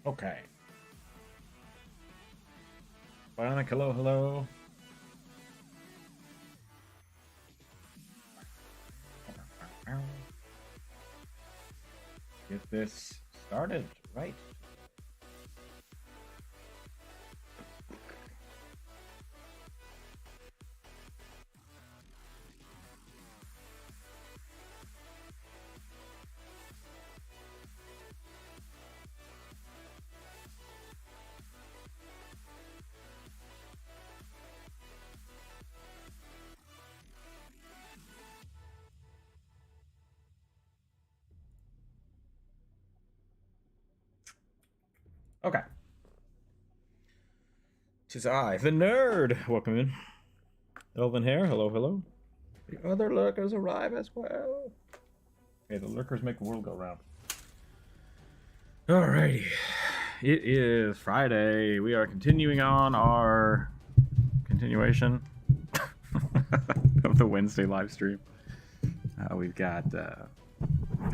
Okay. Bionic, hello, hello. Get this started, right? Okay. Tis I, the nerd. Welcome in. Elven Hair, hello, hello. The other lurkers arrive as well. Hey, the lurkers make the world go round. Alrighty. It is Friday. We are continuing on our continuation of the Wednesday live stream. We've got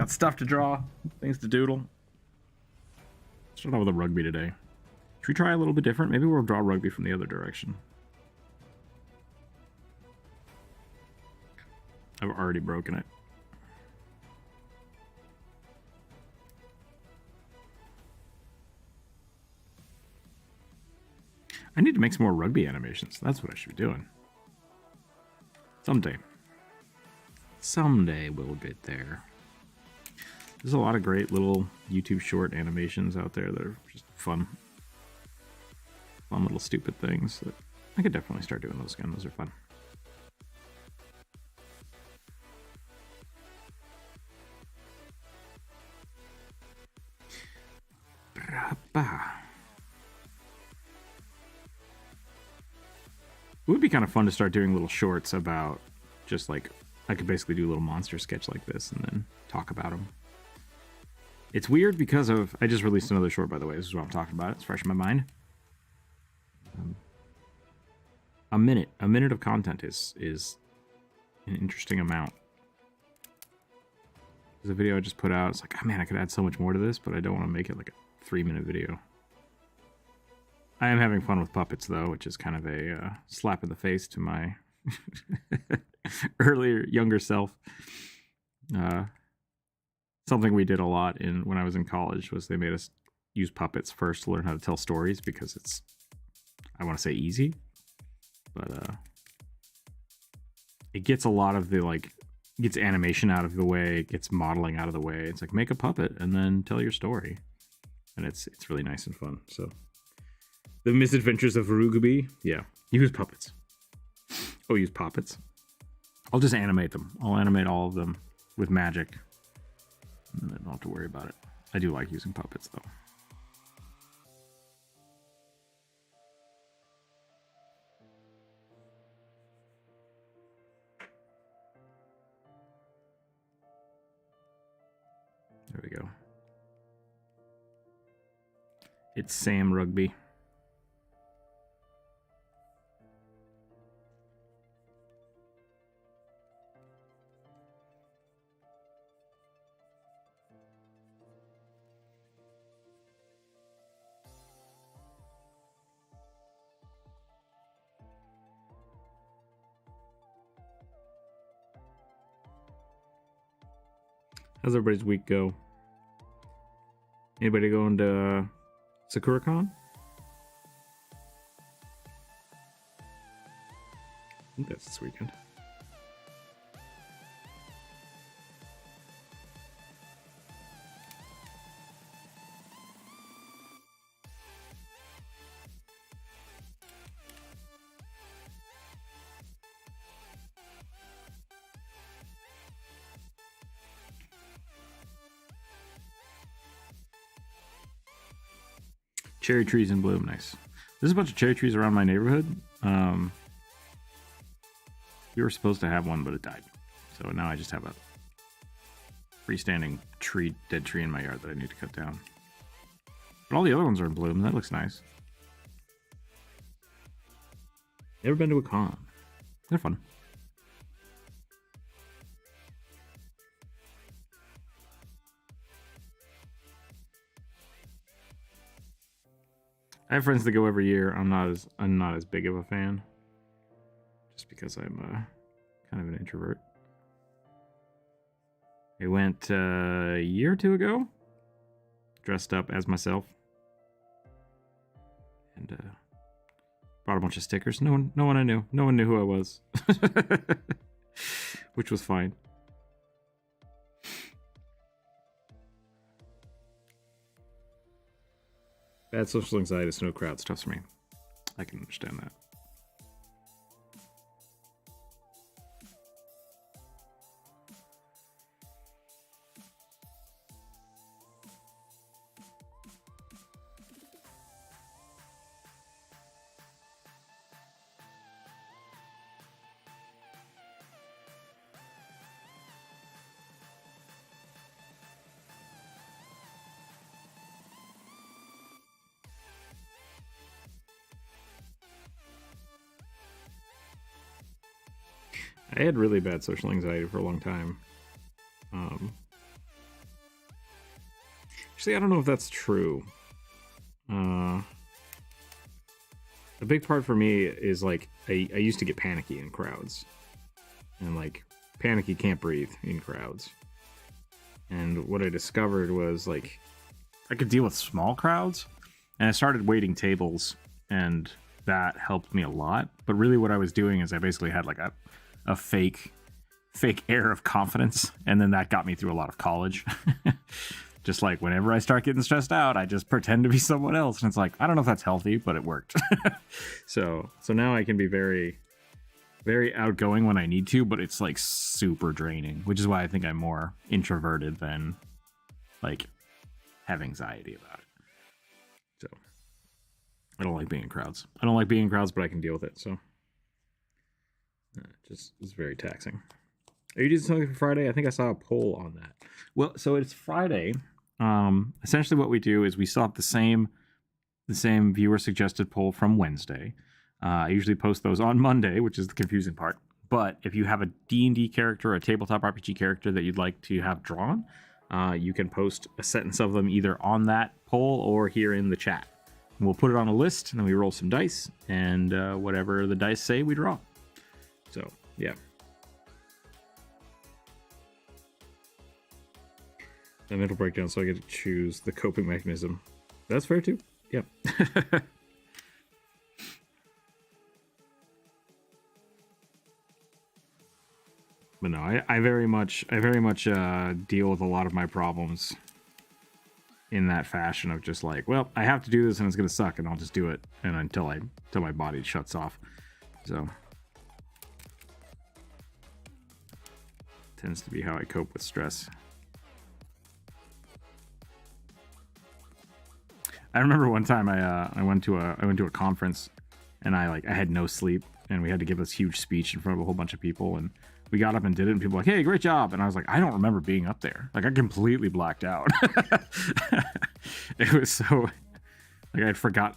stuff to draw, things to doodle. Start out with a rugby today. Should we try a little bit different? Maybe we'll draw rugby from the other direction. I've already broken it. I need to make some more rugby animations. That's what I should be doing. Someday. Someday we'll get there. There's a lot of great little YouTube short animations out there that are just fun. Fun little stupid things that I could definitely start doing those again. Those are fun. It would be kind of fun to start doing little shorts about just like, I could basically do a little monster sketch like this and then talk about them. It's weird because of, I just released another short, by the way. This is what I'm talking about. It's fresh in my mind. A minute of content is an interesting amount. There's a video I just put out. It's like, oh man, I could add so much more to this, but I don't want to make it like a 3-minute video. I am having fun with puppets, though, which is kind of a slap in the face to my earlier, younger self. Something we did a lot when I was in college was they made us use puppets first to learn how to tell stories because it's, I want to say easy, but it gets a lot of the, like, gets animation out of the way, it gets modeling out of the way. It's like, make a puppet and then tell your story. And it's really nice and fun, so... The Misadventures of Rugby. Yeah, use puppets. Oh, use puppets. I'll just animate them. I'll animate all of them with magic. And then I don't have to worry about it. I do like using puppets, though. There we go. It's Sam Rugby. How's everybody's week go? Anybody going to SakuraCon? I think that's this weekend. Cherry trees in bloom, nice. There's a bunch of cherry trees around my neighborhood. We were supposed to have one, but it died. So now I just have a freestanding tree, dead tree in my yard that I need to cut down. But all the other ones are in bloom. That looks nice. Never been to a con. They're fun. I have friends that go every year. I'm not as big of a fan, just because I'm kind of an introvert. I went a year or two ago, dressed up as myself, and brought a bunch of stickers. No one I knew. No one knew who I was, which was fine. Bad social anxiety, so no crowd stuffs me. I can understand that. I had really bad social anxiety for a long time. Actually, I don't know if that's true. A big part for me is like I used to get panicky in crowds, and like panicky can't breathe in crowds. And what I discovered was like I could deal with small crowds, and I started waiting tables, and that helped me a lot. But really, what I was doing is I basically had like a fake air of confidence, and then that got me through a lot of college. Just like whenever I start getting stressed out, I just pretend to be someone else, and it's like I don't know if that's healthy, but it worked. so now I can be very, very outgoing when I need to, but it's like super draining, which is why I think I'm more introverted than like have anxiety about it. So I don't like being in crowds. I don't like being in crowds, but I can deal with it. So just it's very taxing. Are you doing something for Friday? I think I saw a poll on that. Well, so it's Friday. Essentially what we do is we still have the same viewer suggested poll from Wednesday. I usually post those on Monday, which is the confusing part. But if you have a D&D character or a tabletop RPG character that you'd like to have drawn, you can post a sentence of them either on that poll or here in the chat. And we'll put it on a list, and then we roll some dice, and whatever the dice say, we draw. So, yeah. A mental breakdown, so I get to choose the coping mechanism. That's fair too. Yeah. But no, I very much deal with a lot of my problems in that fashion of just like, well, I have to do this and it's gonna suck, and I'll just do it, and until my body shuts off. So tends to be how I cope with stress. I remember one time I went to a conference, and I had no sleep, and we had to give this huge speech in front of a whole bunch of people, and we got up and did it, and people were like, hey, great job. And I was like, I don't remember being up there. Like, I completely blacked out. It was so like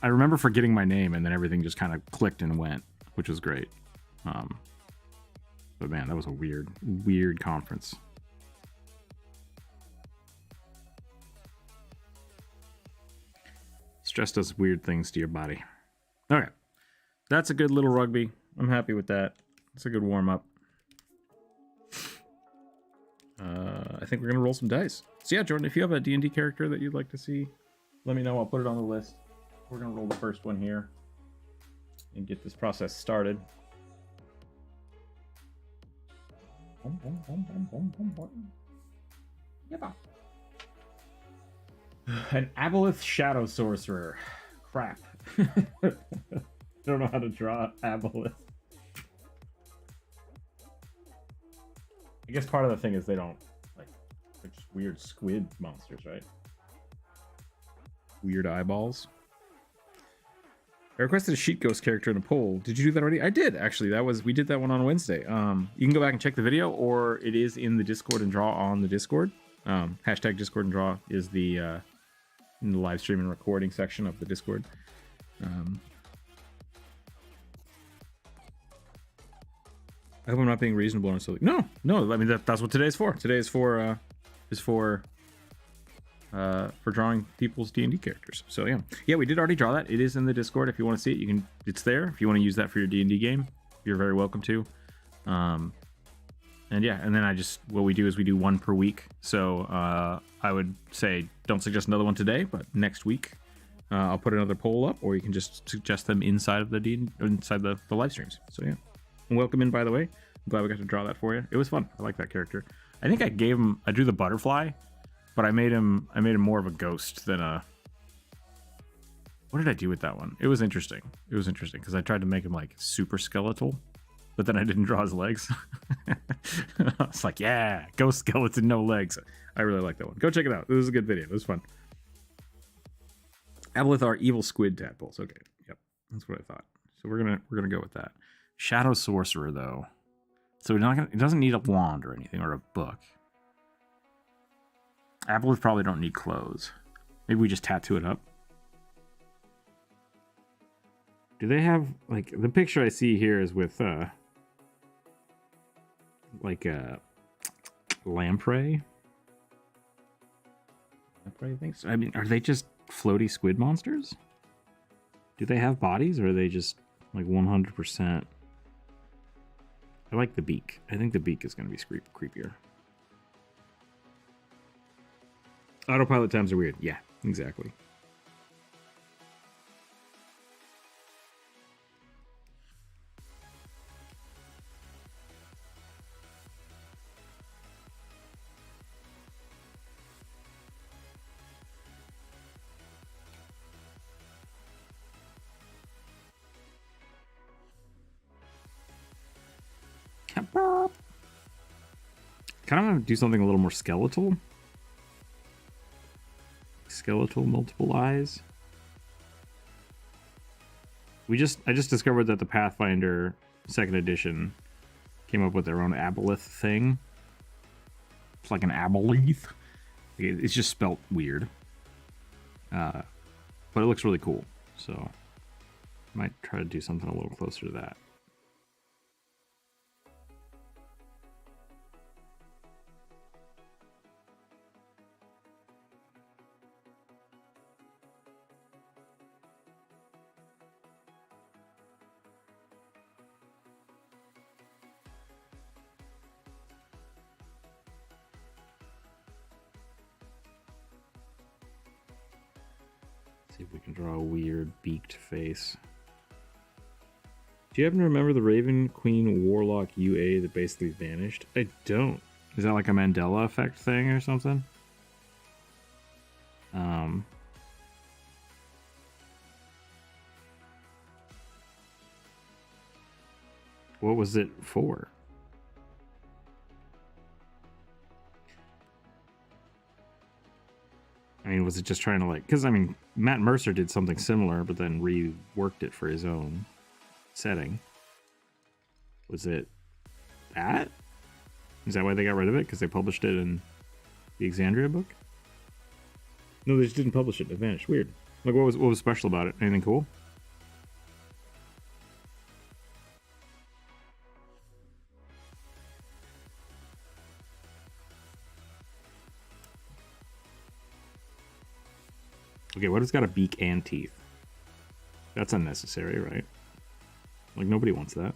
I remember forgetting my name, and then everything just kind of clicked and went, which was great. But man, that was a weird conference. Stress does weird things to your body. Okay. That's a good little rugby. I'm happy with that. It's a good warm-up. I think we're going to roll some dice. So yeah, Jordan, if you have a D&D character that you'd like to see, let me know. I'll put it on the list. We're going to roll the first one here and get this process started. An Aboleth Shadow Sorcerer. Crap. I don't know how to draw Aboleth. I guess part of the thing is they don't, like, they're just weird squid monsters, right? Weird eyeballs. I requested a Sheet Ghost character in a poll. Did you do that already? I did, actually. We did that one on Wednesday. You can go back and check the video, or it is in the Discord and Draw on the Discord. Hashtag Discord and Draw is the in the live stream and recording section of the Discord. I hope I'm not being reasonable and silly. No. I mean that's what today's for. Today is for for drawing people's D&D characters. So yeah, we did already draw that. It is in the Discord. If you want to see it, you can. It's there. If you want to use that for your D&D game, you're very welcome to. And yeah, and then what we do is we do one per week. So I would say don't suggest another one today, but next week I'll put another poll up, or you can just suggest them inside of the live streams. So yeah, and welcome in, by the way. I'm glad we got to draw that for you. It was fun. I like that character. I think I drew the butterfly, but I made him more of a ghost than a. What did I do with that one? It was interesting. It was interesting because I tried to make him like super skeletal, but then I didn't draw his legs. I was like, yeah, ghost skeleton, no legs. I really like that one. Go check it out. It was a good video. It was fun. Aboleth are evil squid tadpoles. Okay, yep, that's what I thought. So we're gonna go with that. Shadow sorcerer though, so it doesn't need a wand or anything or a book. Aboleth probably don't need clothes. Maybe we just tattoo it up. Do they have, like, the picture I see here is with like a lamprey. Lamprey things. I mean, are they just floaty squid monsters? Do they have bodies, or are they just like 100%? I like the beak. I think the beak is going to be creepier. Autopilot times are weird. Yeah, exactly. Kind of want to do something a little more skeletal. Skeletal multiple eyes. I just discovered that the Pathfinder 2nd edition came up with their own aboleth thing. It's like an aboleth. It's just spelt weird. But it looks really cool. So I might try to do something a little closer to that. See if we can draw a weird beaked face. Do you happen to remember the Raven Queen Warlock UA that basically vanished? I don't. Is that like a Mandela effect thing or something? What was it for? I mean, was it just trying to like... Because, I mean, Matt Mercer did something similar, but then reworked it for his own setting. Was it that? Is that why they got rid of it? Because they published it in the Exandria book? No, they just didn't publish it. It vanished. Weird. Like, what was special about it? Anything cool? Okay, what has got a beak and teeth? That's unnecessary, right? Like, nobody wants that.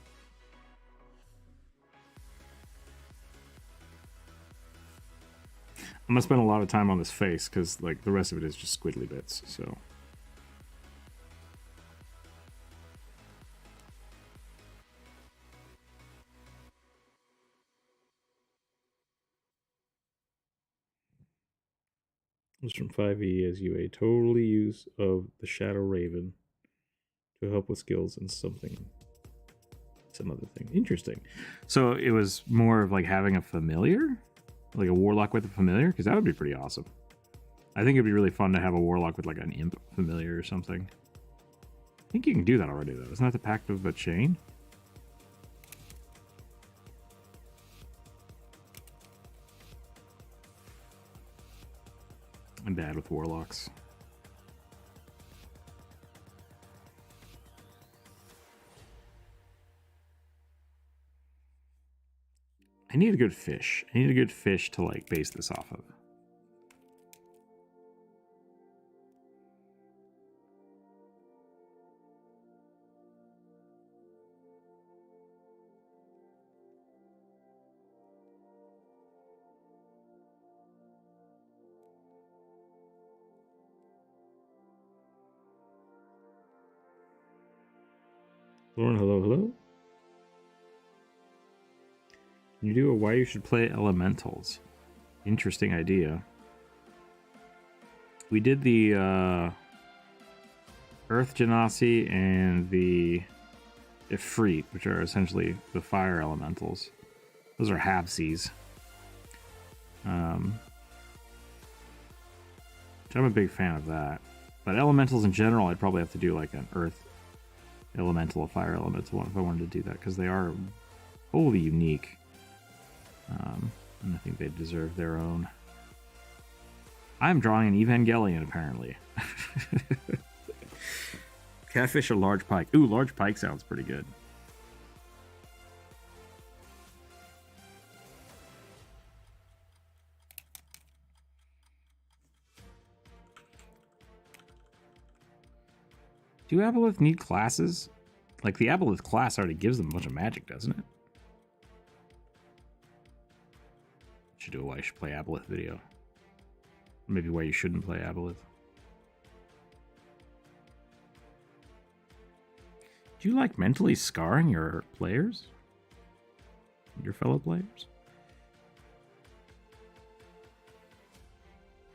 I'm gonna spend a lot of time on this face, because, like, the rest of it is just squiddly bits, so... From 5e as UA. Totally use of the Shadow Raven to help with skills and some other thing. Interesting. So it was more of like having a familiar? Like a warlock with a familiar? Because that would be pretty awesome. I think it'd be really fun to have a warlock with like an imp familiar or something. I think you can do that already though. Isn't that the Pact of the Chain? I'm bad with warlocks. I need a good fish. I need a good fish to like base this off of. Lauren, hello, hello. Can you do a why you should play elementals? Interesting idea. We did the Earth Genasi and the Ifrit, which are essentially the fire elementals. Those are half-seas. Which I'm a big fan of that. But elementals in general, I'd probably have to do like an Earth elemental, a fire elemental one if I wanted to do that, because they are wholly unique. And I think they deserve their own. I'm drawing an Evangelion, apparently. Catfish or large pike? Ooh, large pike sounds pretty good. Do Aboleth need classes? Like, the Aboleth class already gives them a bunch of magic, doesn't it? Should do a why you should play Aboleth video. Maybe why you shouldn't play Aboleth. Do you like mentally scarring your players? Your fellow players?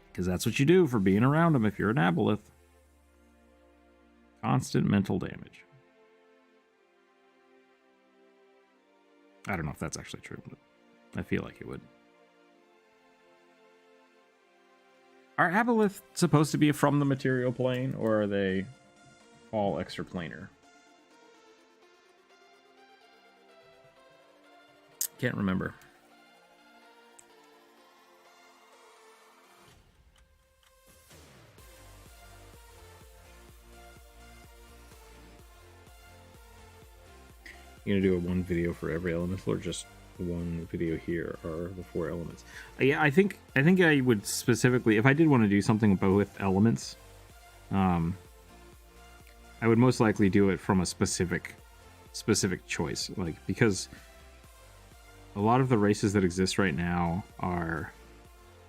Because that's what you do for being around them if you're an Aboleth. Constant mental damage. I don't know if that's actually true, but I feel like it would. Are Aboleth supposed to be from the material plane, or are they all extraplanar? Can't remember. You gonna do a one video for every elemental, or just one video here are the 4 elements? Yeah, I think I would specifically, if I did want to do something with elements, I would most likely do it from a specific choice, like, because a lot of the races that exist right now are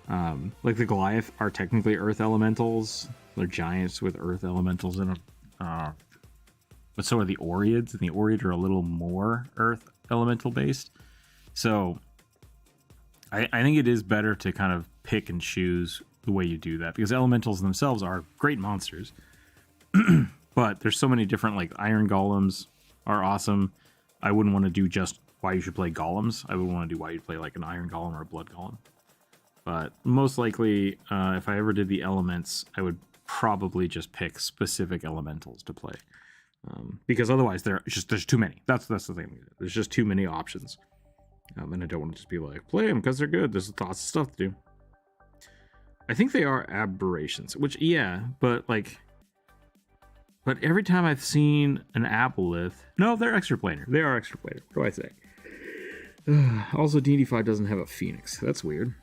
like the Goliath are technically earth elementals. They're giants with earth elementals in them. But so are the Oreads, and the Oread are a little more earth elemental based. So I think it is better to kind of pick and choose the way you do that, because elementals themselves are great monsters. But there's so many different, like, iron golems are awesome. I wouldn't want to do just why you should play golems. I would want to do why you'd play like an iron golem or a blood golem. But most likely, if I ever did the elements, I would probably just pick specific elementals to play. Because otherwise there's too many. That's the thing. There's just too many options. And I don't want to just be like, play them because they're good. There's lots of stuff to do. I think they are aberrations, which, yeah, but every time I've seen an Aboleth, no, they're extraplanar. They are extraplanar. What do I say? Also, D&D 5 doesn't have a Phoenix. That's weird.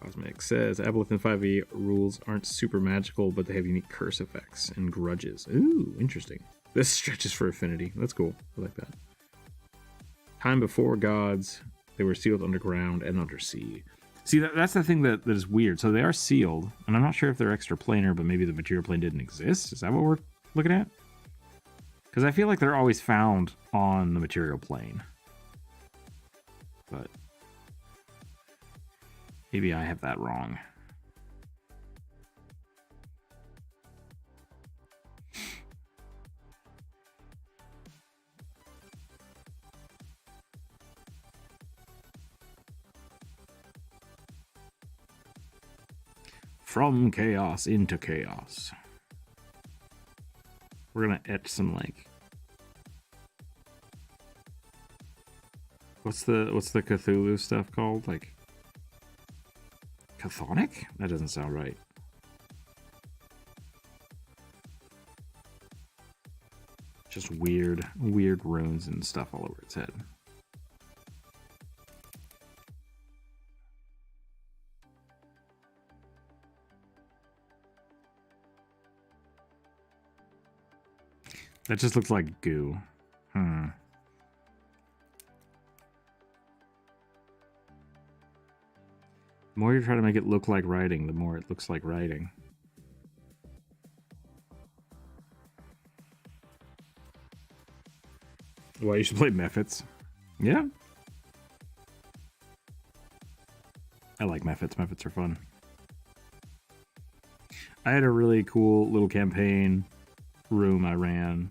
Cosmic says Aboleth and 5e rules aren't super magical, but they have unique curse effects and grudges. Ooh, interesting. This stretches for affinity. That's cool. I like that. Time before gods, they were sealed underground and undersea. See, that's the thing that is weird. So they are sealed, and I'm not sure if they're extraplanar, but maybe the material plane didn't exist. Is that what we're looking at? Because I feel like they're always found on the material plane. But maybe I have that wrong. From chaos into chaos. We're gonna etch some, like, what's the Cthulhu stuff called? Like, Chthonic? That doesn't sound right. Just weird runes and stuff all over its head. That just looks like goo. The more you try to make it look like writing, the more it looks like writing. Why you should play Mephits. Yeah. I like Mephits. Mephits are fun. I had a really cool little campaign room I ran.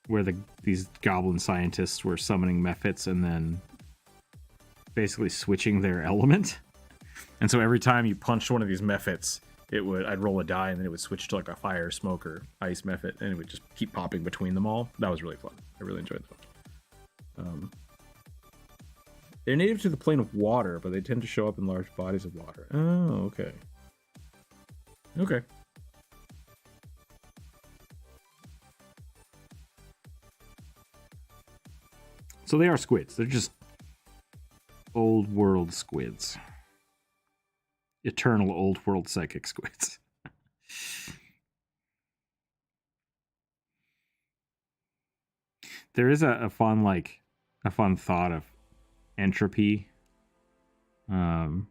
Where these goblin scientists were summoning Mephits and then basically switching their element. And so every time you punched one of these Mephits, I'd roll a die and then it would switch to like a fire, smoke, or ice Mephit, and it would just keep popping between them all. That was really fun. I really enjoyed that. They're native to the plane of water, but they tend to show up in large bodies of water. Oh, okay. Okay. So they are squids. They're just old world squids. Eternal old world psychic squids. There is a fun thought of entropy. Good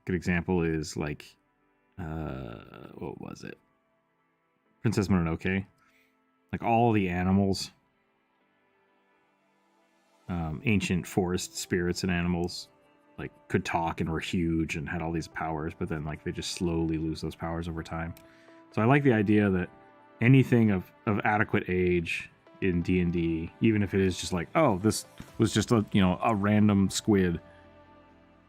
example is like what was it? Princess Mononoke. Like all the animals, ancient forest spirits and animals, like could talk and were huge and had all these powers, but then like they just slowly lose those powers over time. So I like the idea that anything of adequate age in D&D, even if it is just like, oh, this was just a random squid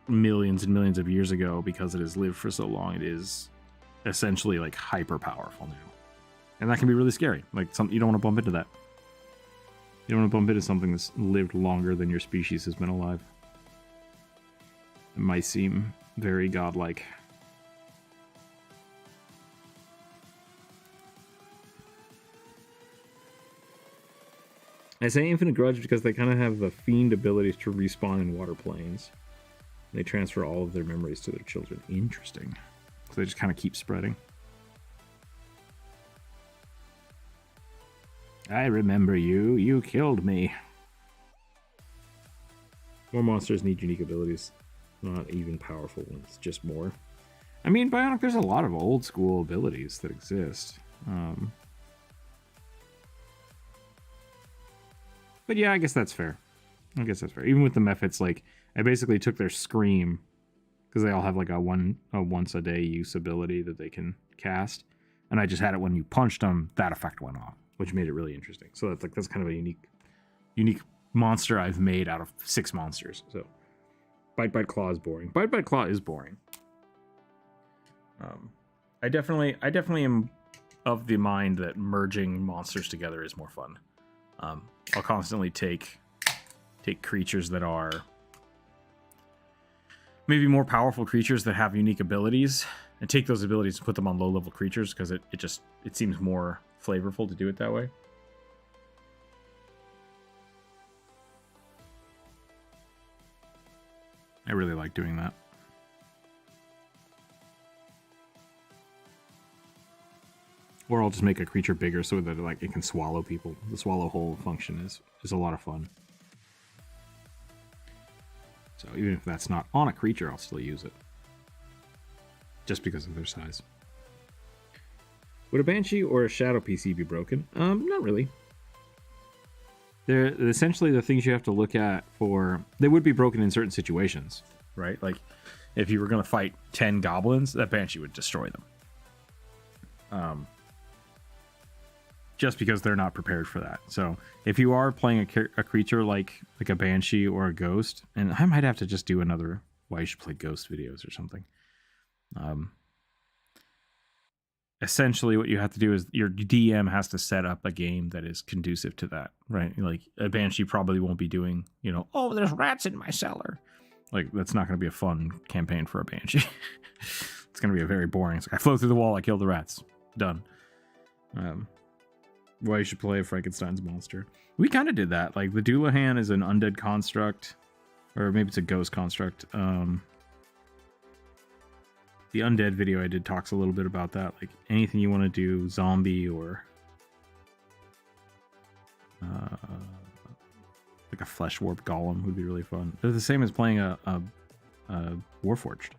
millions and millions of years ago, because it has lived for so long, it is essentially like hyper powerful now. And that can be really scary. Like you don't want to bump into that. You don't want to bump into something that's lived longer than your species has been alive. It might seem very godlike. I say Infinite Grudge because they kind of have the fiend abilities to respawn in water planes. They transfer all of their memories to their children. Interesting. So they just kind of keep spreading. I remember you. You killed me. More monsters need unique abilities. Not even powerful ones, just more. I mean, Bionic, there's a lot of old school abilities that exist. But yeah, I guess that's fair. Even with the Mephits, like, I basically took their Scream, because they all have like a once a day use ability that they can cast, and I just had it when you punched them, that effect went off, which made it really interesting. So that's kind of a unique monster I've made out of 6 monsters. So Bite Claw is boring. Bite Claw is boring. I definitely am of the mind that merging monsters together is more fun. I'll constantly take creatures that are maybe more powerful creatures that have unique abilities, and take those abilities and put them on low-level creatures, because it seems more flavorful to do it that way. I really like doing that. Or I'll just make a creature bigger so that like it can swallow people. The swallow whole function is a lot of fun. So even if that's not on a creature, I'll still use it. Just because of their size. Would a Banshee or a Shadow PC be broken? Not really. They're essentially the things you have to look at for... They would be broken in certain situations, right? Like, if you were going to fight 10 goblins, that Banshee would destroy them. Just because they're not prepared for that. So if you are playing a creature like a Banshee or a Ghost, and I might have to just do another why you should play Ghost videos or something. Essentially what you have to do is your DM has to set up a game that is conducive to that, right? Like a Banshee probably won't be doing, oh, there's rats in my cellar. Like, that's not going to be a fun campaign for a Banshee. It's going to be a very boring. It's like, I flow through the wall, I kill the rats. Done. Why you should play Frankenstein's monster. We kind of did that. Like, the Doulahan is an undead construct, or maybe it's a ghost construct. The undead video I did talks a little bit about that. Like, anything you want to do, zombie or like a flesh warped golem would be really fun. They're the same as playing a Warforged.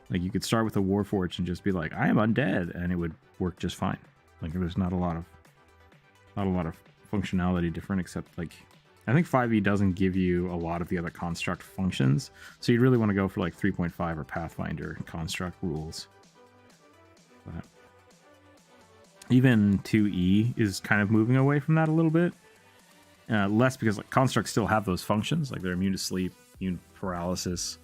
Like, you could start with a Warforged and just be like, I am undead, and it would work just fine. Like, there's not a lot of Not a lot of functionality different, except like I think 5e doesn't give you a lot of the other construct functions, so you'd really want to go for like 3.5 or Pathfinder construct rules. But even 2e is kind of moving away from that a little bit. Less because like constructs still have those functions, like they're immune to sleep, immune to paralysis,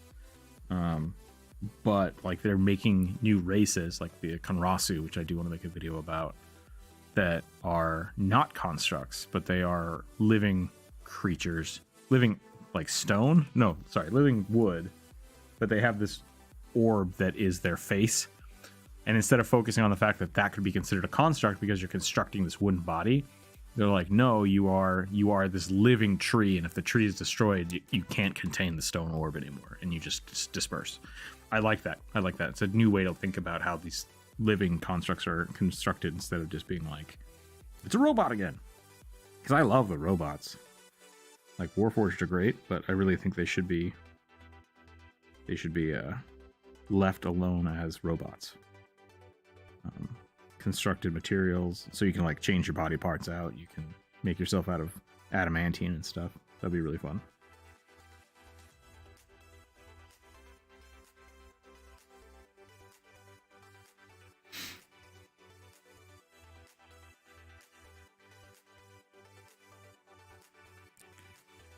but like they're making new races like the Konrasu, which I do want to make a video about, that are not constructs, but they are living creatures, living like stone, no sorry, living wood, but they have this orb that is their face. And instead of focusing on the fact that that could be considered a construct because you're constructing this wooden body, they're like, no, you are this living tree, and if the tree is destroyed, you can't contain the stone orb anymore, and you just disperse. I like that. It's a new way to think about how these living constructs are constructed, instead of just being like, it's a robot again. Because I love the robots. Like, Warforged are great, but I really think they should be left alone as robots. Constructed materials, so you can like change your body parts out. You can make yourself out of adamantine and stuff. That'd be really fun.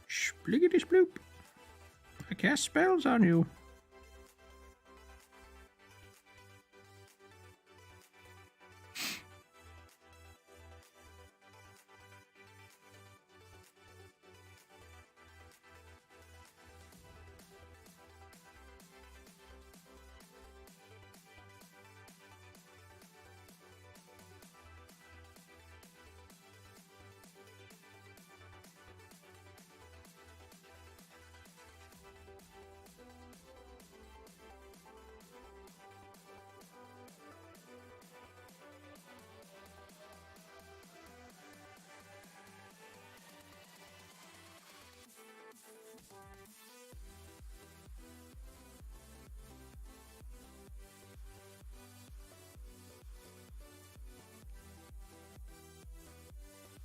Spliggity sploop. I cast spells on you.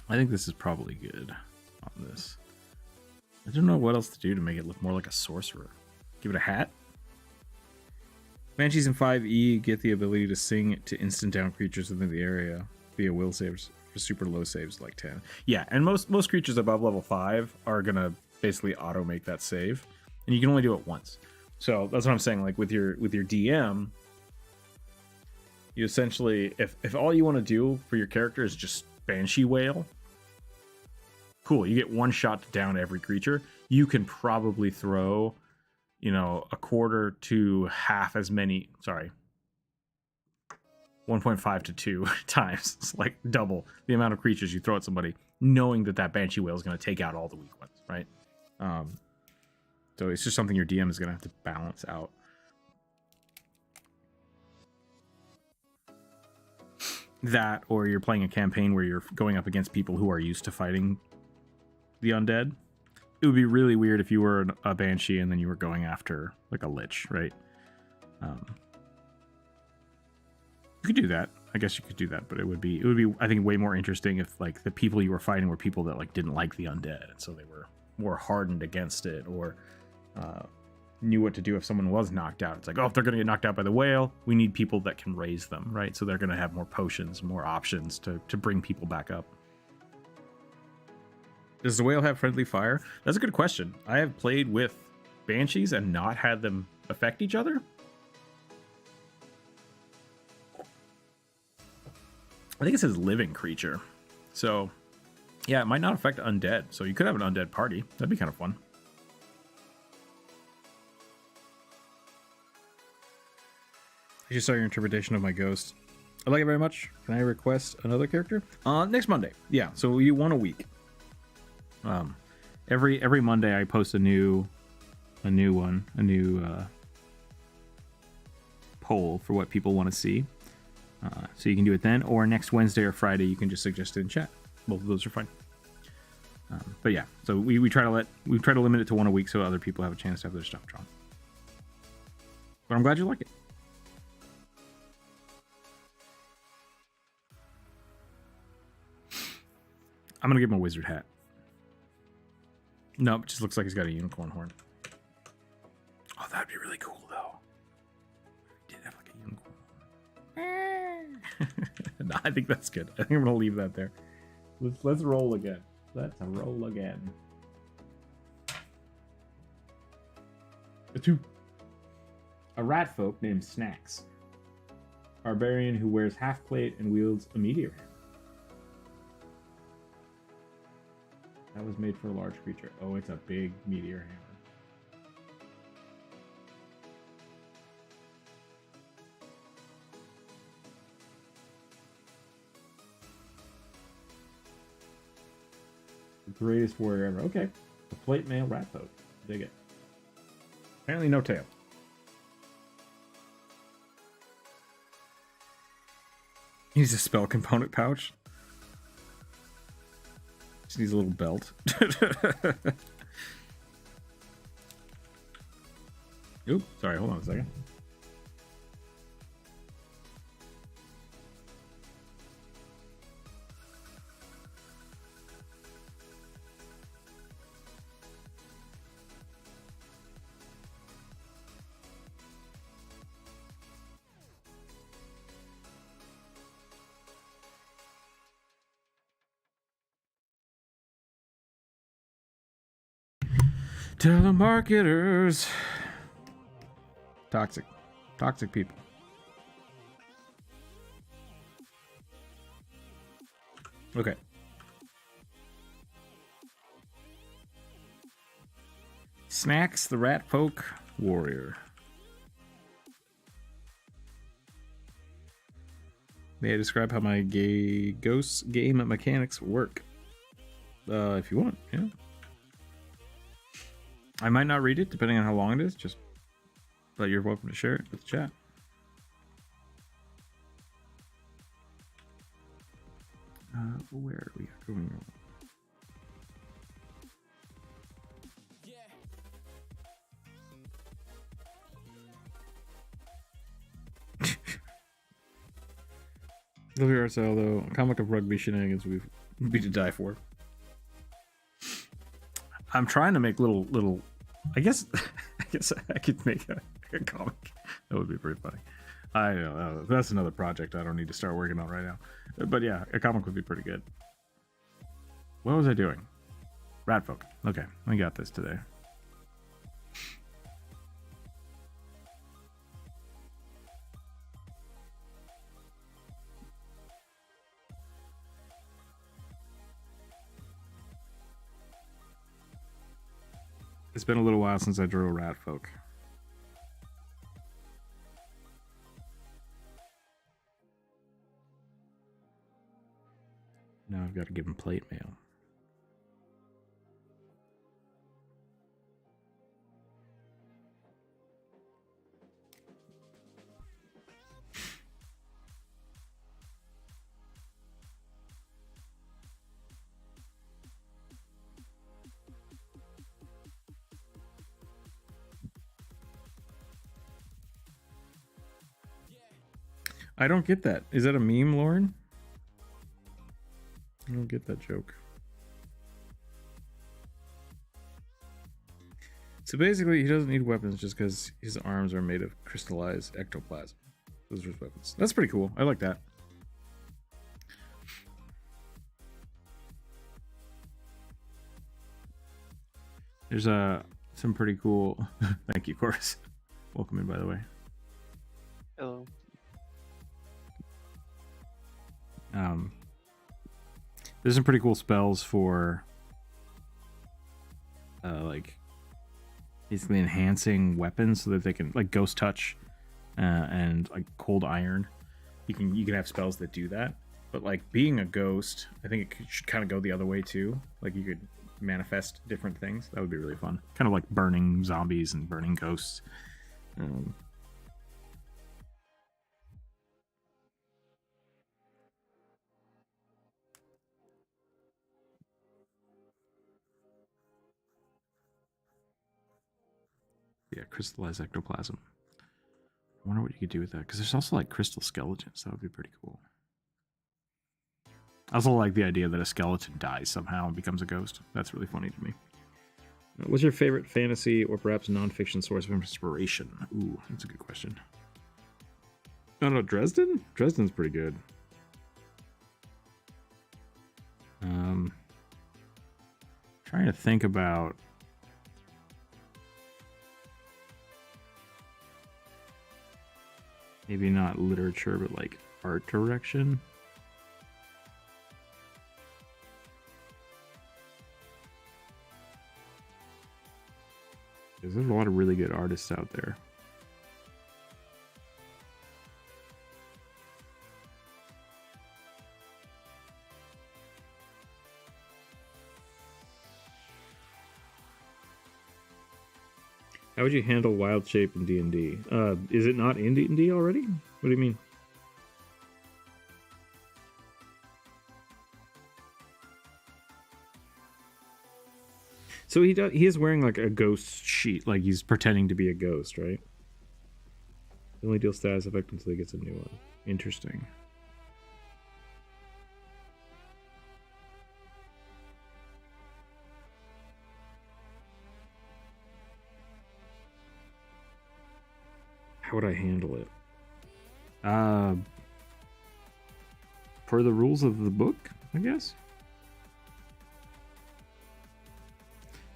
I think this is probably good on this. I don't know what else to do to make it look more like a sorcerer. Give it a hat? Banshees in 5e get the ability to sing to instant down creatures within the area via will saves for super low saves like 10. Yeah, and most creatures above level 5 are going to basically auto make that save. And you can only do it once. So that's what I'm saying. Like with your DM, you essentially, if all you want to do for your character is just Banshee Wail, cool, you get one shot to down every creature. You can probably throw, you know, a quarter to half as many, 1.5 to 2 times. It's like double the amount of creatures you throw at somebody, knowing that that Banshee Wail is going to take out all the weak ones, right? So it's just something your DM is going to have to balance out. That, or you're playing a campaign where you're going up against people who are used to fighting the undead. It would be really weird if you were a Banshee and then you were going after like a Lich, right? You could do that. I guess you could do that, but it would be I think way more interesting if like the people you were fighting were people that like didn't like the undead, and so they were more hardened against it, or knew what to do if someone was knocked out. It's like, oh, if they're going to get knocked out by the whale, we need people that can raise them, right? So they're going to have more potions, more options to bring people back up. Does the whale have friendly fire? That's a good question. I have played with Banshees and not had them affect each other. I think it says living creature. So, yeah, it might not affect undead. So you could have an undead party. That'd be kind of fun. I just saw your interpretation of my ghost. I like it very much. Can I request another character? Next Monday. Yeah, so you want a week. Every Monday I post a new poll for what people want to see. So you can do it then, or next Wednesday or Friday you can just suggest it in chat. Both of those are fine. But yeah, so we try to limit it to one a week so other people have a chance to have their stuff drawn. But I'm glad you like it. I'm gonna give him a wizard hat. Nope, just looks like he's got a unicorn horn. Oh, that'd be really cool though. He did have like a unicorn. No, I think that's good. I think I'm gonna leave that there. Let's roll again. Let's roll again. A 2. A rat folk named Snacks. Barbarian who wears half plate and wields a meteor hammer. That was made for a large creature. Oh, it's a big meteor hammer. The greatest warrior ever. Okay. A plate mail rat folk. Dig it. Apparently no tail. He's a spell component pouch. Just needs a little belt. Oop, sorry, hold on a second. Telemarketers. Toxic. Toxic people. Okay. Snacks the rat folk warrior. May I describe how my gay ghost game mechanics work? If you want, yeah. I might not read it, depending on how long it is, but you're welcome to share it with the chat. Where are we going? Rookzer0 though, a comic of rugby shenanigans would be to die for. I'm trying to make little. I guess I could make a comic. That would be pretty funny. I know that's another project I don't need to start working on right now. But yeah, a comic would be pretty good. What was I doing? Ratfolk. Okay, we got this today. It's been a little while since I drew a rat folk. Now I've got to give him plate mail. I don't get that. Is that a meme, Lauren? I don't get that joke. So basically, he doesn't need weapons just because his arms are made of crystallized ectoplasm. Those are his weapons. That's pretty cool. I like that. There's some pretty cool. Thank you, Chorus. Welcome in, by the way. Hello. There's some pretty cool spells for like basically enhancing weapons so that they can, like ghost touch and like cold iron. You can have spells that do that, but like being a ghost, I think it should kind of go the other way too. Like you could manifest different things. That would be really fun. Kind of like burning zombies and burning ghosts. Yeah, crystallized ectoplasm. I wonder what you could do with that, because there's also like crystal skeletons. That would be pretty cool. I also like the idea that a skeleton dies somehow and becomes a ghost. That's really funny to me. What's your favorite fantasy or perhaps nonfiction source of inspiration? Ooh, that's a good question. I don't know, Dresden? Dresden's pretty good. Trying to think about maybe not literature, but like art direction. There's a lot of really good artists out there. How would you handle wild shape in D&D? Is it not in D&D already? What do you mean? So he is wearing like a ghost sheet, like he's pretending to be a ghost, right? He only deals status effect until he gets a new one. Interesting. How would I handle it? Per the rules of the book, I guess.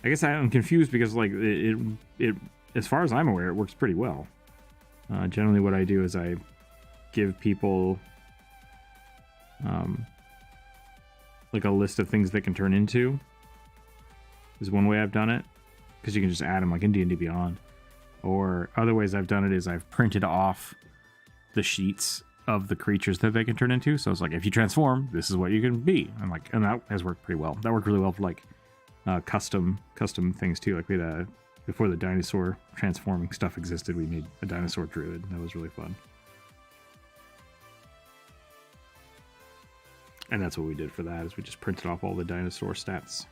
I guess I'm confused because like it as far as I'm aware, it works pretty well. Generally, what I do is I give people like a list of things they can turn into. Is one way I've done it, because you can just add them like in D&D Beyond. Or other ways I've done it is I've printed off the sheets of the creatures that they can turn into. So it's like, if you transform, this is what you can be. And that has worked pretty well. That worked really well for like custom things too. Like we had before the dinosaur transforming stuff existed, we made a dinosaur druid. That was really fun. And that's what we did for that, is we just printed off all the dinosaur stats.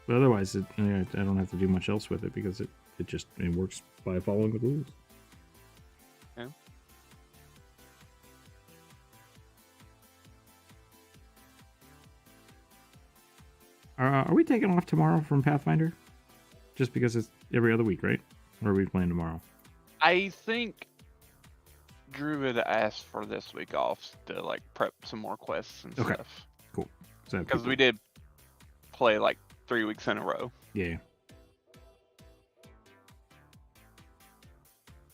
But otherwise, I don't have to do much else with it because it works by following the rules. Yeah. Are we taking off tomorrow from Pathfinder? Just because it's every other week, right? Or are we playing tomorrow? I think Druid asked for this week off to like prep some more quests and stuff. Cool. Because we did play like 3 weeks in a row. Yeah.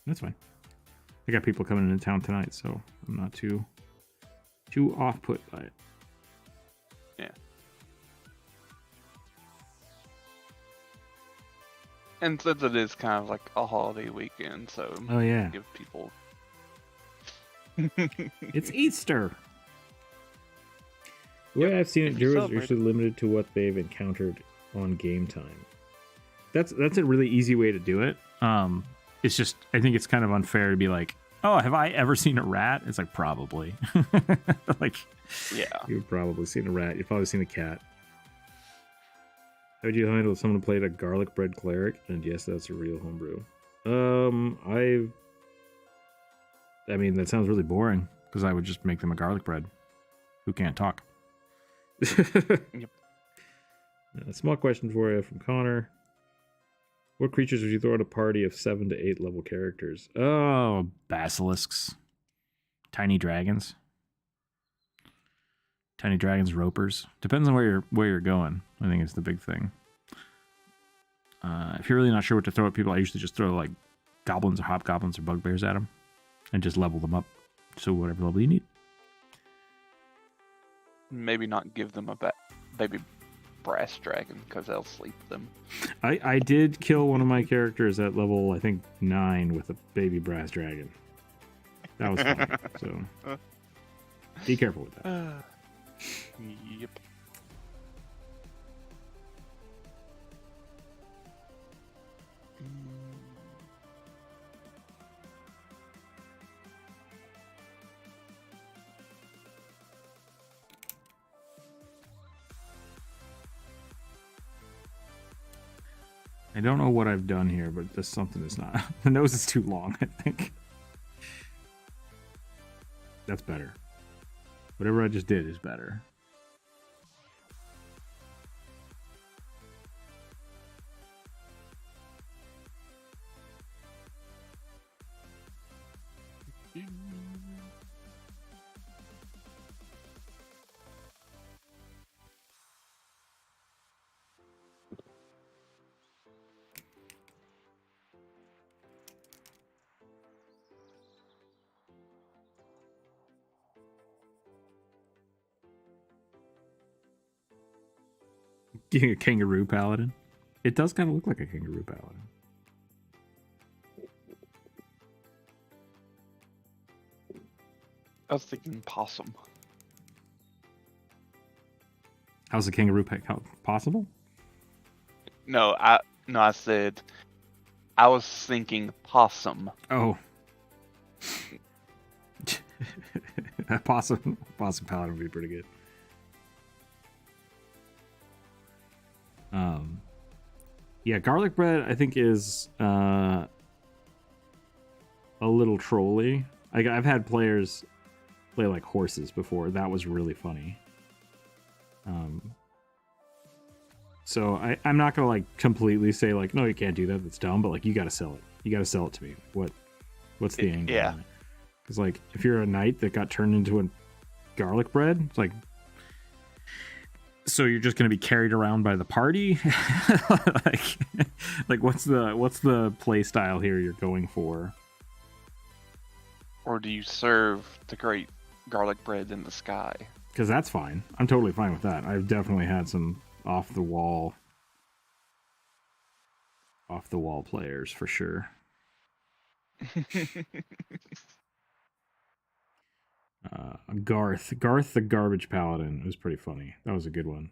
That's fine. I got people coming into town tonight, so I'm not too off put by it. Yeah. And since it is kind of like a holiday weekend, so oh yeah, give people. It's Easter. The way I've seen it, druids are usually limited to what they've encountered on game time. That's a really easy way to do it. It's just, I think it's kind of unfair to be like, oh, have I ever seen a rat? It's like, probably. Like, yeah, you've probably seen a rat. You've probably seen a cat. How would you handle if someone played a garlic bread cleric? And yes, that's a real homebrew. I mean, that sounds really boring, because I would just make them a garlic bread who can't talk. Yep. A small question for you from Connor. What creatures would you throw at a party of 7 to 8 level characters? Oh, basilisks. Tiny dragons. Tiny dragons, ropers. Depends on where you're going. I think it's the big thing. If you're really not sure what to throw at people, I usually just throw like goblins or hobgoblins or bugbears at them and just level them up. So whatever level you need. Maybe not give them a baby brass dragon, because they'll sleep them. I did kill one of my characters at level, I think, 9 with a baby brass dragon. That was fun. So be careful with that. Yep. I don't know what I've done here, but this something is not. The nose is too long, I think. That's better. Whatever I just did is better. A kangaroo paladin. It does kind of look like a kangaroo paladin. I was thinking possum. How's a kangaroo possible? No, I said I was thinking possum. Oh. A possum paladin would be pretty good. Yeah, garlic bread I think is a little trolly. I've had players play like horses before. That was really funny. So I'm not gonna like completely say like, no, you can't do that. That's dumb. But like, you gotta sell it. You gotta sell it to me. What's the angle? Yeah. Because like, if you're a knight that got turned into a garlic bread, it's like, so you're just going to be carried around by the party? like what's the play style here you're going for? Or do you serve the great garlic bread in the sky? Because that's fine. I'm totally fine with that. I've definitely had some off the wall players for sure. Garth the garbage paladin was pretty funny. That was a good one.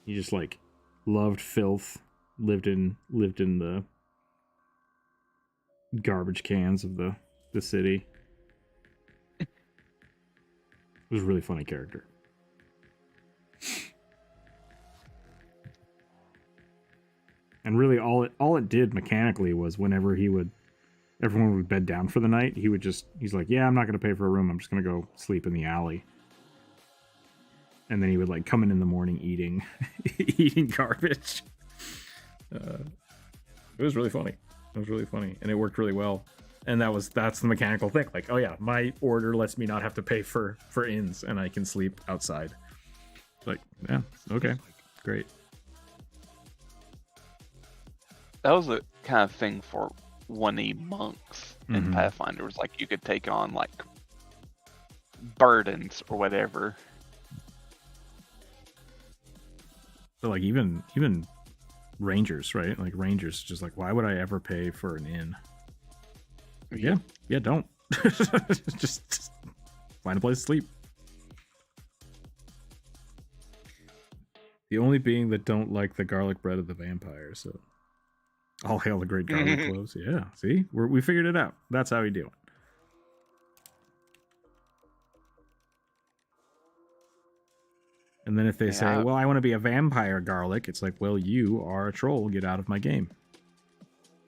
He just like loved filth, lived in the garbage cans of the city. It was a really funny character. And really all it did mechanically was whenever everyone would bed down for the night, he's like, yeah, I'm not going to pay for a room. I'm just going to go sleep in the alley. And then he would like come in the morning eating garbage. It was really funny. And it worked really well. And that's the mechanical thing. Like, oh yeah, my order lets me not have to pay for inns and I can sleep outside. Like, yeah, okay, great. That was the kind of thing for 1E monks in Pathfinder. Was like you could take on like burdens or whatever. So like even rangers, right? Like rangers, just like, why would I ever pay for an inn? Yeah, don't. just find a place to sleep. The only being that don't like the garlic bread of the vampire, so all hail the great garlic cloves. Yeah, see? We figured it out. That's how we do it. And then if they say, well, I want to be a vampire garlic, it's like, well, you are a troll. Get out of my game.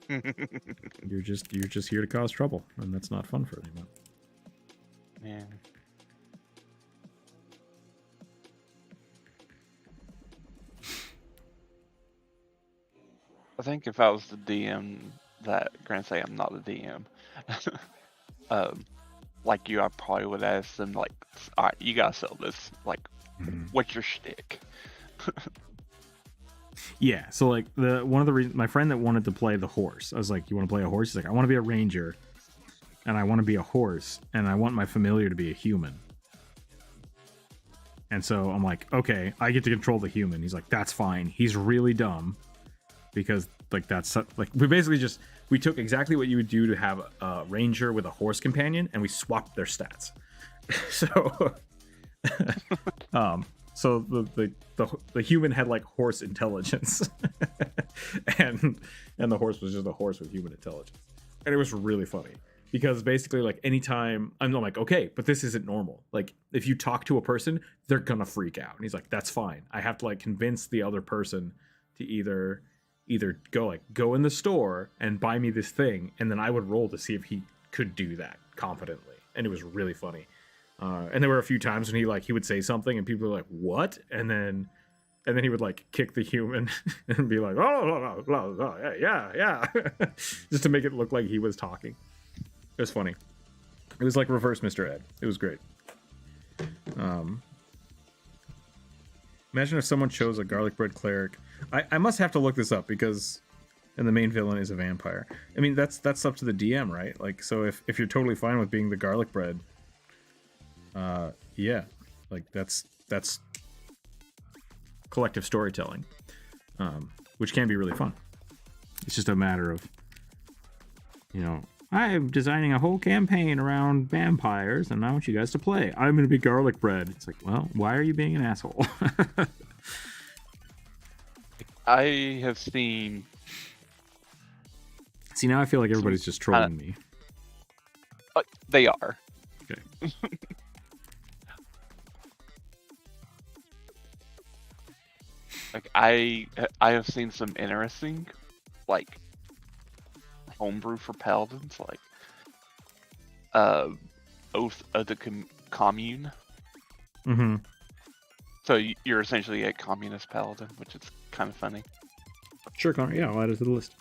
You're just here to cause trouble, and that's not fun for anyone. Yeah. I think if I was the DM granted say I'm not the DM, like you, I probably would ask them like, all right, you gotta sell this. Like, what's your shtick? Yeah, so like one of the reasons my friend that wanted to play the horse, I was like, you want to play a horse? He's like, I want to be a ranger, and I want to be a horse, and I want my familiar to be a human. And so I'm like, okay, I get to control the human. He's like, that's fine. He's really dumb. Because like that's like we took exactly what you would do to have a ranger with a horse companion, and we swapped their stats. So so the human had like horse intelligence, and the horse was just a horse with human intelligence, and it was really funny. because basically like anytime I'm like, okay, but this isn't normal. Like if you talk to a person, they're gonna freak out. And he's like, that's fine. I have to like convince the other person to either go in the store and buy me this thing, and then I would roll to see if he could do that confidently. And it was really funny. And there were a few times when he would say something and people were like, what? And then he would like kick the human and be like, oh, yeah. Just to make it look like he was talking. It was funny. It was like reverse Mr. Ed. It was great. Imagine if someone chose a garlic bread cleric. I must have to look this up because, and the main villain is a vampire. I mean, that's up to the DM, right? Like, so if you're totally fine with being the garlic bread, yeah, like that's collective storytelling, which can be really fun. It's just a matter of, I'm designing a whole campaign around vampires, and I want you guys to play. I'm going to be garlic bread. It's like, well, why are you being an asshole? I have seen. See, now I feel like everybody's just trolling me. They are. Okay. Like I have seen some interesting, like, homebrew for paladins, like Oath of the Commune. Mm-hmm. So you're essentially a communist paladin, which is kind of funny. Sure, Connor. Yeah, I'll add it to the list.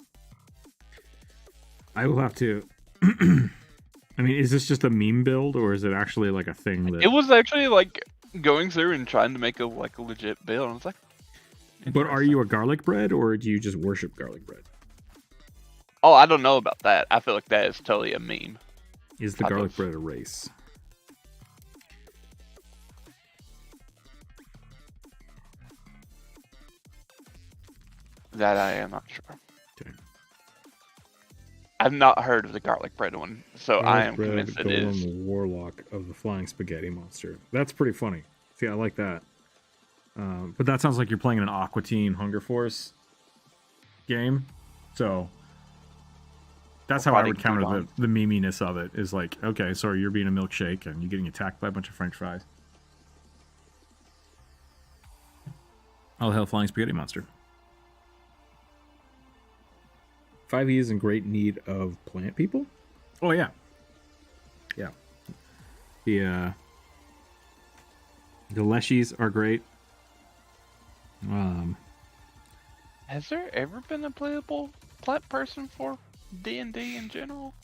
I will have to. I mean, is this just a meme build, or is it actually like a thing that? It was actually like going through and trying to make a legit build. And I was like, but are you a garlic bread, or do you just worship garlic bread? oh, I don't know about that. I feel like that is totally a meme. Is the garlic bread a race? That I am not sure. Okay. I've not heard of the garlic bread one, so I am convinced it is. The warlock of the flying spaghetti monster. That's pretty funny. See, I like that. But that sounds like you're playing an Aqua Teen Hunger Force game. So that's how I would counter the meminess of it. Is like, okay, sorry, you're being a milkshake and you're getting attacked by a bunch of French fries. Oh, hell, flying spaghetti monster. 5e is in great need of plant people. Oh yeah, yeah. The leshies are great. Has there ever been a playable plant person for D&D in general?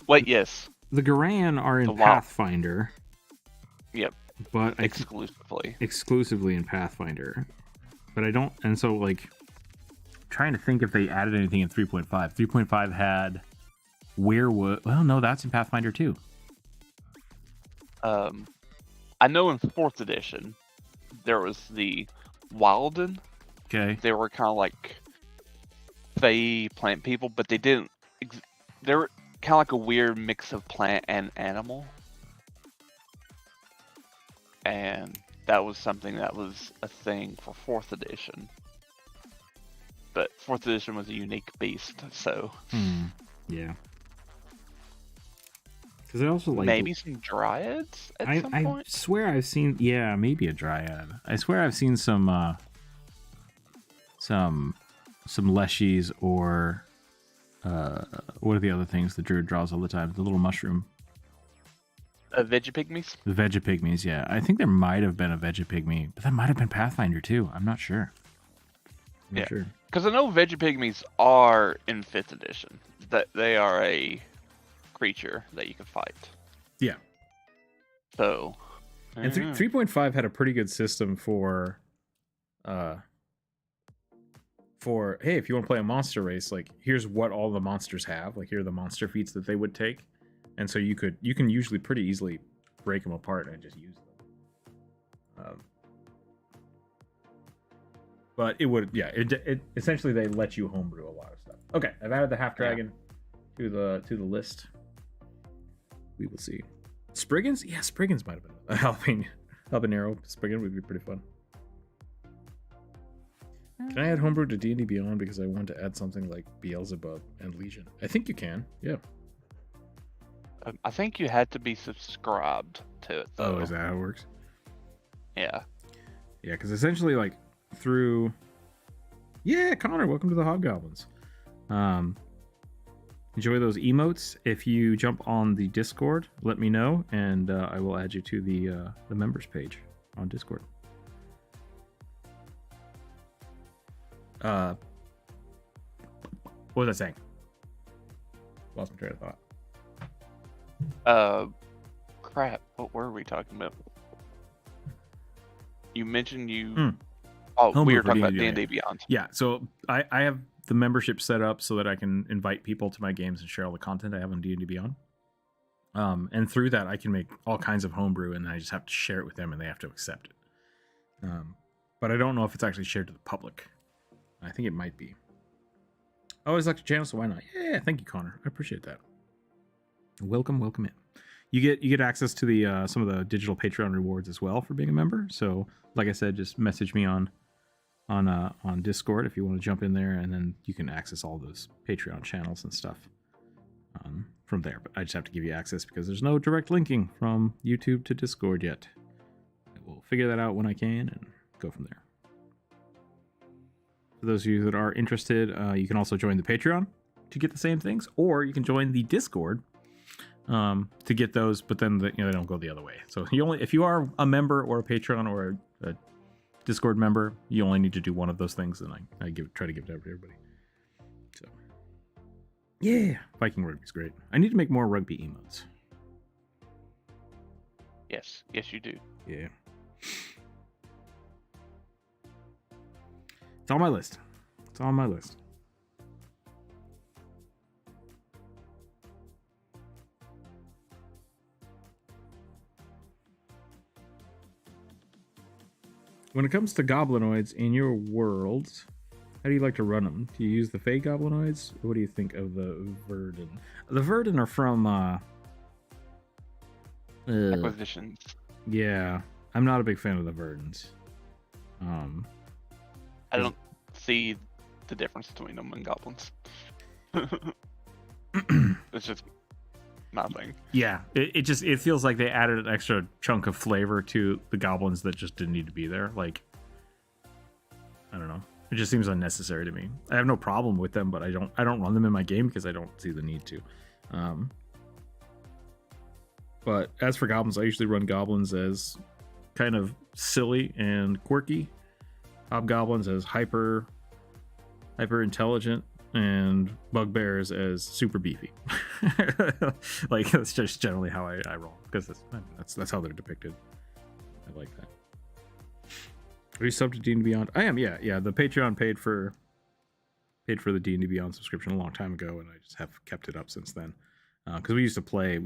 Wait, yes. The Garan are in Pathfinder. Yep. But exclusively in Pathfinder. But I don't, and so like, trying to think if they added anything in 3.5. 3.5 had werewolf. Well, no, that's in Pathfinder too. I know in 4th edition there was the Wilden. Okay. They were kind of like Fey plant people, but they didn't. They were kind of like a weird mix of plant and animal. And that was something that was a thing for 4th edition. But 4th edition was a unique beast, so. Yeah. Because I also like. Maybe some dryads at some point? I swear I've seen. Yeah, maybe a dryad. I swear I've seen some leshies or. What are the other things the druid draws all the time? The little mushroom. Vegapygmies? The Vegapygmies, yeah. I think there might have been a Vegapygmy, but that might have been Pathfinder too. I'm not sure. Yeah, because I know Vegapygmies are in 5th edition. That they are a creature that you can fight. Yeah. So. And 3.5 had a pretty good system for hey, if you want to play a monster race, like here's what all the monsters have. Like here are the monster feats that they would take. And so you can usually pretty easily break them apart and just use them. But it would, yeah. It essentially they let you homebrew a lot of stuff. Okay, I've added the half dragon to the list. We will see. Spriggans, yeah, Spriggans might have been a habanero. Spriggan would be pretty fun. Can I add homebrew to D&D Beyond because I want to add something like Beelzebub and Legion? I think you can. Yeah. I think you had to be subscribed to it, though. Oh, is that how it works? Yeah. Yeah, because essentially, like, through... Yeah, Connor, welcome to the Hobgoblins. Enjoy those emotes. If you jump on the Discord, let me know, and I will add you to the members page on Discord. What was I saying? Lost my train of thought. Crap. What were we talking about? You mentioned you... Oh, Homebrew we were for talking about D&D, D&D Beyond. Yeah, so I have the membership set up so that I can invite people to my games and share all the content I have on D&D Beyond. And through that, I can make all kinds of homebrew, and I just have to share it with them, and they have to accept it. But I don't know if it's actually shared to the public. I think it might be. I always like the channel, so why not? Yeah, thank you, Connor. I appreciate that. Welcome in. You get access to the some of the digital Patreon rewards as well for being a member. So, like I said, just message me on Discord if you want to jump in there, and then you can access all those Patreon channels and stuff from there. But I just have to give you access because there's no direct linking from YouTube to Discord yet. I will figure that out when I can and go from there. For those of you that are interested, you can also join the Patreon to get the same things, or you can join the Discord to get those, but then they don't go the other way. So if you are a member or a Patreon or a Discord member, you only need to do one of those things, and I try to give it out to everybody. So yeah, Viking rugby's great. I need to make more rugby emotes. Yes, you do. Yeah. It's on my list. When it comes to goblinoids in your worlds, how do you like to run them? Do you use the Fey goblinoids? What do you think of the Verdant? The Verdant are from Acquisitions. Yeah, I'm not a big fan of the Verdants. I don't see the difference between them and goblins. It's just nothing. Yeah, it feels like they added an extra chunk of flavor to the goblins that just didn't need to be there. Like, I don't know. It just seems unnecessary to me. I have no problem with them, but I don't run them in my game because I don't see the need to. But as for goblins, I usually run goblins as kind of silly and quirky. Hobgoblins as hyper intelligent, and bugbears as super beefy. Like, that's just generally how I roll, because that's how they're depicted. I like that. Are you subbed to D&D Beyond? I am, yeah. The Patreon paid for the D&D Beyond subscription a long time ago, and I just have kept it up since then. Because we used to play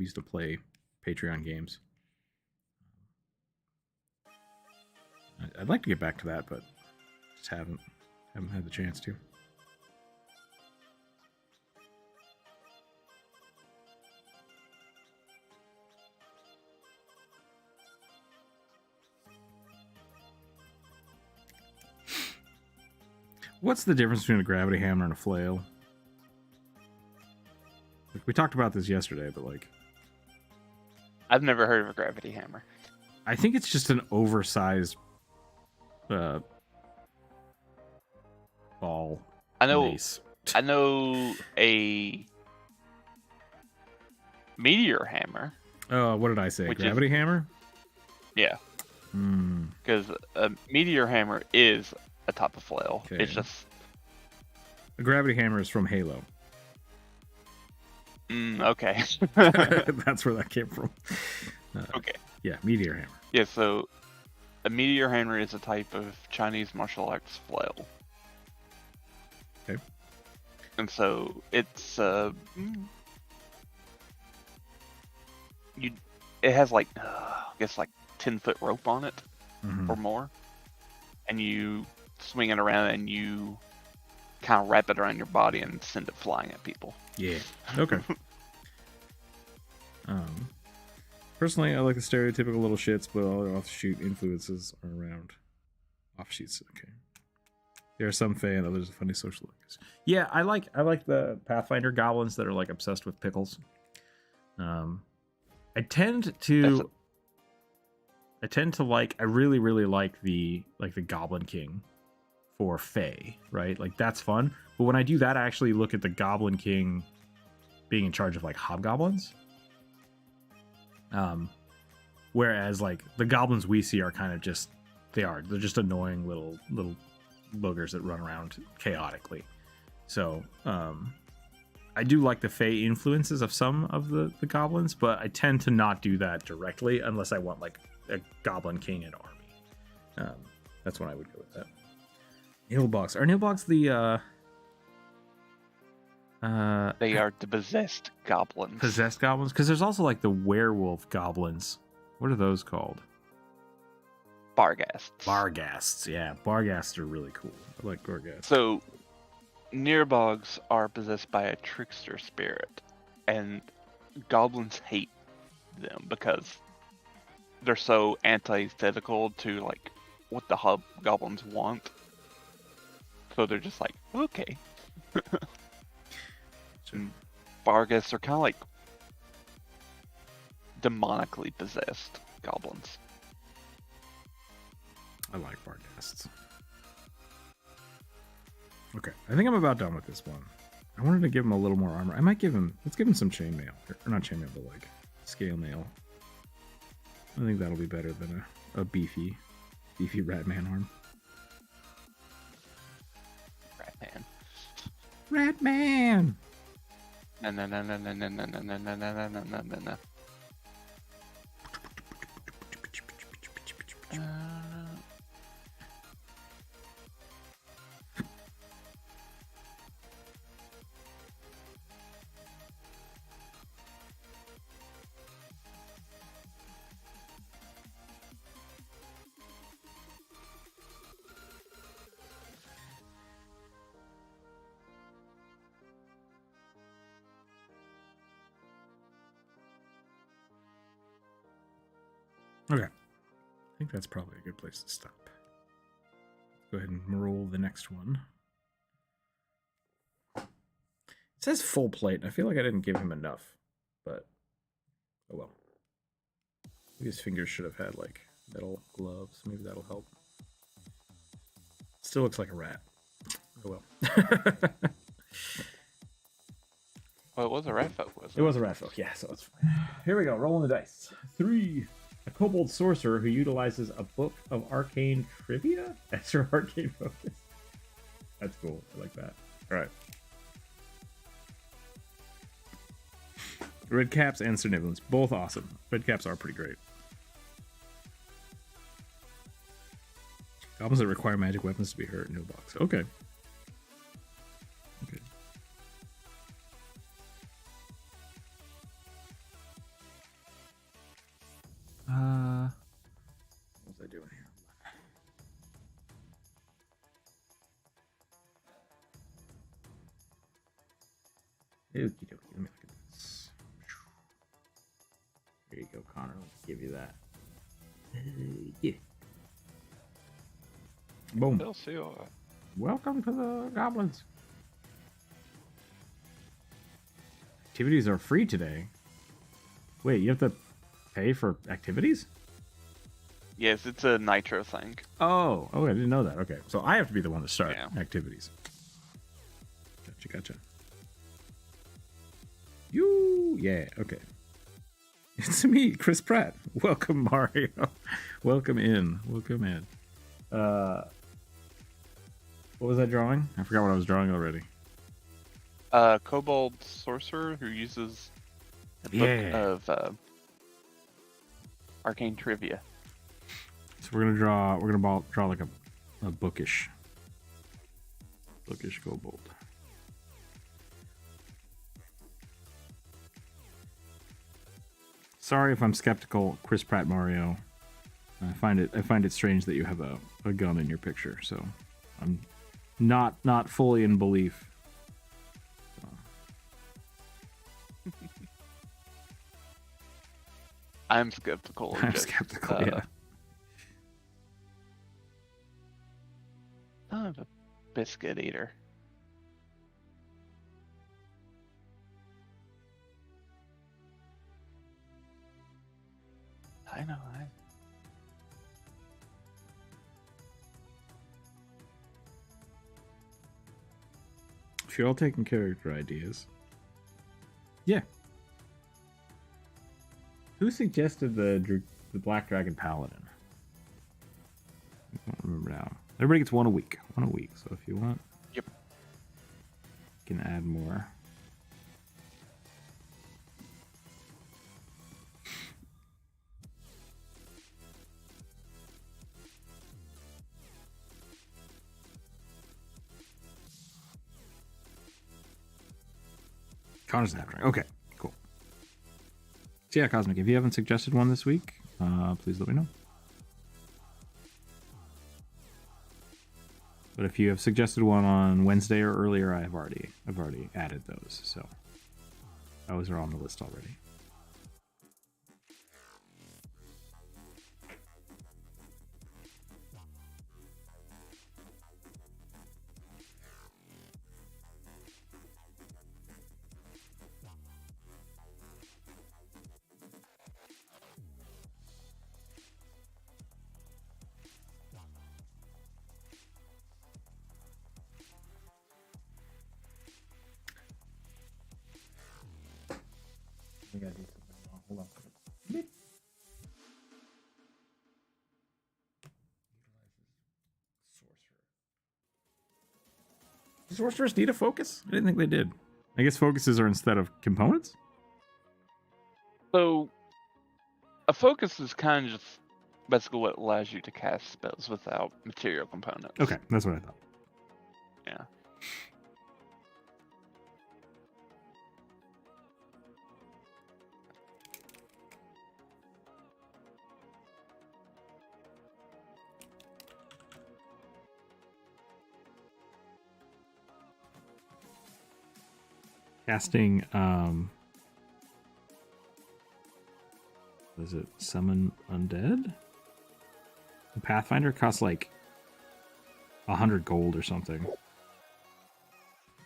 Patreon games. I'd like to get back to that, but just haven't had the chance to. What's the difference between a gravity hammer and a flail? Like, we talked about this yesterday, but like, I've never heard of a gravity hammer. I think it's just an oversized ball. I know. Mace. I know a meteor hammer. Oh, what did I say? Gravity hammer? Yeah. Because a meteor hammer is a type of flail. Okay. It's just a gravity hammer is from Halo. Okay. That's where that came from. Okay. Yeah, meteor hammer. Yeah, so a meteor hammer is a type of Chinese martial arts flail. Okay. And so it's it has like I guess like 10-foot rope on it or more, and you swing it around and you kind of wrap it around your body and send it flying at people. Yeah. Okay. Personally, I like the stereotypical little shits, but all the offshoot influences are around offshoots. Okay. There are some Fae and others funny social looks. Yeah, I like the Pathfinder goblins that are like obsessed with pickles. I tend to like. I really like the Goblin King for Fae, right? Like that's fun. But when I do that, I actually look at the Goblin King being in charge of like hobgoblins. Whereas like the goblins we see are kind of just they're just annoying little boogers that run around chaotically. So I do like the Fae influences of some of the goblins, but I tend to not do that directly unless I want like a Goblin King and army. That's when I would go with that. Nailbogs. Are Nailbogs the they are the possessed goblins. Possessed goblins? Because there's also like the werewolf goblins. What are those called? Barghasts. Barghasts, yeah. Barghasts are really cool. I like Barghasts. So, Nearbogs are possessed by a trickster spirit, and goblins hate them because they're so antithetical to like what the hobgoblins want. So they're just like, okay. Barghasts are kind of like demonically possessed goblins. I like Barghasts. Okay, I think I'm about done with this one. I wanted to give him a little more armor. I might give him, let's give him some chainmail. Or not chainmail, but like scale mail. I think that'll be better than a beefy Ratman arm. Ratman! No. Okay. I think that's probably a good place to stop. Go ahead and roll the next one. It says full plate, and I feel like I didn't give him enough, but oh well. Maybe his fingers should have had like metal gloves. Maybe that'll help. Still looks like a rat. Oh well. Well, it was a rat folk, wasn't it? It was a rat folk, yeah, so it's fine. Here we go, rolling the dice. 3. A kobold sorcerer who utilizes a book of arcane trivia as her arcane focus. That's cool. I like that. All right. Red caps and Cernivolence, both awesome. Red caps are pretty great. Goblins that require magic weapons to be hurt. No box. Okay. Okay. What was I doing here? Okie dokie. Let me look at this. There you go, Connor. Let's give you that. Yeah. Boom. They'll see all right. Welcome to the goblins. Activities are free today. Wait, you have to pay for activities? Yes, it's a nitro thing. Oh, I didn't know that. Okay, so I have to be the one to start activities. Gotcha. Yeah, okay. It's me, Chris Pratt. Welcome, Mario. Welcome in. What was I drawing? I forgot what I was drawing already. Kobold sorcerer who uses a book of arcane trivia. So we're gonna draw like a bookish kobold. Sorry if I'm skeptical, Chris Pratt Mario. I find it strange that you have a gun in your picture, so I'm not fully in belief. I'm skeptical. I'm skeptical, yeah. Oh, the biscuit eater. I know. If you're all taking character ideas. Yeah. Who suggested the Black Dragon Paladin? I don't remember now. Everybody gets one a week. One a week. So if you want, Yep. You can add more. Connor's happening. Okay, cool. So yeah, Cosmic, if you haven't suggested one this week, please let me know. But if you have suggested one on Wednesday or earlier, I've already added those. So those are on the list already. I gotta do something wrong. Hold on. Does sorcerers need a focus? I didn't think they did. I guess focuses are instead of components? So, a focus is kind of just basically what allows you to cast spells without material components. Okay, that's what I thought. Yeah. Casting, was it Summon Undead? The Pathfinder costs like 100 gold or something.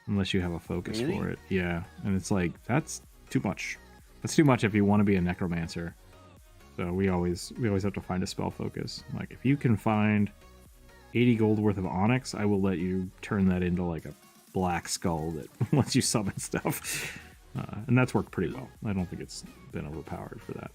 Unless you have a focus Really? for it. Yeah, and it's like, that's too much. That's too much if you want to be a necromancer. So we always have to find a spell focus. Like, if you can find 80 gold worth of onyx, I will let you turn that into like a black skull that lets you summon stuff. And that's worked pretty well. I don't think it's been overpowered for that.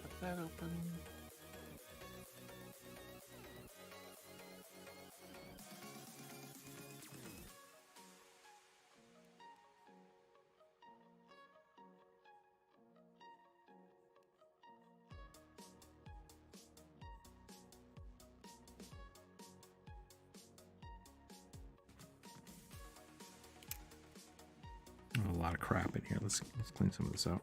Put that open. A lot of crap in here. Let's clean some of this out.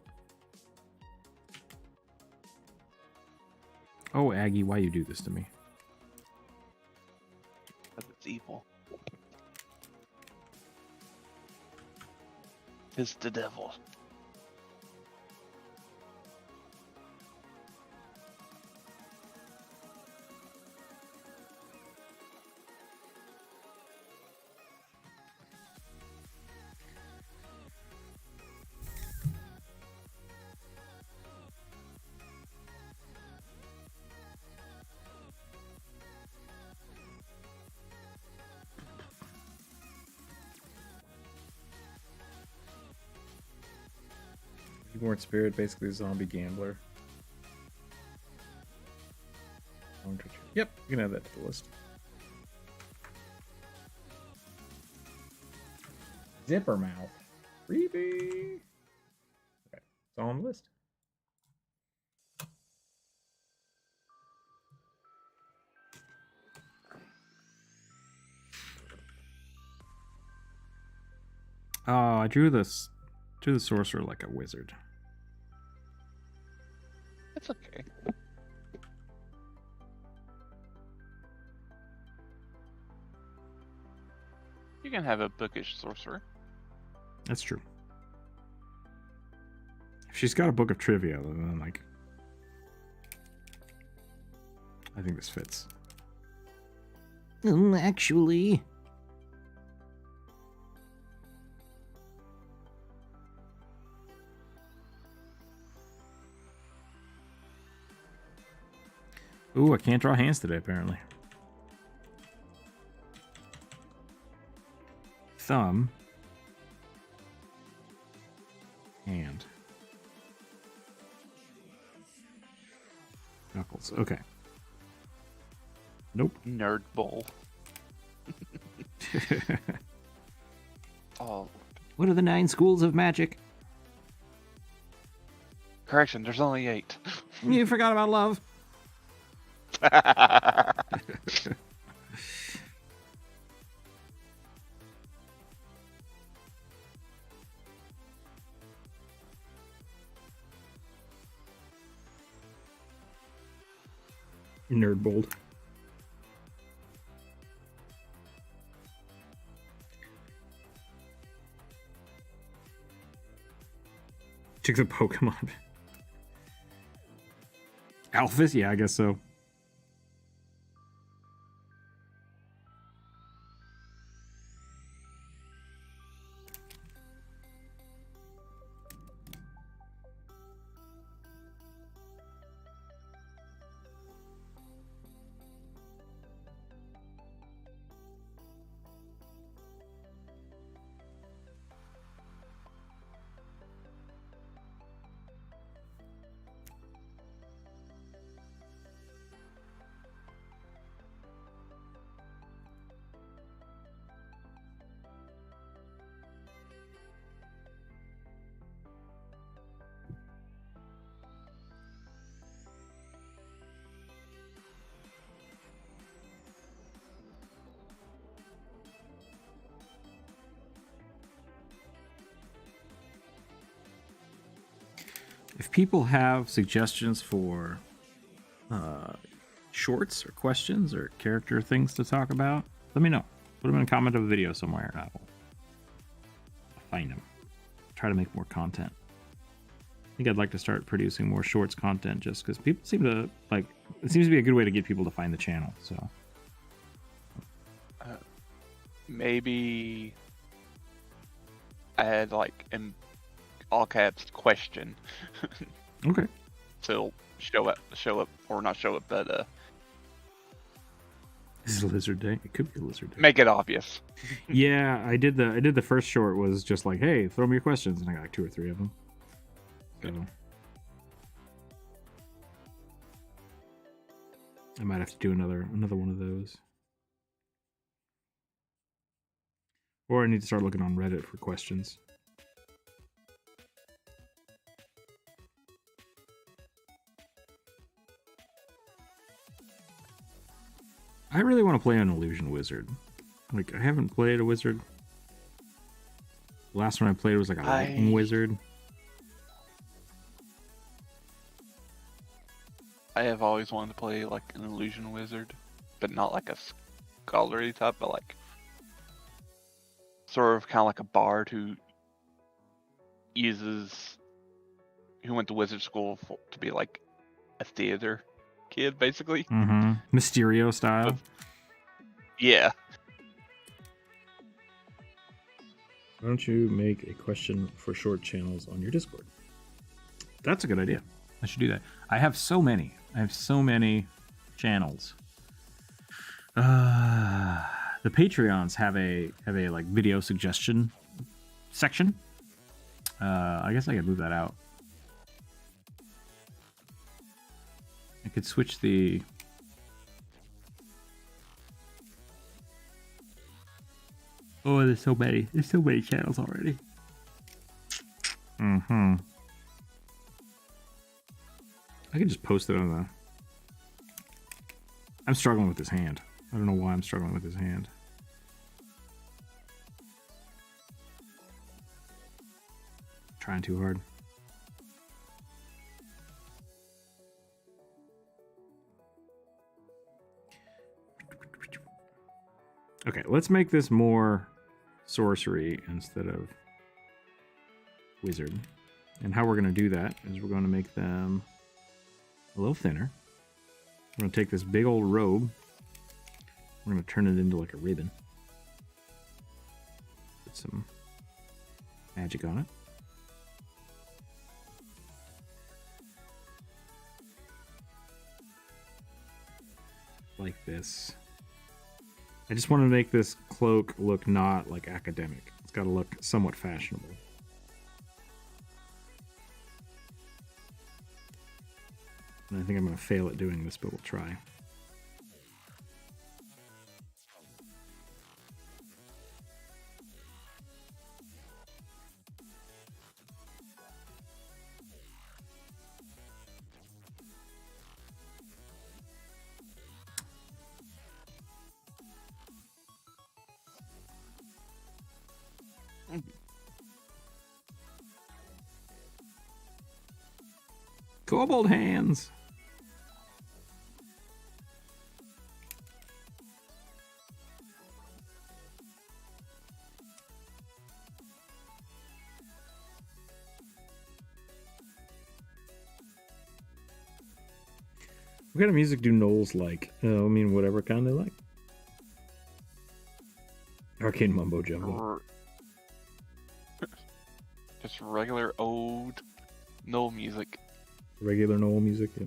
Oh, Aggie, why you do this to me? Because it's evil. It's the devil. Reborn Spirit, basically a zombie gambler. Yep, you can add that to the list. Zipper mouth. Creepy. Okay, it's all on the list. Oh, I drew the sorcerer like a wizard. It's okay. You can have a bookish sorcerer. That's true. If she's got a book of trivia, then like, I think this fits. Actually. Ooh, I can't draw hands today, apparently. Thumb. Hand. Knuckles. Okay. Nope. Nerd bowl. Oh. What are the 9 schools of magic? Correction, there's only 8. You forgot about love. Nerd bold. Check the Pokemon. Alphys? Yeah, I guess so. If people have suggestions for shorts or questions or character things to talk about, let me know. Put them in a comment of a video somewhere and I'll find them. Try to make more content. I think I'd like to start producing more shorts content just because people seem to like, it seems to be a good way to get people to find the channel, so. Maybe add like in all caps question. Okay. So show up, or not show up, but This is a lizard day. It could be a lizard day. make it obvious. Yeah, I did the first short was just like, hey, throw me your questions, and I got like 2 or 3 of them. So I might have to do another one of those. Or I need to start looking on Reddit for questions. I really want to play an illusion wizard. Like, I haven't played a wizard. The last one I played was like a lightning wizard. I have always wanted to play like an illusion wizard, but not like a scholarly type, but like sort of kind of like a bard who went to wizard school to be like a theater kid, basically. Mm-hmm. Mysterio style. Yeah. Why don't you make a question for short channels on your Discord? That's a good idea. I should do that. I have so many. I have so many channels. The Patreons have a like video suggestion section. I guess I could move that out. I could switch the... Oh, there's so many. There's so many channels already. Mm-hmm. I can just post it on the... I'm struggling with this hand. I don't know why I'm struggling with this hand. Trying too hard. Okay, let's make this more sorcery instead of wizard. And how we're going to do that is we're going to make them a little thinner. We're going to take this big old robe. We're going to turn it into like a ribbon. Put some magic on it. Like this. I just want to make this cloak look not like academic. It's got to look somewhat fashionable. And I think I'm going to fail at doing this, but we'll try. Kobold hands! What kind of music do gnolls like? I mean, whatever kind they like. Arcane mumbo jumbo. Just regular old gnoll music. Regular gnoll music, yeah.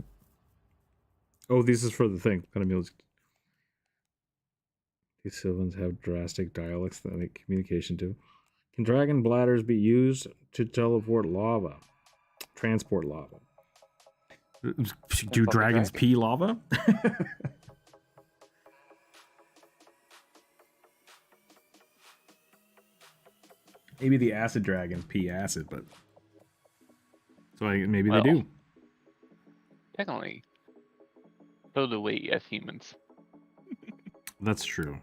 Oh, this is for the thing. What kind of music? These Sylvans have drastic dialects that make communication too. Can dragon bladders be used to teleport lava? Transport lava. Do dragons pee lava? Maybe the acid dragons pee acid, but so maybe they do. Technically, so do we as humans. That's true.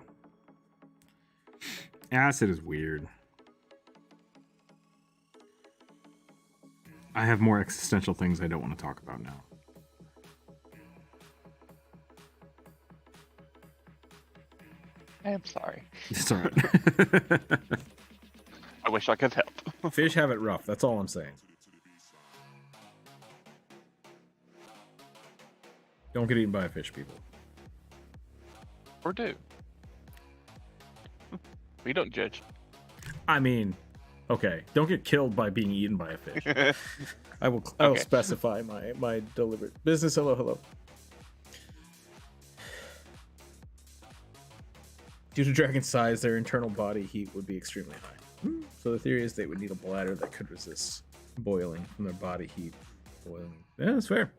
Acid is weird. I have more existential things I don't want to talk about now. I'm sorry. It's alright. I wish I could help. Fish have it rough, that's all I'm saying. Don't get eaten by a fish, people. Or do. We don't judge. I mean, okay, don't get killed by being eaten by a fish. I will specify my deliberate business. Hello. Due to dragon size, their internal body heat would be extremely high. So the theory is they would need a bladder that could resist boiling from their body heat. Boiling. Yeah, that's fair.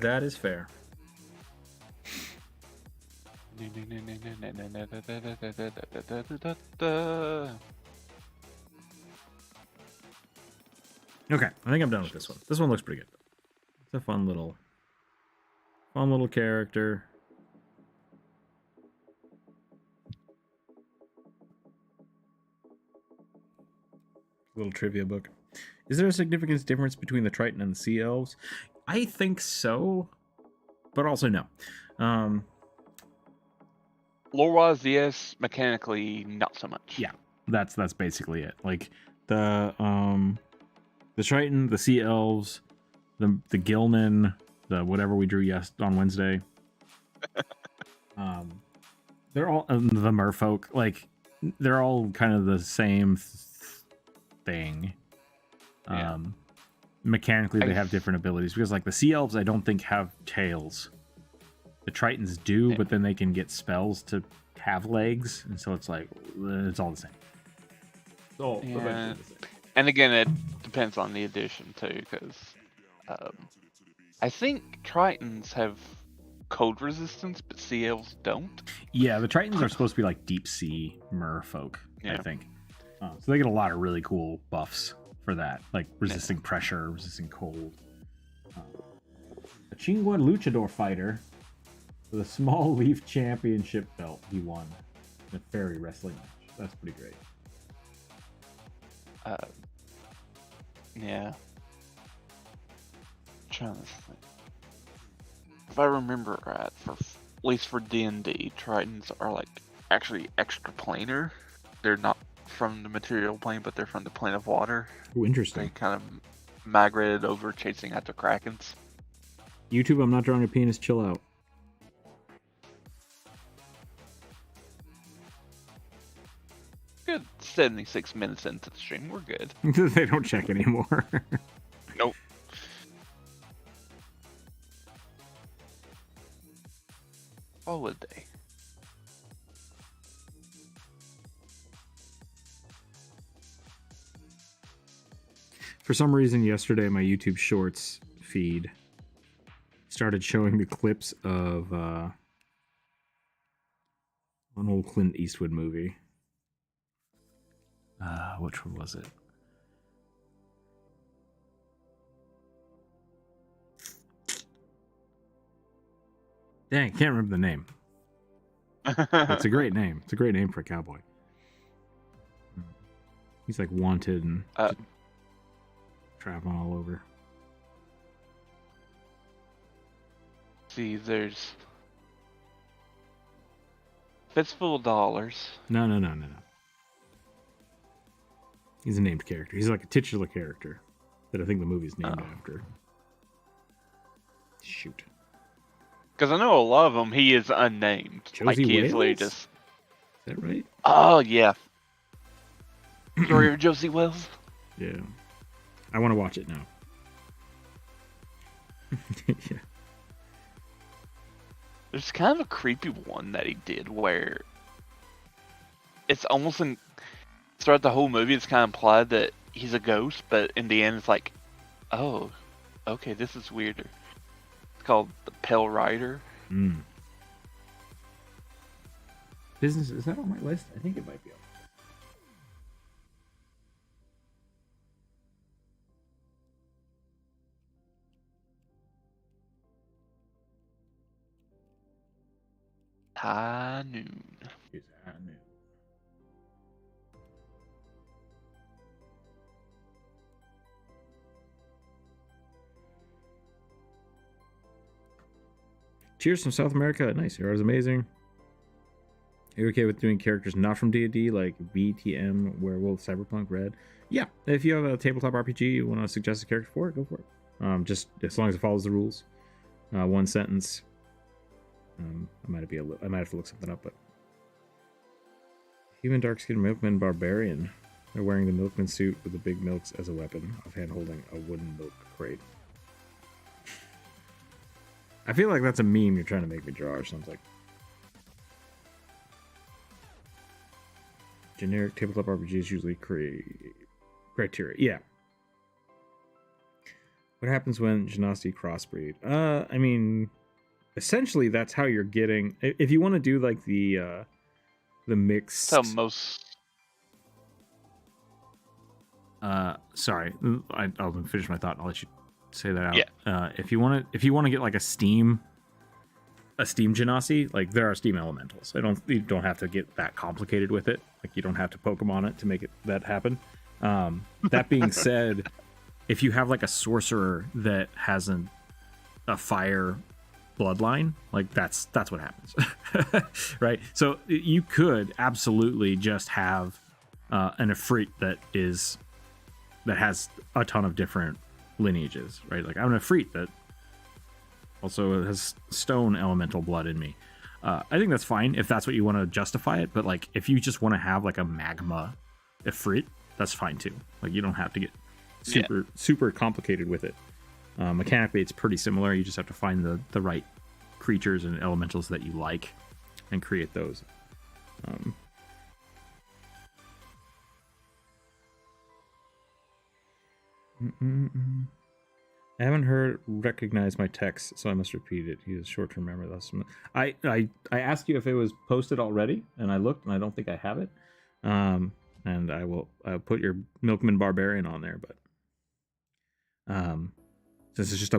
That is fair. Okay, I think I'm done with this one. This one looks pretty good. It's a fun little character. Little trivia book. Is there a significant difference between the Triton and the Sea Elves? I think so, but also no. Lore-wise, yes. Mechanically, not so much. Yeah, that's basically it. Like the Triton, the Sea Elves, the Gilnan, the whatever we drew on Wednesday. They're all the Merfolk. Like they're all kind of the same thing. Yeah. Mechanically, they have different abilities because, like, the Sea Elves, I don't think have tails. The Tritons do, but then they can get spells to have legs, and so it's like it's all the same. So, yeah. And again, it depends on the edition too, because I think Tritons have cold resistance, but Sea Elves don't. Yeah, the Tritons are supposed to be like deep sea merfolk, I think. So they get a lot of really cool buffs for that, like resisting pressure, resisting cold. A Chingwa luchador fighter with a small leaf championship belt he won in a fairy wrestling match. That's pretty great. Yeah. I'm trying to think. If I remember right, at least for D&D, Tritons are like actually extraplanar. They're not from the material plane, but they're from the plane of water. Oh, They interesting. kind of migrated over chasing after krakens. YouTube, I'm not drawing a penis. Chill out. Good 76 minutes into the stream, we're good. They don't check anymore. Nope. What would they? For some reason, yesterday my YouTube Shorts feed started showing the clips of an old Clint Eastwood movie. Which one was it? Dang, can't remember the name. It's a great name. It's a great name for a cowboy. He's like wanted and traveling all over. See, there's Fistful of Dollars. No. He's a named character. He's like a titular character that I think the movie's named after. Shoot. Because I know a lot of them, he is unnamed. Josie like he Wales? is literally just. Is that right? Oh yeah. Story of Josie Wells. Yeah. I want to watch it now. Yeah. There's kind of a creepy one that he did where it's almost in throughout the whole movie it's kind of implied that he's a ghost, but in the end it's like, oh, okay, this is weirder. It's called The Pale Rider. Business, is that on my list? I think it might be on. High Noon. It's high noon. Cheers from South America. Nice. It was amazing. Are you okay with doing characters not from D&D like BTM, Werewolf, Cyberpunk, Red? Yeah. If you have a tabletop RPG you want to suggest a character for it, go for it. Just as long as it follows the rules. One sentence. I might have to look something up, but human dark-skinned milkman barbarian. They're wearing the milkman suit with the big milks as a weapon, offhand holding a wooden milk crate. I feel like that's a meme you're trying to make me draw or something. Generic tabletop RPGs usually criteria. Yeah. What happens when Genasi crossbreed? I mean, essentially that's how you're getting. If you want to do like the mixed. That's how most. Sorry, I'll finish my thought. I'll let you say that out. Yeah. If you want to get like a Steam Genasi, like there are Steam elementals. You don't have to get that complicated with it. Like you don't have to Pokemon it to make that happen. That being said, if you have like a sorcerer that has a fire bloodline, like that's what happens. Right? So you could absolutely just have an Ifrit that has a ton of different lineages, right? Like I'm an Ifrit that also has stone elemental blood in me. I think that's fine if that's what you want to justify it, but like if you just want to have like a magma Ifrit, that's fine too. Like you don't have to get super complicated with it. Mechanically it's pretty similar. You just have to find the right creatures and elementals that you like and create those. I haven't recognized my text, so I must repeat it. He is short-term memory loss. I asked you if it was posted already, and I looked, and I don't think I have it. And I'll put your Milkman Barbarian on there, but this is just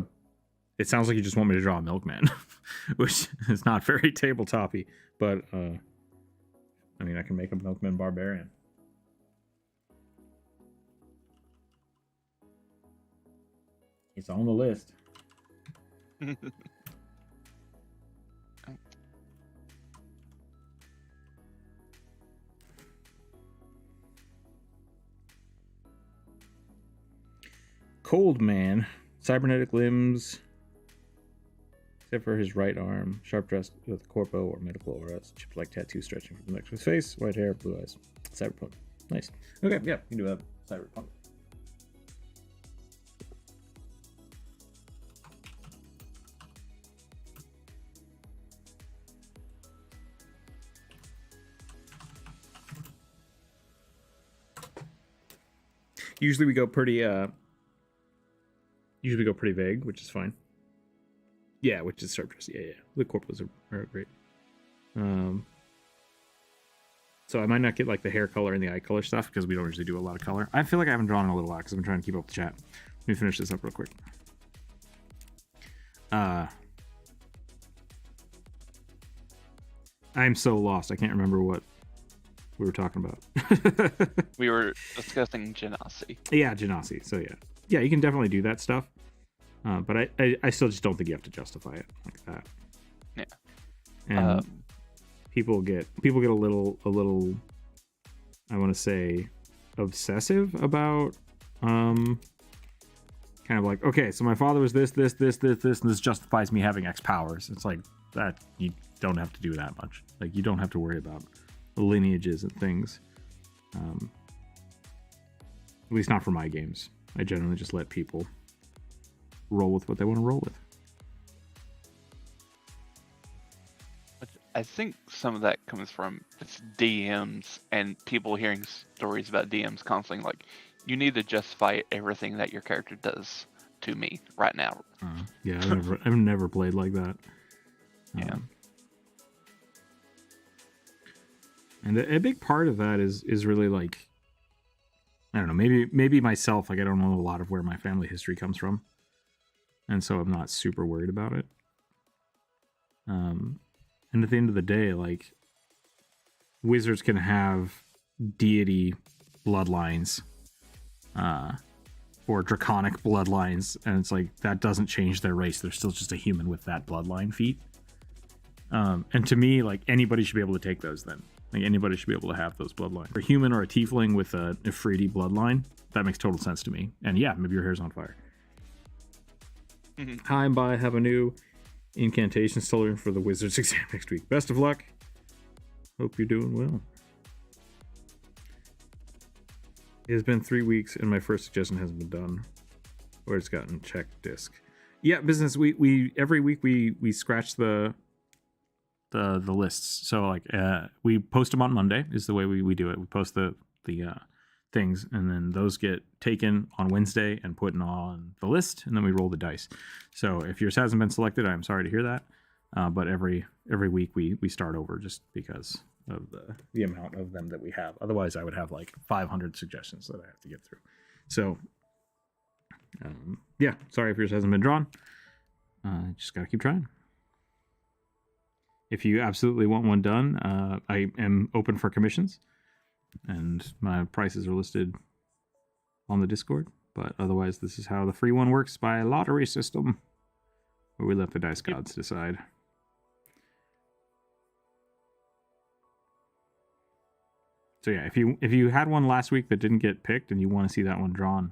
it sounds like you just want me to draw a Milkman, which is not very tabletop-y, but I mean I can make a Milkman Barbarian. It's on the list. Cold Man, cybernetic limbs, except for his right arm, sharp dressed with corpo or medical auras, chipped like tattoo stretching from the next to his face, white hair, blue eyes. Cyberpunk. Nice. Okay, yeah, you can do that. Cyberpunk. Usually we go pretty vague, which is fine. Yeah, which is sharp dress. Yeah. The corpos are great. So I might not get like the hair color and the eye color stuff because we don't usually do a lot of color. I feel like I haven't drawn in a little while because I've been trying to keep up with the chat. Let me finish this up real quick. I'm so lost. I can't remember what we were talking about. We were discussing Genasi. Yeah, Genasi. So yeah, you can definitely do that stuff. But I still just don't think you have to justify it like that. Yeah. And people get a little I want to say obsessive about kind of like, okay, so my father was this, and this justifies me having X powers. It's like that you don't have to do that much. Like you don't have to worry about lineages and things. At least not for my games. I generally just let people roll with what they want to roll with. I think some of that comes from it's DMs and people hearing stories about DMs constantly like, you need to justify everything that your character does to me right now. Yeah, I've never played like that. Yeah. And a big part of that is really like, I don't know, maybe myself, like I don't know a lot of where my family history comes from. And so I'm not super worried about it. And at the end of the day, like, wizards can have deity bloodlines, or draconic bloodlines, and it's like, that doesn't change their race. They're still just a human with that bloodline feat. And to me, like, anybody should be able to take those then. Like, anybody should be able to have those bloodlines. For a human or a tiefling with a Ifriti bloodline, that makes total sense to me. And yeah, maybe your hair's on fire. Hi, and bye. Have a new incantation story for the wizard's exam next week. Best of luck. Hope you're doing well. It has been 3 weeks and my first suggestion hasn't been done, or it's gotten checked disc. Yeah, business. We every week we scratch the lists. So like we post them on Monday is the way we do it. We post the things, and then those get taken on Wednesday and put on the list, and then we roll the dice. So if yours hasn't been selected, I'm sorry to hear that. But every week we start over just because of the amount of them that we have. Otherwise, I would have like 500 suggestions that I have to get through. So yeah, sorry if yours hasn't been drawn. Just gotta keep trying. If you absolutely want one done, I am open for commissions. And my prices are listed on the Discord. But otherwise, this is how the free one works by a lottery system, where we let the dice gods decide. So yeah, if you had one last week that didn't get picked and you want to see that one drawn,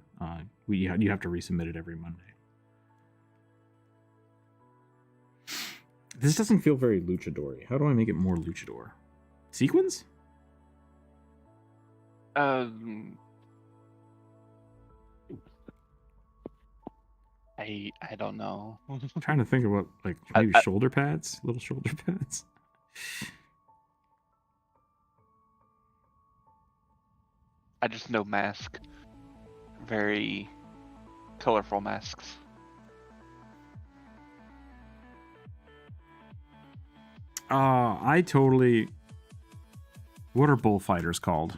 you have to resubmit it every Monday. This doesn't feel very luchador-y. How do I make it more luchador? Sequins? I don't know. I'm trying to think of what, like, maybe shoulder pads? Little shoulder pads? I just know mask. Very colorful masks. I totally... What are bullfighters called?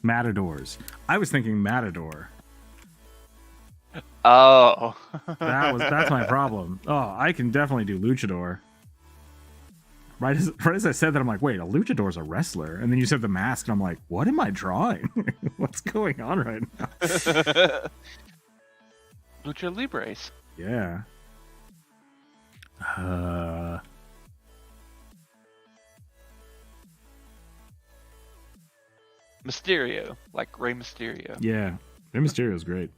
Matadors. I was thinking matador. Oh. That's my problem. Oh, I can definitely do luchador. Right as I said that, I'm like, wait, a luchador's a wrestler. And then you said the mask, and I'm like, what am I drawing? What's going on right now? Lucha Libres. Yeah. Mysterio, like Rey Mysterio. Yeah, Rey Mysterio's great.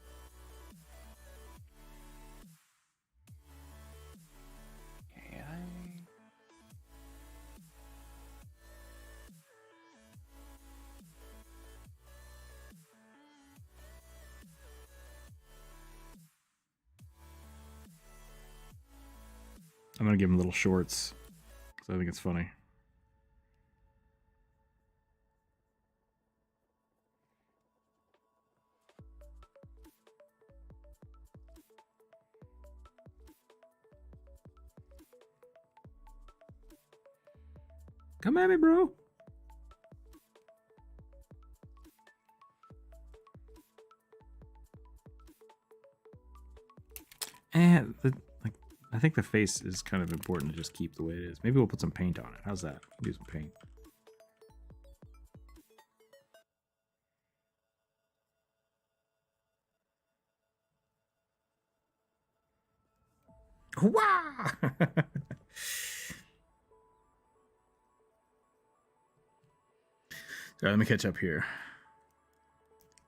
I'm gonna give him little shorts, so I think it's funny. Come at me, bro. And I think the face is kind of important to just keep the way it is. Maybe we'll put some paint on it. How's that? Do some paint. Wah! All right, let me catch up here.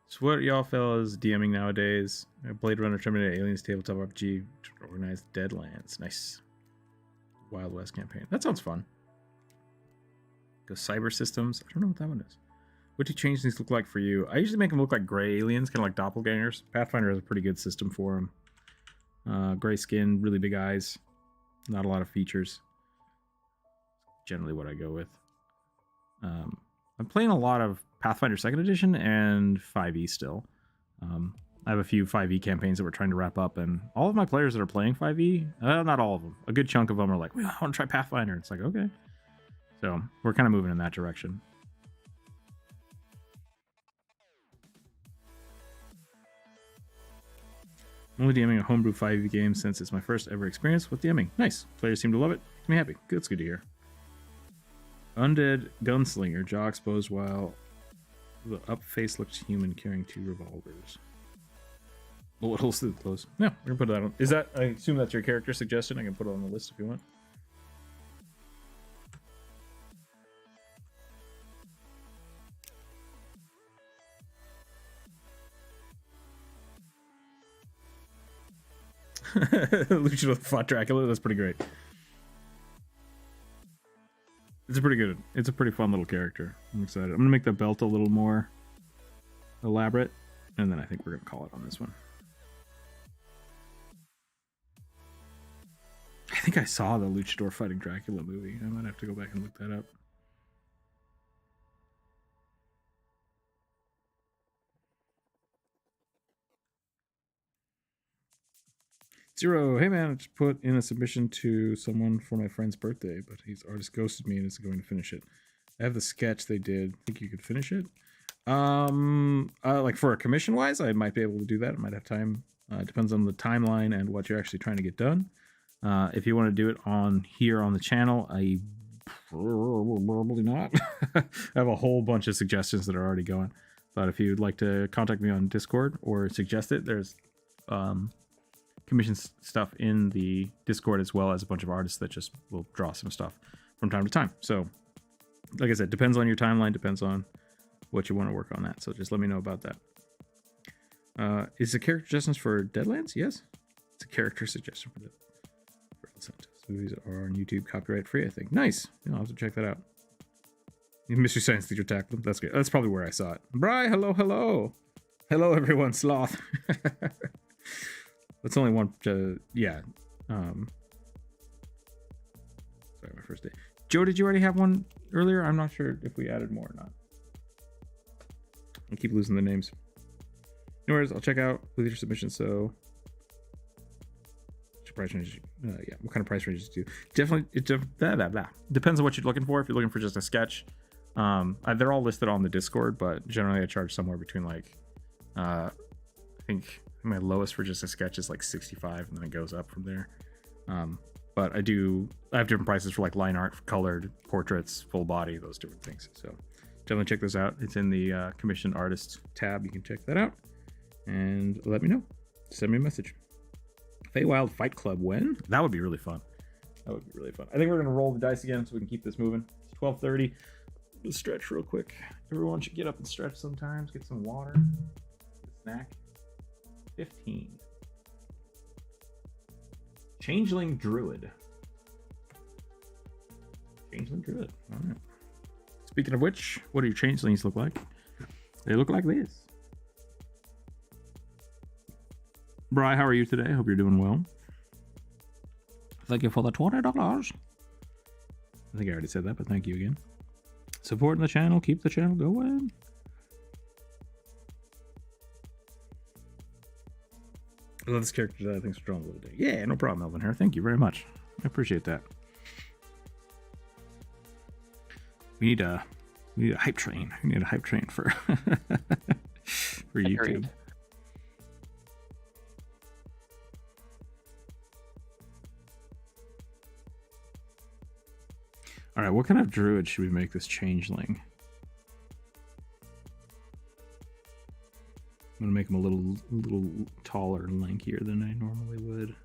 So what y'all fellas DMing nowadays? Blade Runner, Terminator, Aliens, Tabletop RPG, Organized Deadlands. Nice. Wild West campaign. That sounds fun. Go Cyber Systems. I don't know what that one is. What do changelings look like for you? I usually make them look like gray aliens, kind of like doppelgangers. Pathfinder has a pretty good system for them. Gray skin, really big eyes. Not a lot of features. Generally what I go with. I'm playing a lot of Pathfinder 2nd Edition and 5e still. I have a few 5e campaigns that we're trying to wrap up, and all of my players that are playing 5e, not all of them, a good chunk of them are like, well, I want to try Pathfinder. It's like, okay. So we're kind of moving in that direction. I'm only DMing a homebrew 5e game since it's my first ever experience with DMing. Nice. Players seem to love it. Makes me happy. That's good to hear. Undead gunslinger, jaw exposed while the up face looks human carrying 2 revolvers. Bullet holes through the clothes. Yeah, we're gonna put that on. Is that? I assume that's your character suggestion. I can put it on the list if you want. Luchador fought Dracula. That's pretty great. It's a pretty good. It's a pretty fun little character. I'm excited. I'm gonna make the belt a little more elaborate, and then I think we're gonna call it on this one. I think I saw the Luchador fighting Dracula movie. I might have to go back and look that up. Zero, hey man, I just put in a submission to someone for my friend's birthday, but his artist ghosted me and isn't going to finish it. I have the sketch they did. Think you could finish it? Like for a commission wise, I might be able to do that. I might have time. It depends on the timeline and what you're actually trying to get done. If you want to do it on here on the channel, I probably not. I have a whole bunch of suggestions that are already going. But if you'd like to contact me on Discord or suggest it, there's commission stuff in the Discord, as well as a bunch of artists that just will draw some stuff from time to time. So like I said, depends on your timeline, depends on what you want to work on that. So just let me know about that. Is the character suggestions for Deadlands? Yes, it's a character suggestion for Deadlands. Movies are on YouTube copyright free, I think. Nice. I'll have to check that out. Mystery Science Theater tackle. That's good. That's probably where I saw it. Bri, hello. Hello everyone, Sloth. That's only one yeah. Sorry, my first day. Joe, did you already have one earlier? I'm not sure if we added more or not. I keep losing the names. Anyways, I'll check out with your submission. So price range, yeah, what kind of price ranges do you? Definitely it depends on what you're looking for. If you're looking for just a sketch, they're all listed on the Discord, but generally I charge somewhere between like I think my lowest for just a sketch is like 65, and then it goes up from there. But I have different prices for like line art, colored, portraits, full body, those different things. So definitely check those out. It's in the commissioned artist tab. You can check that out and let me know. Send me a message. Feywild Fight Club when? That would be really fun. That would be really fun. I think we're gonna roll the dice again so we can keep this moving. It's 12:30. Let's stretch real quick. Everyone should get up and stretch sometimes. Get some water. Get a snack. 15. Changeling druid. Changeling druid. All right. Speaking of which, what do your changelings look like? They look like this. Bri, how are you today? Hope you're doing well. Thank you for the $20. I think I already said that, but thank you again. Supporting the channel, keep the channel going. I love this character that I think's drawn a little bit. Yeah, no problem, Melvin Hare. Thank you very much. I appreciate that. We need a hype train. We need a hype train for for YouTube. Agreed. All right, what kind of druid should we make this changeling? I'm gonna make him a little taller and lankier than I normally would.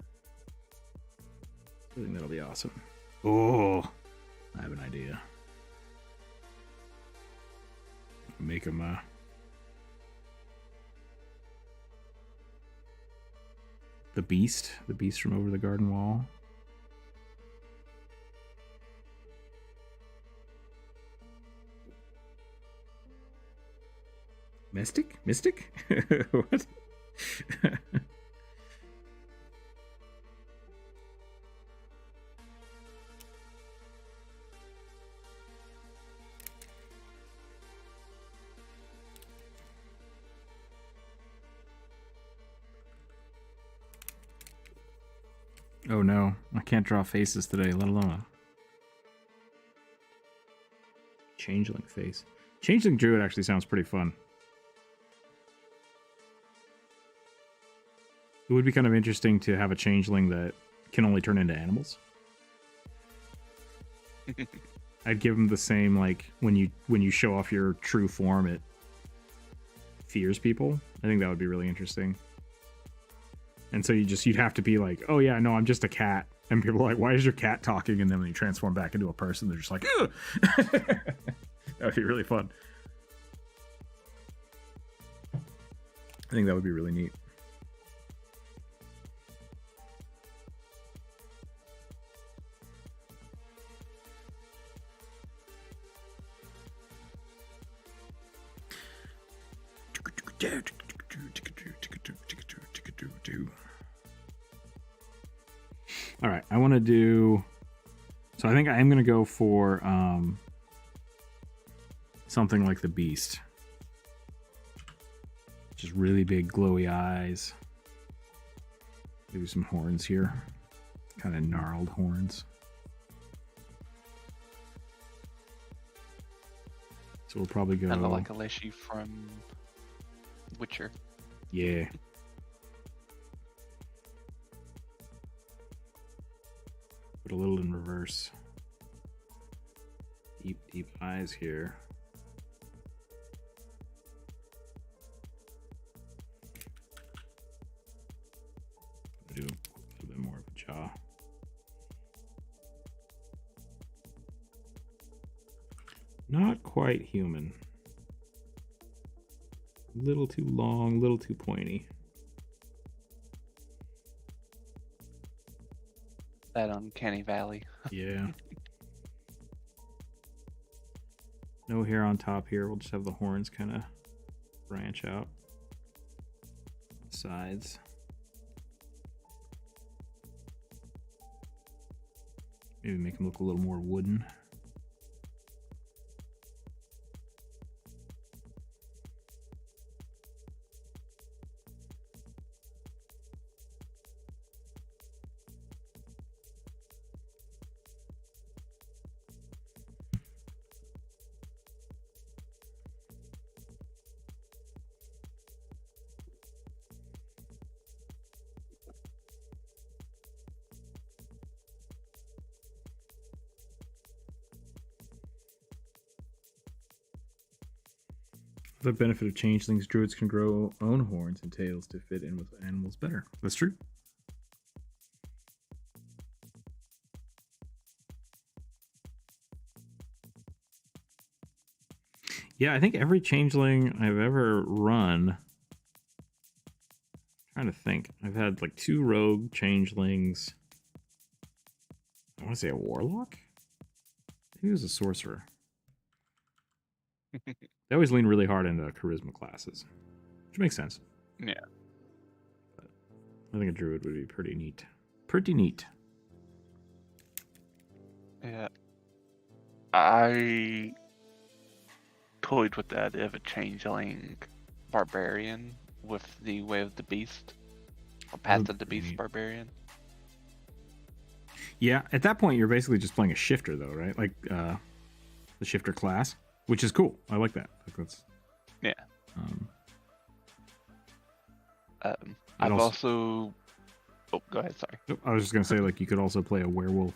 I think that'll be awesome. Oh, I have an idea. Make him the beast from over the garden wall. Mystic? What? Oh no, I can't draw faces today, let alone a changeling face. Changeling druid actually sounds pretty fun. It would be kind of interesting to have a changeling that can only turn into animals. I'd give him the same, like, when you show off your true form, it fears people. I think that would be really interesting. And so you'd have to be like, oh yeah, no, I'm just a cat. And people are like, why is your cat talking? And then when you transform back into a person, they're just like, ugh! That would be really fun. I think that would be really neat. All right, I want to do. So I think I am going to go for something like the beast. Just really big, glowy eyes. Maybe some horns here, kind of gnarled horns. So we'll probably go. Kind of like a Leshy from Witcher. Yeah. Put a little in reverse. Deep eyes here. Do a little bit more of a jaw. Not quite human. A little too long, a little too pointy. That uncanny valley. Yeah. No hair on top here. We'll just have the horns kind of branch out. Sides. Maybe make them look a little more wooden. The benefit of changelings, druids can grow own horns and tails to fit in with animals better. That's true. Yeah, I think every changeling I've ever run, I'm trying to think. I've had like 2 rogue changelings. I want to say a warlock? Maybe it was a sorcerer. They always lean really hard into charisma classes, which makes sense. Yeah. But I think a druid would be pretty neat. Pretty neat. Yeah. I toyed with the idea of a changeling barbarian with the Way of the Beast, or Path of the Beast barbarian. Yeah, at that point, you're basically just playing a shifter, though, right? Like the shifter class, which is cool. I like that. Like that's Yeah. I'd I've also. Oh, go ahead. Sorry. I was just gonna say, like, you could also play a werewolf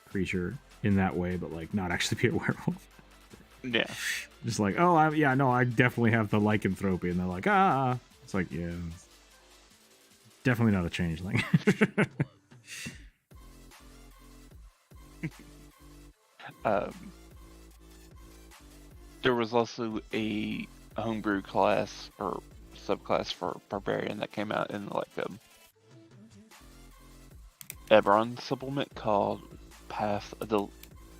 creature in that way, but like not actually be a werewolf. Yeah. Just like, oh, I definitely have the lycanthropy, and they're like, ah. It's like, yeah, it's definitely not a changeling. There was also a homebrew class or subclass for barbarian that came out in like Eberron supplement called Path of the.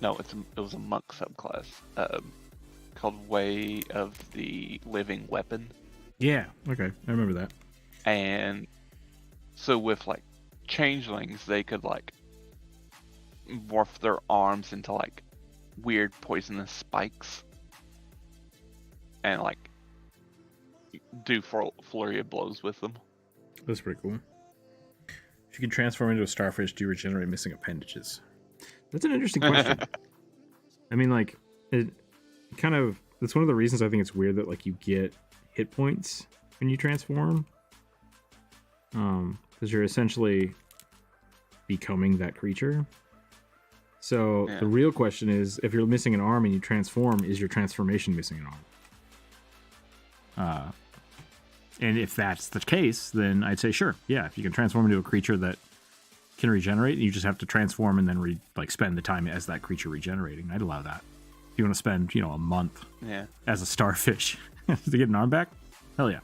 No, it was a monk subclass called Way of the Living Weapon. Yeah. Okay, I remember that. And so with like changelings, they could like morph their arms into like weird poisonous spikes and like do flurry of blows with them. That's pretty cool. If you can transform into a starfish, do you regenerate missing appendages? That's an interesting question. I mean, like, it's one of the reasons I think it's weird that like you get hit points when you transform. Because you're essentially becoming that creature. So the real question is, if you're missing an arm and you transform, is your transformation missing an arm? And if that's the case, then I'd say sure. Yeah, if you can transform into a creature that can regenerate, you just have to transform and then spend the time as that creature regenerating. I'd allow that. If you want to spend, a month as a starfish to get an arm back, hell yeah.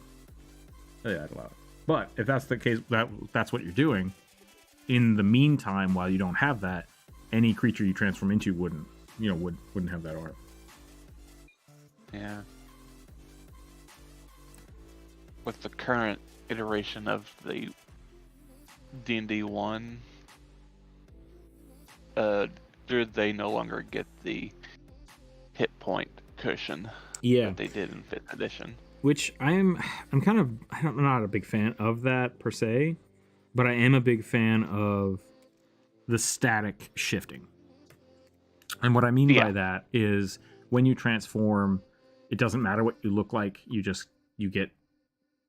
Hell yeah, I'd allow it. But if that's the case, that's what you're doing. In the meantime, while you don't have that, any creature you transform into wouldn't have that arm. Yeah. With the current iteration of the D&D 1, they no longer get the hit point cushion that they did in 5th edition. Which I'm not a big fan of that per se, but I am a big fan of the static shifting. And what I mean by that is when you transform, it doesn't matter what you look like, you get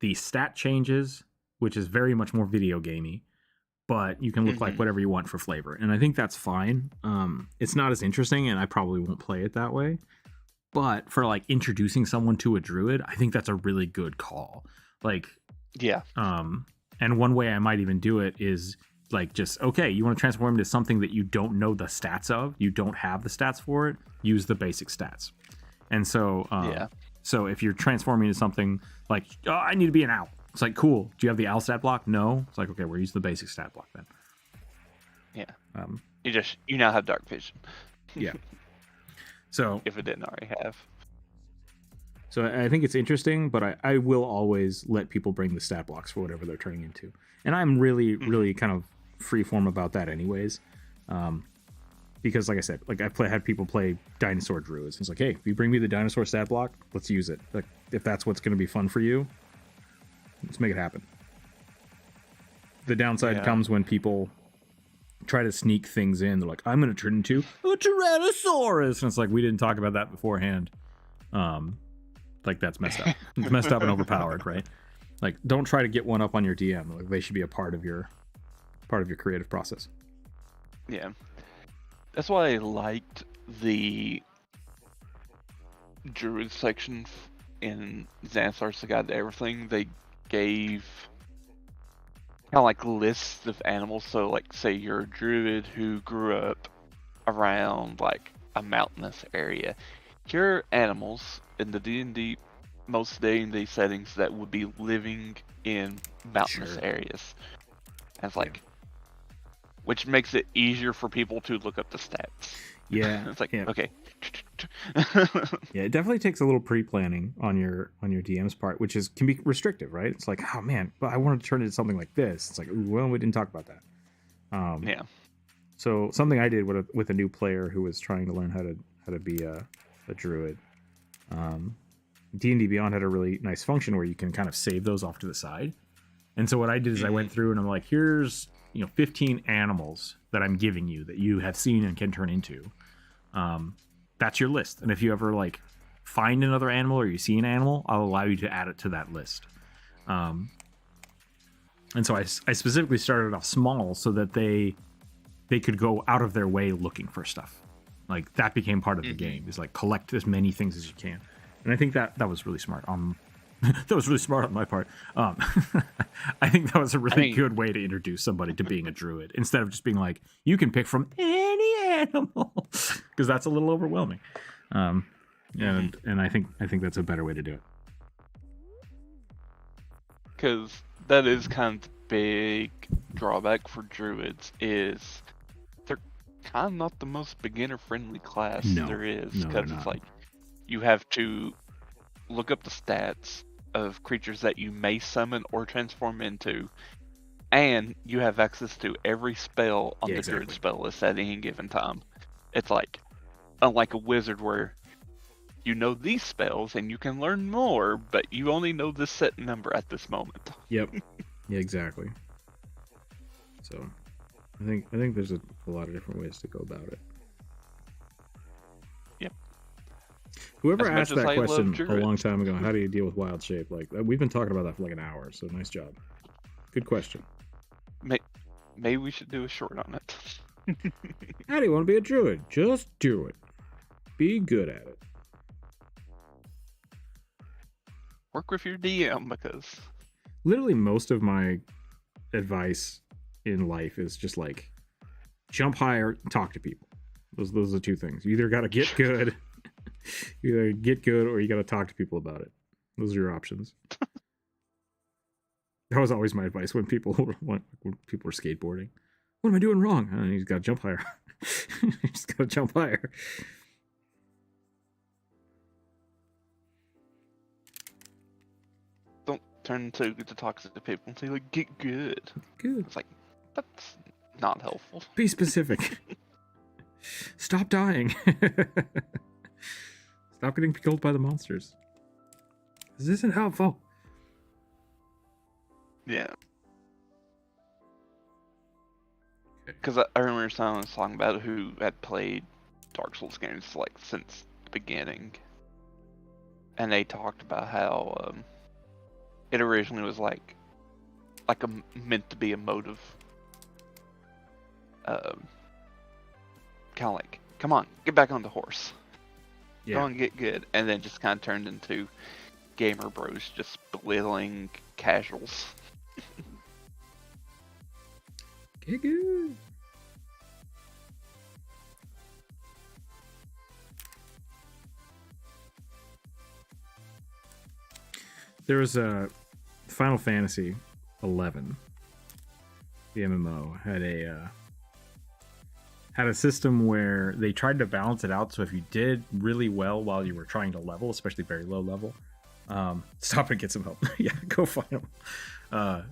the stat changes, which is very much more video gamey, but you can look like whatever you want for flavor. And I think that's fine. It's not as interesting, and I probably won't play it that way. But for like introducing someone to a druid, I think that's a really good call. Like, and one way I might even do it is like just, okay, you want to transform into something that you don't know the stats of, you don't have the stats for it, use the basic stats. And so, so if you're transforming into something like, oh, I need to be an owl. It's like, cool. Do you have the owl stat block? No. It's like, okay, we're using the basic stat block then. Yeah. You now have dark vision. Yeah. So if it didn't already have. So I think it's interesting, but I will always let people bring the stat blocks for whatever they're turning into. And I'm really, really kind of freeform about that anyways. Because like I said, like I've had people play dinosaur druids. It's like, hey, if you bring me the dinosaur stat block, let's use it. Like if that's what's going to be fun for you, let's make it happen. The downside comes when people try to sneak things in. They're like, I'm going to turn into a Tyrannosaurus. And it's like, we didn't talk about that beforehand. Like that's messed up. It's messed up and overpowered, right? Like, don't try to get one up on your DM. Like, they should be a part of your creative process. Yeah. That's why I liked the druid section in Xanathar's The Guide to Everything. They gave kind of like lists of animals. So like, say you're a druid who grew up around like a mountainous area. Here are animals in the D&D, most D&D settings that would be living in mountainous areas. And it's like, which makes it easier for people to look up the stats. Yeah. It's like, okay. Yeah, it definitely takes a little pre-planning on your DM's part, which can be restrictive, right? It's like, oh man, but I wanted to turn it into something like this. It's like, ooh, well, we didn't talk about that. Yeah. So something I did with a new player who was trying to learn how to be a druid. D&D Beyond had a really nice function where you can kind of save those off to the side. And so what I did is I went through and I'm like, here's 15 animals that I'm giving you that you have seen and can turn into. That's your list. And if you ever like find another animal or you see an animal, I'll allow you to add it to that list. And so I specifically started off small so that they could go out of their way looking for stuff. Like that became part of the game, is like collect as many things as you can. And I think that was really smart. That was really smart on my part. I think that was a really good way to introduce somebody to being a druid instead of just being like, you can pick from any animal, because that's a little overwhelming. And I think that's a better way to do it. Because that is kind of the big drawback for druids is they're kind of not the most beginner-friendly class there is. Because it's like you have to look up the stats of creatures that you may summon or transform into, and you have access to every spell on the druid spell list at any given time. It's like, unlike a wizard where you know these spells and you can learn more, but you only know this set number at this moment. Yep. Yeah, exactly. So I think there's a lot of different ways to go about it. Yep. Whoever asked that question a long time ago, how do you deal with wild shape? Like, we've been talking about that for like an hour, so nice job. Good question. Maybe we should do a short on it. How do you want to be a druid? Just do it. Be good at it. Work with your DM, because literally most of my advice in life is just like jump higher, talk to people. Those are the two things. You either got to get good, or you got to talk to people about it. Those are your options. That was always my advice when people were skateboarding. What am I doing wrong? You just got to jump higher. You just got to jump higher. Don't turn into the toxic people and say like, get good. Good. It's like, that's not helpful. Be specific. Stop dying. Stop getting killed by the monsters. This isn't helpful. Yeah. Because I remember someone was talking about who had played Dark Souls games like since the beginning, and they talked about how it originally was like meant to be a mode of kind of like, come on, get back on the horse. Yeah. Go and get good, and then just kind of turned into gamer bros just belittling casuals. Get good. There was a Final Fantasy 11. The MMO had a system where they tried to balance it out. So if you did really well while you were trying to level, especially very low level, stop and get some help. Yeah, go find them.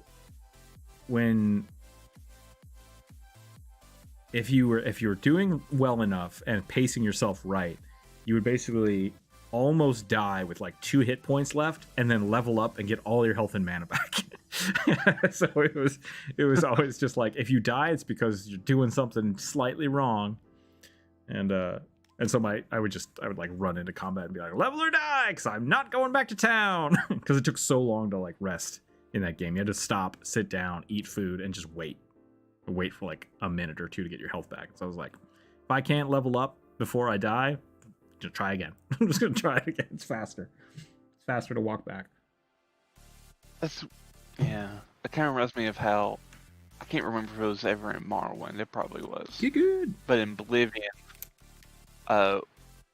If you were doing well enough and pacing yourself right, you would basically almost die with like 2 hit points left and then level up and get all your health and mana back. So it was always just like, if you die, it's because you're doing something slightly wrong. And so I would like run into combat and be like, level or die, because I'm not going back to town. Because it took so long to like rest in that game. You had to stop, sit down, eat food, and just wait for like a minute or two to get your health back. So I was like, if I can't level up before I die, just try again. I'm just gonna try it again. It's faster. It's faster to walk back. Yeah. It kind of reminds me of how, I can't remember if it was ever in Morrowind. It probably was. Get good. But in Oblivion,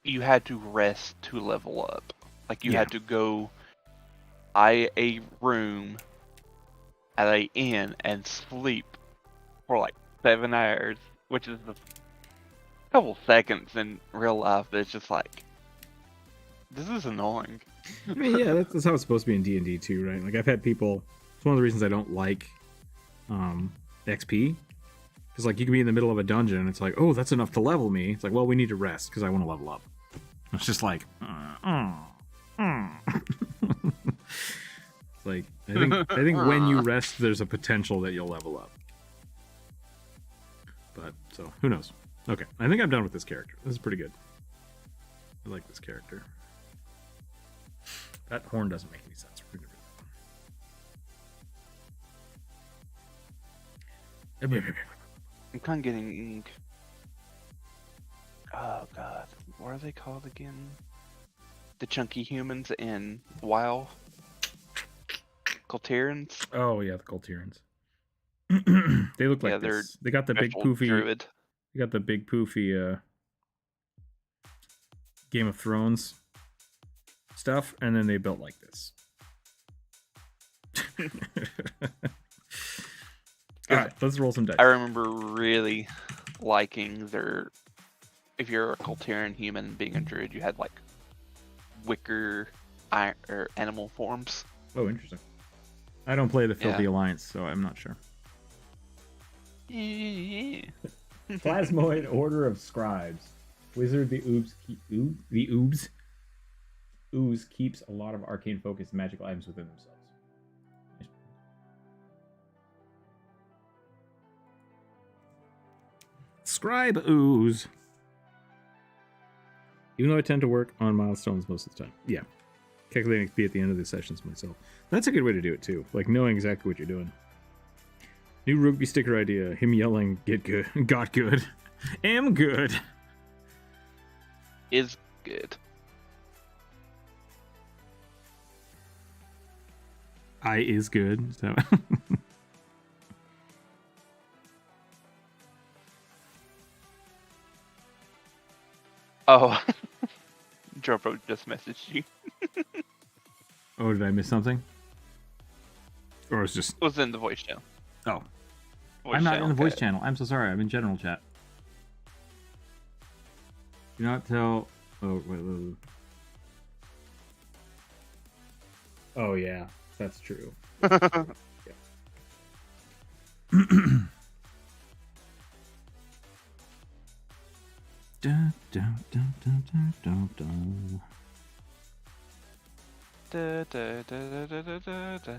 you had to rest to level up. Like you had to go a room at an inn and sleep for like 7 hours, which is a couple seconds in real life, but it's just like, this is annoying. I mean, yeah, that's how it's supposed to be in D&D too, right? Like I've had people, it's one of the reasons I don't like XP, Because like you can be in the middle of a dungeon and it's like, oh, that's enough to level me. It's like, well, we need to rest because I want to level up. It's just like, It's like I think when you rest, there's a potential that you'll level up. But so who knows? Okay, I think I'm done with this character. This is pretty good. I like this character. That horn doesn't make any sense. We're gonna do that. I'm kind of getting. Oh god, what are they called again? The chunky humans in WoW. Colterans. Oh yeah, the Colterans. They look like this. They got the big poofy. Druid. They got the big poofy Game of Thrones stuff, and then they built like this. All right, let's roll some dice. I remember really liking their. If you're a Colteran human being a druid, you had like wicker or animal forms. Oh, interesting. I don't play the Filthy Alliance, so I'm not sure. Plasmoid Order of Scribes. Wizard the Ooze keeps a lot of arcane focused magical items within themselves. Scribe Ooze. Even though I tend to work on milestones most of the time. Yeah. Calculating XP at the end of the sessions myself. That's a good way to do it too. Like knowing exactly what you're doing. New rugby sticker idea. Him yelling, get good. Got good. Am good. Is good. I is good. So Oh. Dropro just messaged you. oh, did I miss something? Or it's just... It was in the voice channel. Oh. Voice I'm not channel, in the voice okay. channel. I'm so sorry. I'm in general chat. Do not tell... Oh, wait. Oh, yeah. That's true. Yeah. Dun, dun, dun, dun, dun, dun, dun. Da, da, da, da, da, da, da.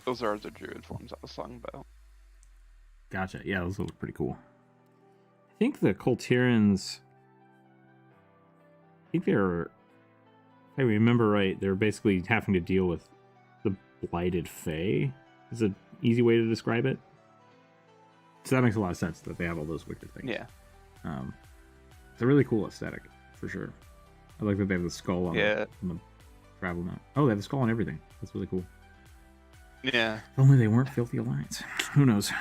Those are the druid forms I was talking about. Gotcha. Yeah, those look pretty cool. I think the Colterans... I think they're... If I remember right, they're basically having to deal with the Blighted Fae. Is an easy way to describe it. So that makes a lot of sense that they have all those wicked things. Yeah. It's a really cool aesthetic, for sure. I like that they have the skull on, on the travel map. Oh, they have the skull on everything. That's really cool. Yeah. If only they weren't Filthy Alliance. Who knows?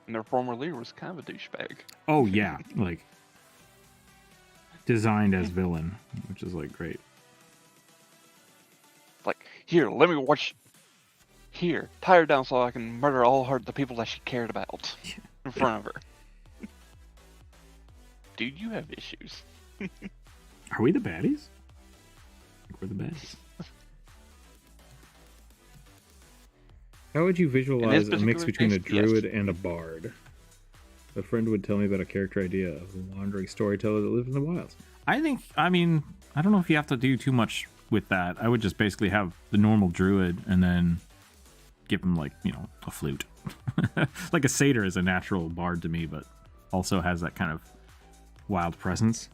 And their former leader was kind of a douchebag. Oh, yeah. Like, designed as villain, which is, like, great. Like, here, let me watch. Here, tie her down so I can murder all the people that she cared about in front of her. Dude, you have issues. Are we the baddies? I think we're the baddies. How would you visualize a mix between a druid and a bard? A friend would tell me about a character idea of a wandering storyteller that lives in the wilds. I don't know if you have to do too much with that. I would just basically have the normal druid and then give him, like, you know, a flute. Like a satyr is a natural bard to me, but also has that kind of wild presence.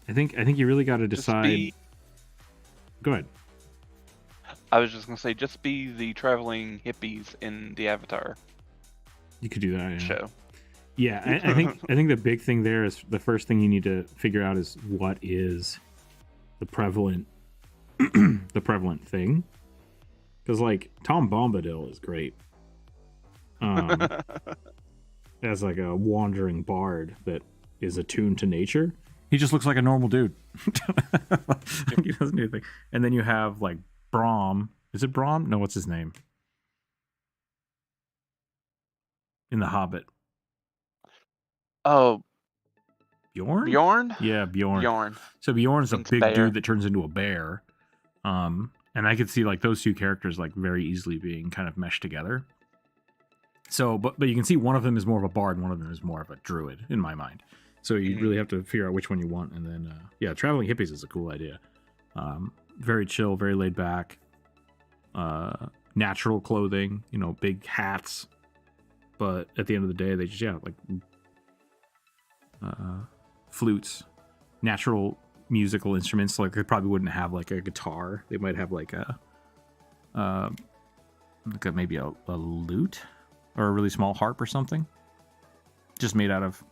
I think you really got to decide. Go ahead. I was just gonna say, just be the traveling hippies in the Avatar. You could do that. Yeah. Show. Yeah, I think the big thing there is the first thing you need to figure out is what is the prevalent thing. Because, like, Tom Bombadil is great. As like a wandering bard that is attuned to nature. He just looks like a normal dude. He doesn't do anything. And then you have like Braum. Is it Braum? No, what's his name? In The Hobbit. Oh, Bjorn? Bjorn? Yeah, Bjorn. Bjorn. So Bjorn's a Link's big bear. dude that turns into a bear. And I could see like those two characters like very easily being kind of meshed together. So, but you can see one of them is more of a bard and one of them is more of a druid in my mind. So you really have to figure out which one you want. And then, yeah, traveling hippies is a cool idea. Very chill, very laid back. Natural clothing, you know, big hats. But at the end of the day, they just, yeah, like flutes, natural musical instruments. Like they probably wouldn't have like a guitar. They might have like maybe a lute or a really small harp or something, just made out of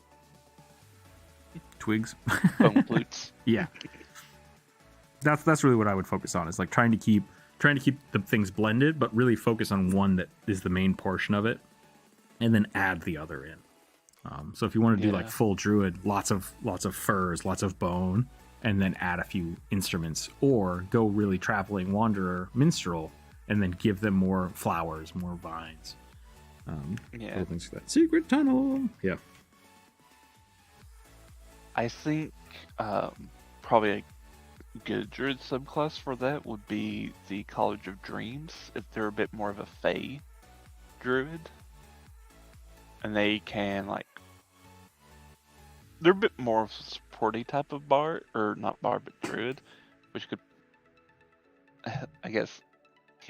twigs. Bone flutes. Yeah, that's really what I would focus on. Is like trying to keep the things blended, but really focus on one that is the main portion of it, and then add the other in. So if you want to do like full druid, lots of furs, lots of bone, and then add a few instruments, or go really traveling wanderer minstrel, and then give them more flowers, more vines. Other things like that. Secret tunnel. Yeah. I think probably a good druid subclass for that would be the College of Dreams, if they're a bit more of a fae druid. And they can, like, they're a bit more of a supporty type of bard, or not bard, but druid, which could, I guess,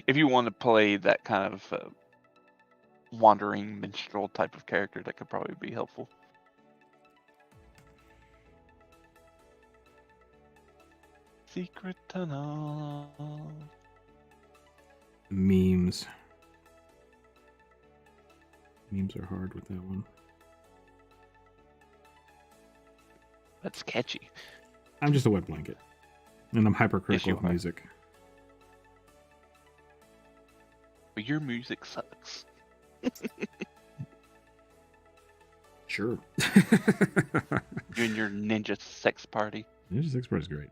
if you want to play that kind of wandering minstrel type of character, that could probably be helpful. Secret tunnel. Memes. Memes are hard with that one. That's catchy. I'm just a wet blanket. And I'm hypercritical of music. But your music sucks. Sure. You and your ninja sex party. Ninja Sex Party is great.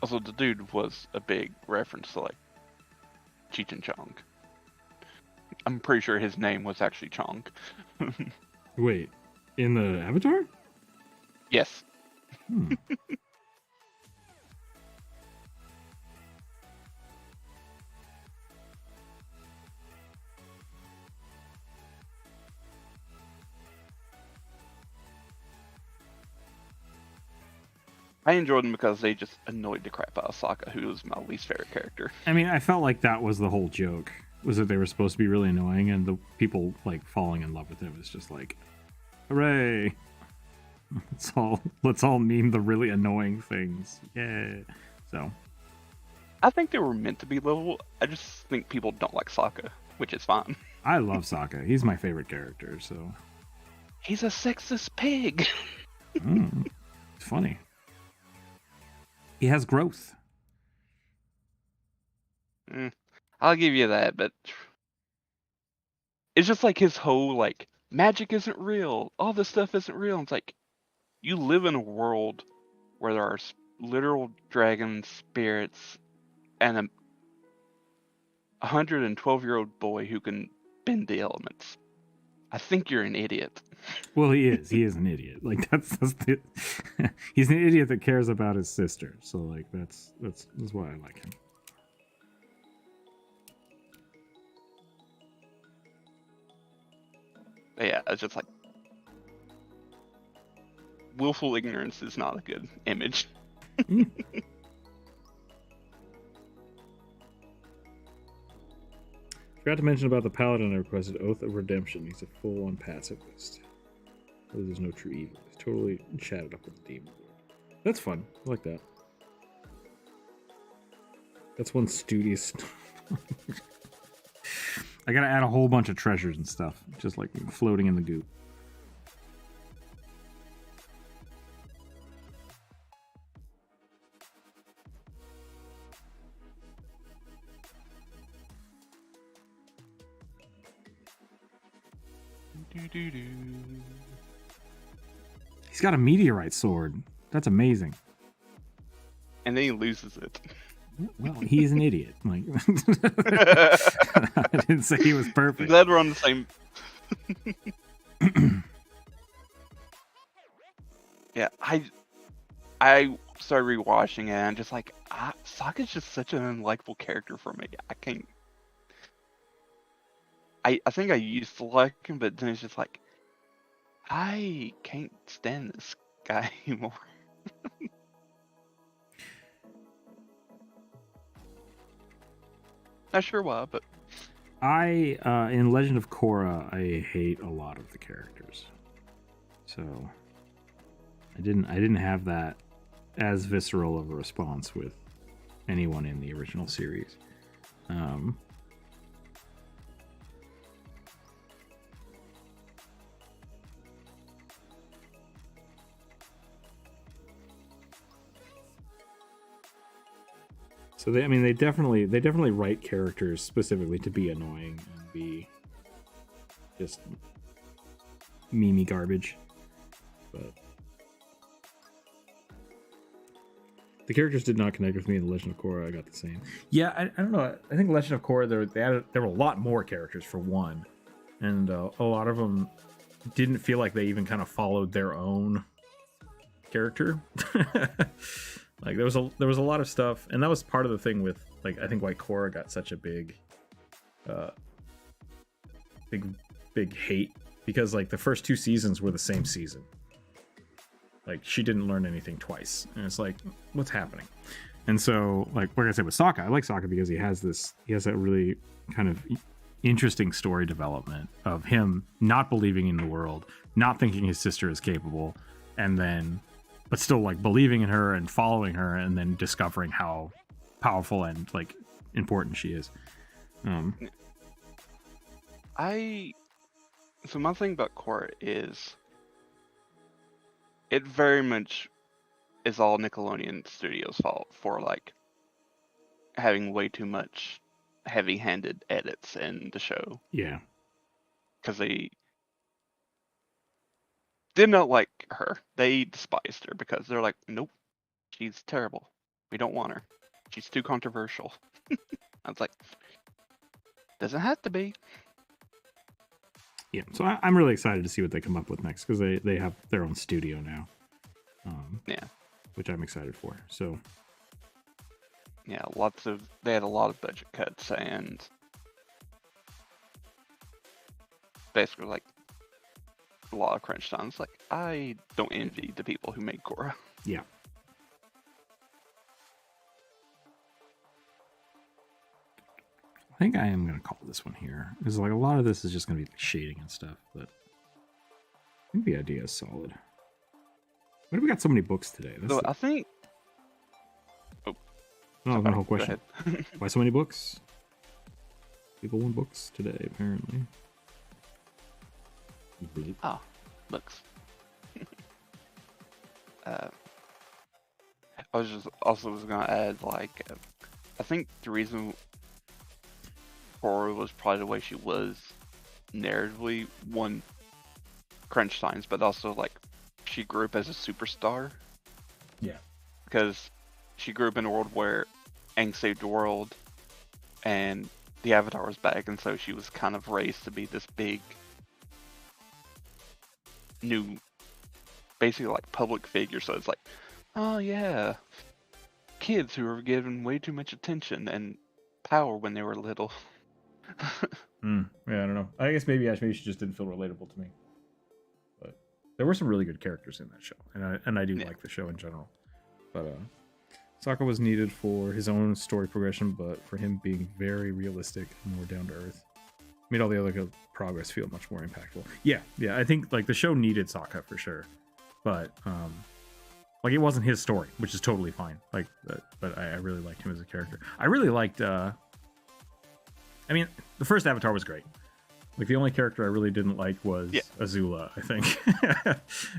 Also, the dude was a big reference to, like, Cheech and Chong. I'm pretty sure his name was actually Chong. Wait, in the Avatar? Yes. I enjoyed them because they just annoyed the crap out of Sokka, who was my least favorite character. I mean, I felt like that was the whole joke, was that they were supposed to be really annoying, and the people like falling in love with him was just like, hooray! Let's all meme the really annoying things. Yeah. So I think they were meant to be lovable. I just think people don't like Sokka, which is fine. I love Sokka. He's my favorite character. So he's a sexist pig. It's funny. He has growth. I'll give you that, but it's just like his whole, like, magic isn't real. All this stuff isn't real. And it's like, you live in a world where there are literal dragon spirits and a 112-year-old boy who can bend the elements. I think you're an idiot. Well, he is. He is an idiot. Like that's the, he's an idiot that cares about his sister. So like that's why I like him. But yeah, it's just like willful ignorance is not a good image. Forgot to mention about the paladin I requested. Oath of Redemption. He's a full-on pacifist. There's no true evil. He's totally chatted up with the demon. That's fun. I like that. That's one studious. I gotta add a whole bunch of treasures and stuff, just like floating in the goop. He's got a meteorite sword. That's amazing. And then he loses it. Well, he's an idiot. Like, I didn't say he was I'm perfect. glad we're on the same. Yeah, I started rewatching it and I'm just like, Sokka's just such an unlikable character for me. I can't. I think I used to like him, but then it's just like, I can't stand this guy anymore. Not sure why, but In Legend of Korra, I hate a lot of the characters. So I didn't have that as visceral of a response with anyone in the original series. So they definitely write characters specifically to be annoying and be just memey garbage. But the characters did not connect with me in the Legend of Korra. I got the same. Yeah, I don't know. I think Legend of Korra there were a lot more characters for one, and a lot of them didn't feel like they even kind of followed their own character. Like there was a lot of stuff, and that was part of the thing with, like, I think why Korra got such a big hate, because like the first 2 seasons were the same season. Like, she didn't learn anything twice, and it's like, what's happening? And so, like I said with Sokka, I like Sokka because he has that really kind of interesting story development of him not believing in the world, not thinking his sister is capable, and then but still like believing in her and following her, and then discovering how powerful and like important she is. So my thing about Korra is it very much is all Nickelodeon Studios' fault for like having way too much heavy-handed edits in the show. Yeah. Because they did not like her. They despised her because they're like, nope, she's terrible. We don't want her. She's too controversial. I was like, doesn't have to be. Yeah, so I'm really excited to see what they come up with next, because they have their own studio now. Yeah. Which I'm excited for. So yeah, they had a lot of budget cuts and basically like a lot of crunch time. It's like, I don't envy the people who made Korra. Yeah. I think I am going to call this one here, because like a lot of this is just going to be shading and stuff, but I think the idea is solid. Why do we got so many books today? So I think... Oh, no, my whole question. Why so many books? People want books today, apparently. Oh, books. I was going to add, like, I think the reason Korra was probably the way she was narratively, one, crunch times, but also, like, she grew up as a superstar. Yeah. Because she grew up in a world where Aang saved the world and the Avatar was back, and so she was kind of raised to be this big, new, basically like public figure. So it's like, oh yeah, kids who were given way too much attention and power when they were little. Yeah, I don't know. I guess maybe she just didn't feel relatable to me. But there were some really good characters in that show, and I do like the show in general. But Sokka was needed for his own story progression, but for him being very realistic and more down to earth, made all the other progress feel much more impactful. Yeah, I think like the show needed Sokka for sure, but like it wasn't his story, which is totally fine. Like, but I really liked him as a character. I really liked. I mean, the first Avatar was great. Like, the only character I really didn't like was Azula, I think.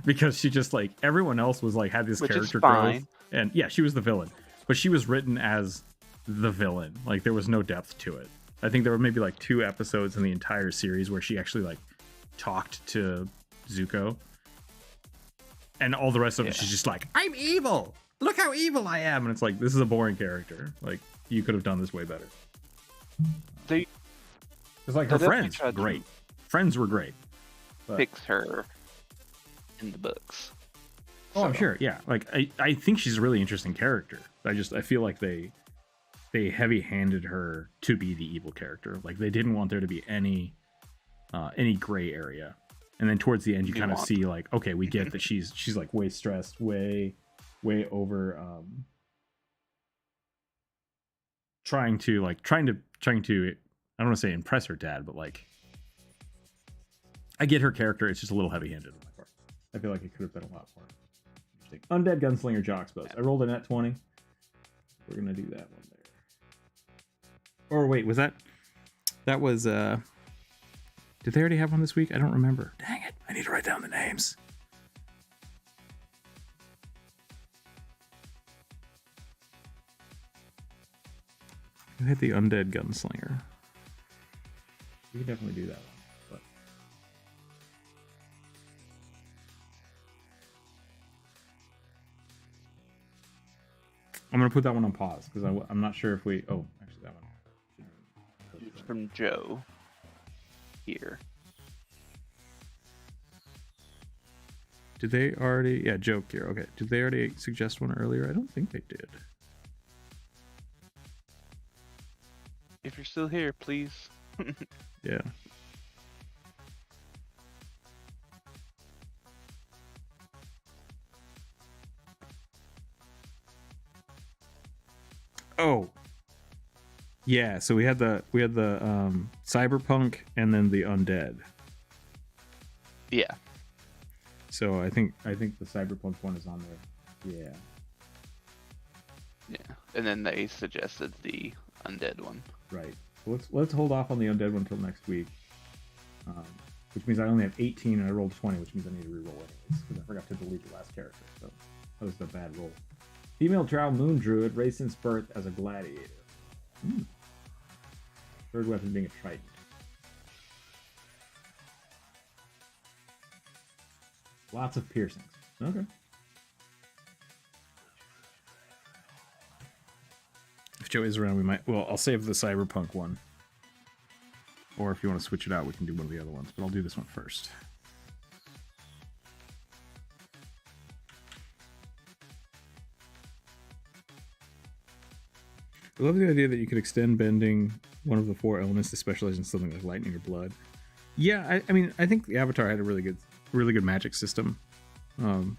Because she just, like, everyone else was, like, had this character growth. And, yeah, she was the villain. But she was written as the villain. Like, there was no depth to it. I think there were maybe, like, 2 episodes in the entire series where she actually, like, talked to Zuko, and all the rest of it, she's just like, I'm evil. Look how evil I am. And it's like, this is a boring character. Like, you could have done this way better. They, it's like her friends were great. Friends were great. But... fix her in the books. Oh, so. I'm sure. Yeah. Like, I think she's a really interesting character. I feel like they heavy-handed her to be the evil character. Like, they didn't want there to be any gray area. And then towards the end, you kind of see like, okay, we get that she's like way stressed, way over, trying to I don't want to say impress her dad, but like, I get her character. It's just a little heavy-handed on my part. I feel like it could have been a lot more interesting. Undead Gunslinger Jocks Buzz. I rolled a nat 20. We're gonna do that one there. Or wait, was that was did they already have one this week? I don't remember. Dang it. I need to write down the names. Who hit the Undead Gunslinger? We could definitely do that one. But I'm going to put that one on pause because I'm not sure if we... Oh, actually that one. It's from Joe. Here. Did they already? Yeah, joke here. Okay. Did they already suggest one earlier? I don't think they did. If you're still here, please. Yeah. Oh. Yeah, so we had the Cyberpunk and then the Undead. Yeah. So I think the Cyberpunk one is on there. Yeah. Yeah. And then they suggested the Undead one. Right. Let's hold off on the Undead one until next week. Which means I only have 18 and I rolled 20, which means I need to reroll anyways because I forgot to delete the last character. So that was a bad roll. Female drow moon druid raised since birth as a gladiator. Third weapon being a trident. Lots of piercings. Okay. If Joe is around, we might... Well, I'll save the Cyberpunk one. Or if you want to switch it out, we can do one of the other ones. But I'll do this one first. I love the idea that you could extend bending one of the 4 elements to specialize in something like lightning or blood. Yeah, I mean, I think the Avatar had a really good magic system. And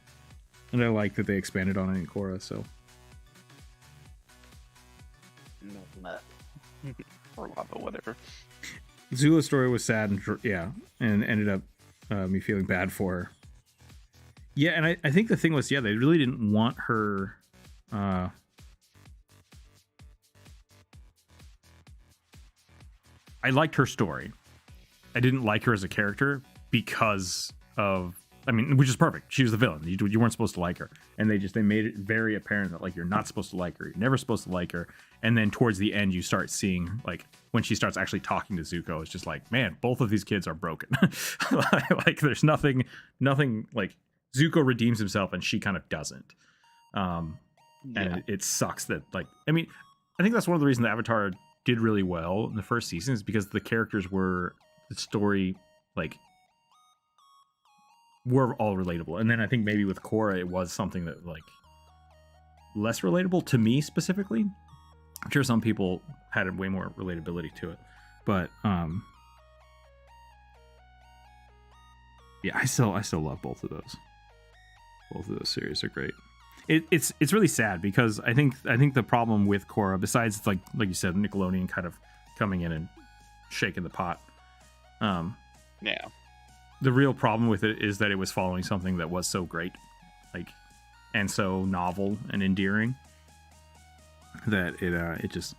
I like that they expanded on it in Korra, so... Or lava, whatever. Zula's story was sad and ended up me feeling bad for her. Yeah, and I think the thing was, they really didn't want her... I liked her story. I didn't like her as a character because of... I mean, which is perfect. She was the villain. You weren't supposed to like her. And they made it very apparent that, like, you're not supposed to like her. You're never supposed to like her. And then towards the end, you start seeing, like, when she starts actually talking to Zuko, it's just like, man, both of these kids are broken. Like, there's nothing, like, Zuko redeems himself and she kind of doesn't. And it sucks that, like, I mean, I think that's one of the reasons that Avatar did really well in the first season is because the characters were, the story, like, were all relatable. And then I think maybe with Korra, it was something that, like, less relatable to me specifically. I'm sure some people had way more relatability to it, but yeah, I still love both of those. Both of those series are great. It's really sad because I think the problem with Korra, besides like you said, Nickelodeon kind of coming in and shaking the pot, the real problem with it is that it was following something that was so great, like, and so novel and endearing that it just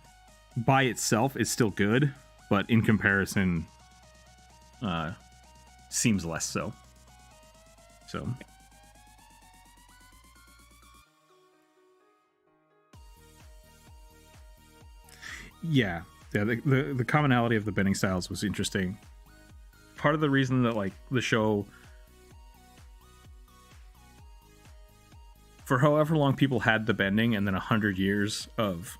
by itself is still good, but in comparison, seems less so. So. Yeah, the commonality of the bending styles was interesting. part of the reason that like the show, for however long people had the bending, and then 100 years of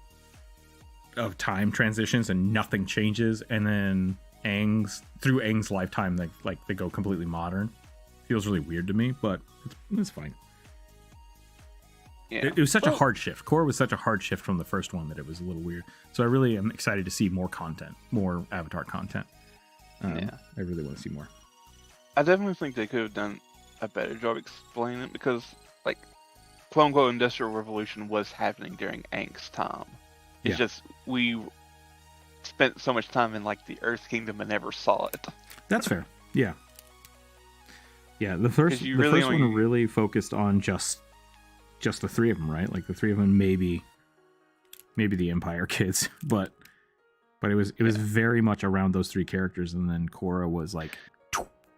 time transitions and nothing changes, and then through Aang's lifetime, they go completely modern. Feels really weird to me, but it's fine. Yeah. It was such a hard shift. Korra was such a hard shift from the first one that it was a little weird. So I really am excited to see more content, more Avatar content. I really want to see more. I definitely think they could have done a better job explaining it, because like quote unquote Industrial Revolution was happening during Aang's time. It's just we spent so much time in like the Earth Kingdom and never saw it. That's fair. Yeah. Yeah, the first one really focused on just the three of them, right? Like the three of them, maybe the Empire kids, but it was very much around those three characters, and then Korra was like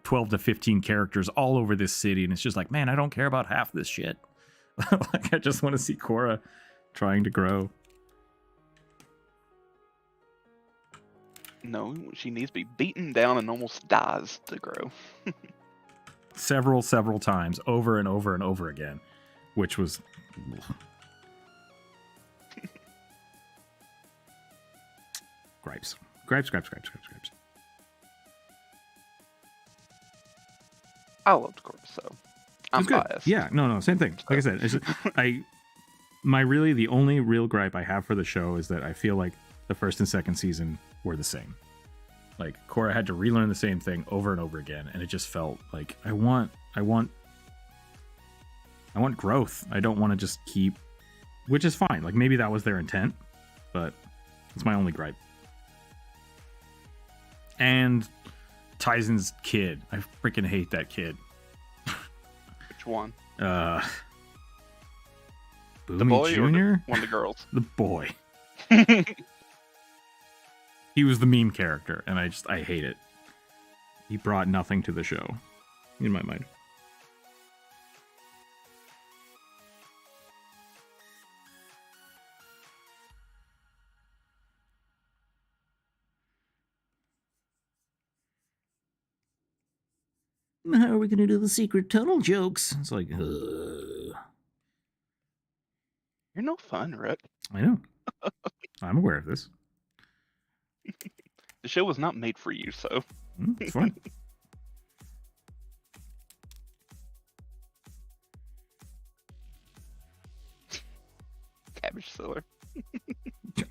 12 to 15 characters all over this city, and it's just like, man, I don't care about half this shit. Like, I just want to see Korra trying to grow. No, she needs to be beaten down and almost dies to grow. several times, over and over and over again, which was gripes. I loved Korra, so I'm biased. Yeah, no, same thing. Like I said, it's just, the only real gripe I have for the show is that I feel like the first and second season were the same. Like Korra had to relearn the same thing over and over again, and it just felt like I want growth. I don't want to just keep, which is fine. Like maybe that was their intent, but it's my only gripe. And Tyzon's kid, I freaking hate that kid. Which one? Boomy The boy Jr.? or one of the girls? The boy. He was the meme character, and I hate it. He brought nothing to the show, in my mind. How are we going to do the secret tunnel jokes? It's like, You're no fun, Rick. I know. I'm aware of this. The show was not made for you, so. It's fine. Cabbage seller.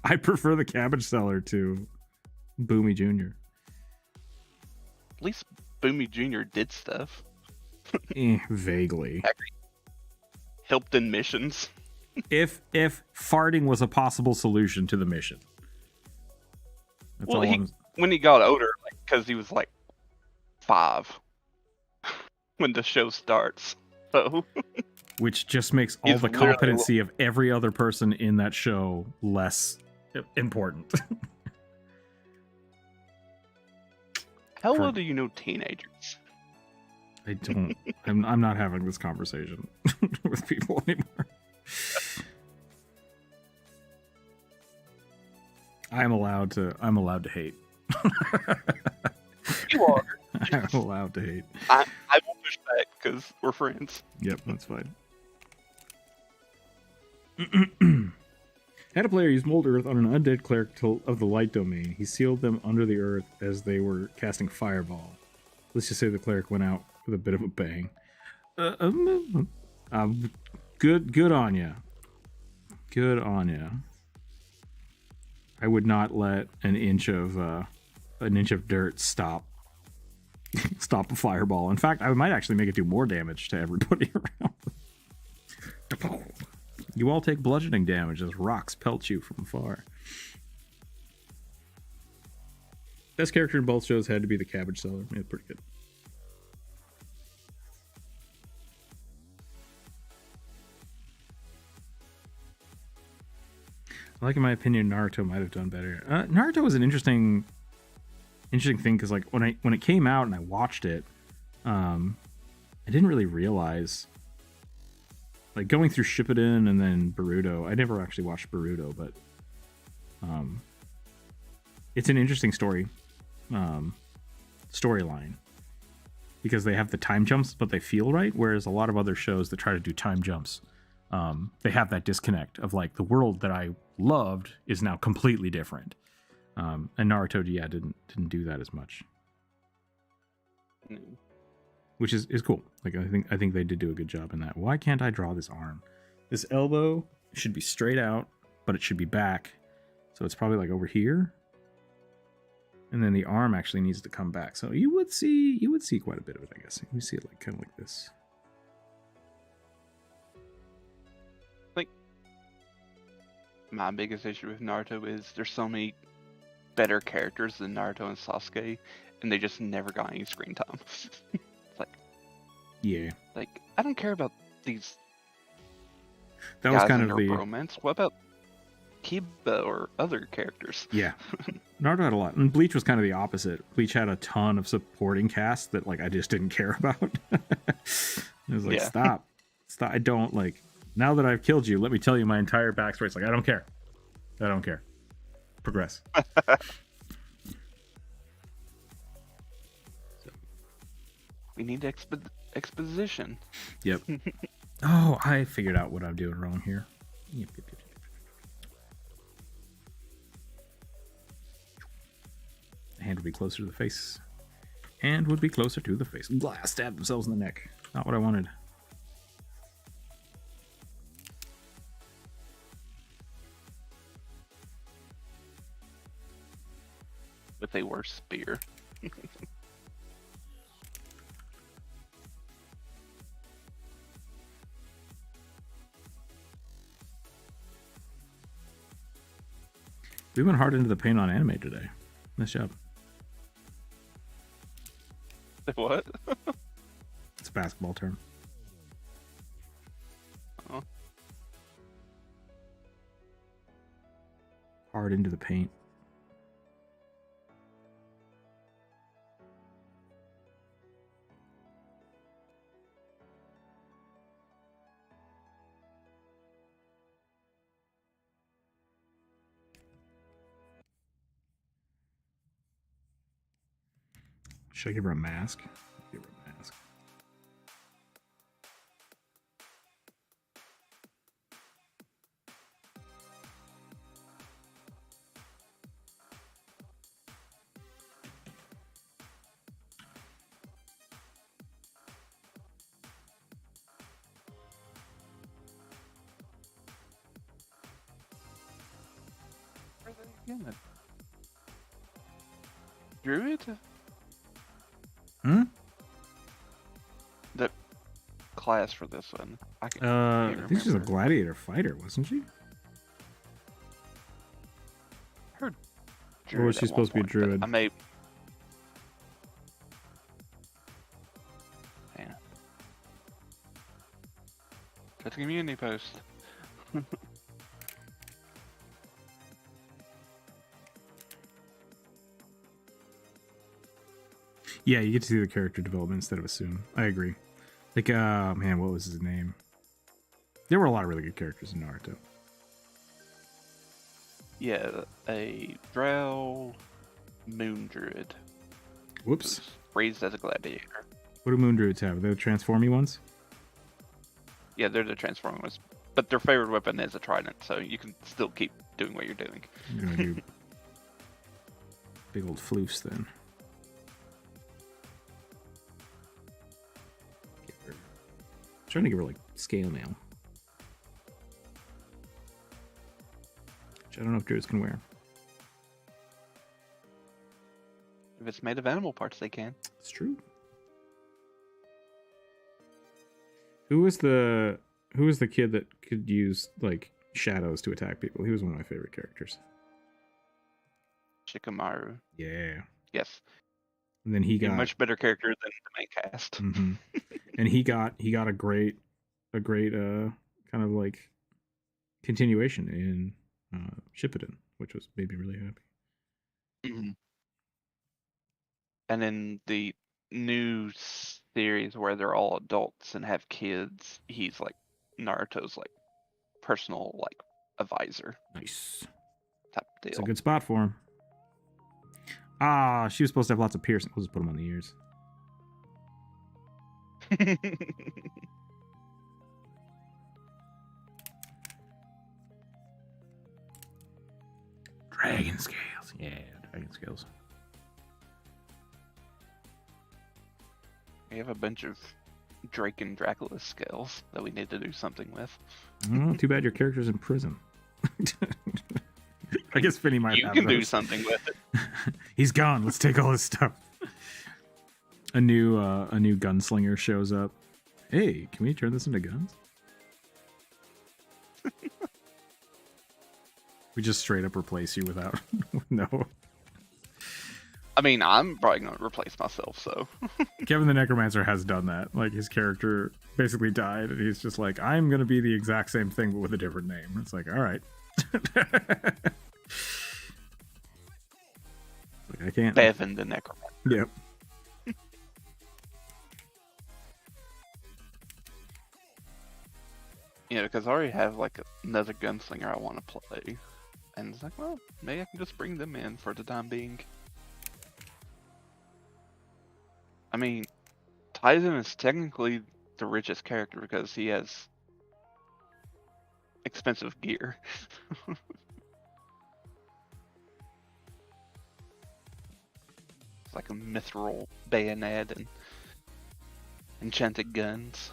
I prefer the cabbage seller to Boomy Jr. At least Boomy Jr. did stuff. Vaguely. Helped in missions. If farting was a possible solution to the mission. That's well, all when he got older, because he was like 5 when the show starts. So. Which just makes all the competency of every other person in that show less important. How well do you know teenagers? I don't. I'm not having this conversation with people anymore. I'm allowed to hate. You are. I'm allowed to hate. I will push back because we're friends. Yep, that's fine. Had a player use Mold Earth on an undead cleric of the light domain. He sealed them under the earth as they were casting Fireball. Let's just say the cleric went out with a bit of a bang. Good on ya. Good on ya. I would not let an inch of dirt stop a fireball. In fact, I might actually make it do more damage to everybody around. You all take bludgeoning damage as rocks pelt you from afar. Best character in both shows had to be the cabbage seller. Yeah, pretty good. I like, in my opinion, Naruto might have done better. Naruto was an interesting thing because, like, when it came out and I watched it, I didn't really realize, like, going through Shippuden and then Boruto. I never actually watched Boruto, but it's an interesting storyline. because they have the time jumps, but they feel right. Whereas a lot of other shows that try to do time jumps, they have that disconnect of like the world that I loved is now completely different. And Naruto, yeah, didn't do that as much, which is cool. Like I think they did do a good job in that. Why can't I draw this arm? This elbow should be straight out, but it should be back, so it's probably like over here. And then the arm actually needs to come back. So you would see quite a bit of it, I guess. You see it like kind of like this. Like my biggest issue with Naruto is there's so many better characters than Naruto and Sasuke, and they just never got any screen time. It's like, yeah, like I don't care about these. That was guys kind and of their the romance. What about Kiba or other characters? Yeah. Naruto had a lot. And Bleach was kind of the opposite. Bleach had a ton of supporting cast that like I just didn't care about. I was like, stop. I don't like, now that I've killed you, let me tell you my entire backstory. It's like, I don't care. Progress. We need exposition. Yep. Oh, I figured out what I'm doing wrong here. Yep. The hand would be closer to the face. Hand would be closer to the face. Blah, stab themselves in the neck. Not what I wanted. With a worse spear. We went hard into the paint on anime today. Nice job. What? It's a basketball term. Oh. Hard into the paint. Should I give her a mask? Give her a mask. Druid? Hmm? The class for this one. I think she's a gladiator fighter, wasn't she? I heard Druid or was she supposed to be a druid? I may. Yeah. Got the community post. Yeah, you get to see the character development instead of assume. I agree. Like, man, what was his name? There were a lot of really good characters in Naruto. Yeah, a drow moon druid. Whoops. Raised as a gladiator. What do moon druids have? Are they the transformy ones? Yeah, they're the transforming ones. But their favorite weapon is a trident, so you can still keep doing what you're doing. I'm gonna do big old floofs then. Trying to give her like scale mail, which I don't know if druids can wear. If it's made of animal parts, they can. It's true. Who was the kid that could use like shadows to attack people? He was one of my favorite characters. Shikamaru. Yeah. Yes. And then he got a much better character than the main cast. Mm-hmm. And he got a great kind of like continuation in Shippuden, which made me really happy. Mm-hmm. And in the new series where they're all adults and have kids, he's like Naruto's like personal like advisor. Nice. Type deal. It's a good spot for him. Ah, she was supposed to have lots of piercing. We'll just put them on the ears. Dragon scales. Yeah, dragon scales. We have a bunch of Drake and Dracula scales that we need to do something with. Oh, too bad your character's in prison. I guess Finny might You have can do those. something with it. He's gone. Let's take all his stuff. A new gunslinger shows up. Hey, can we turn this into guns? We just straight up replace you without no. I mean, I'm probably going to replace myself, so. Kevin the Necromancer has done that. Like, his character basically died, and he's just like, I'm going to be the exact same thing, but with a different name. It's like, all right. Like, I can't. Bevan the Necromancer. Yep. Yeah, because I already have, like, another gunslinger I want to play. And it's like, well, maybe I can just bring them in for the time being. I mean, Tyson is technically the richest character because he has expensive gear. It's like a mithril bayonet and enchanted guns.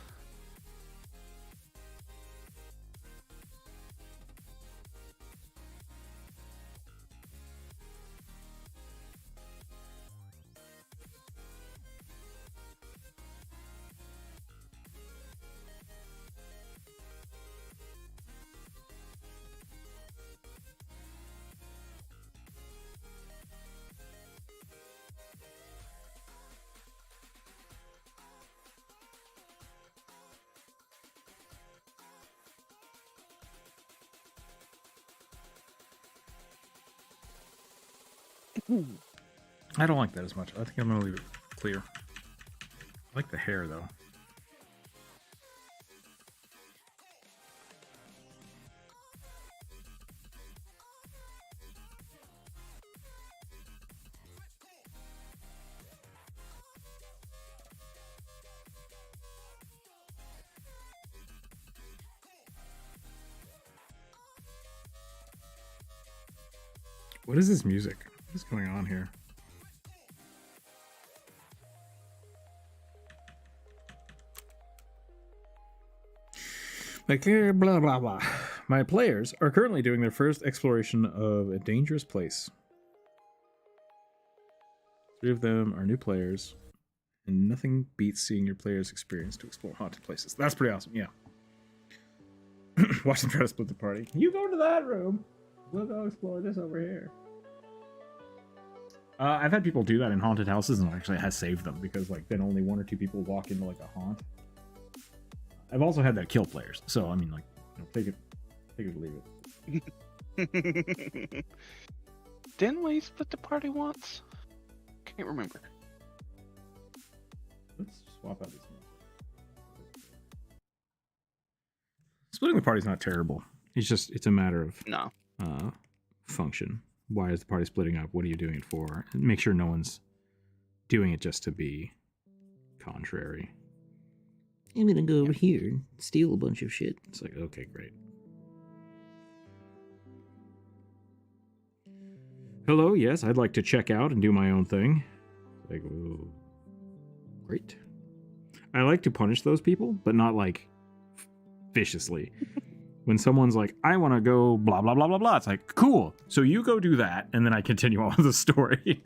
I don't like that as much. I think I'm going to leave it clear. I like the hair, though. What is this music? What is going on here? Like, blah, blah, blah. My players are currently doing their first exploration of a dangerous place. 3 of them are new players, and nothing beats seeing your players' experience to explore haunted places. That's pretty awesome, yeah. Watch them try to split the party. You go to that room. We'll go explore this over here. I've had people do that in haunted houses, and actually has saved them because, like, then only 1 or 2 people walk into like a haunt. I've also had that kill players, so I mean, like, you know, take it or leave it. Didn't we split the party once? Can't remember. Let's swap out these. Splitting the party's not terrible. It's a matter of function. Why is the party splitting up? What are you doing it for? And make sure no one's doing it just to be contrary. I'm gonna go over here and steal a bunch of shit. It's like, okay, great. Hello, yes, I'd like to check out and do my own thing. Like, whoa. Great. I like to punish those people, but not like viciously. When someone's like, I want to go blah, blah, blah, blah, blah. It's like, cool. So you go do that. And then I continue on with the story.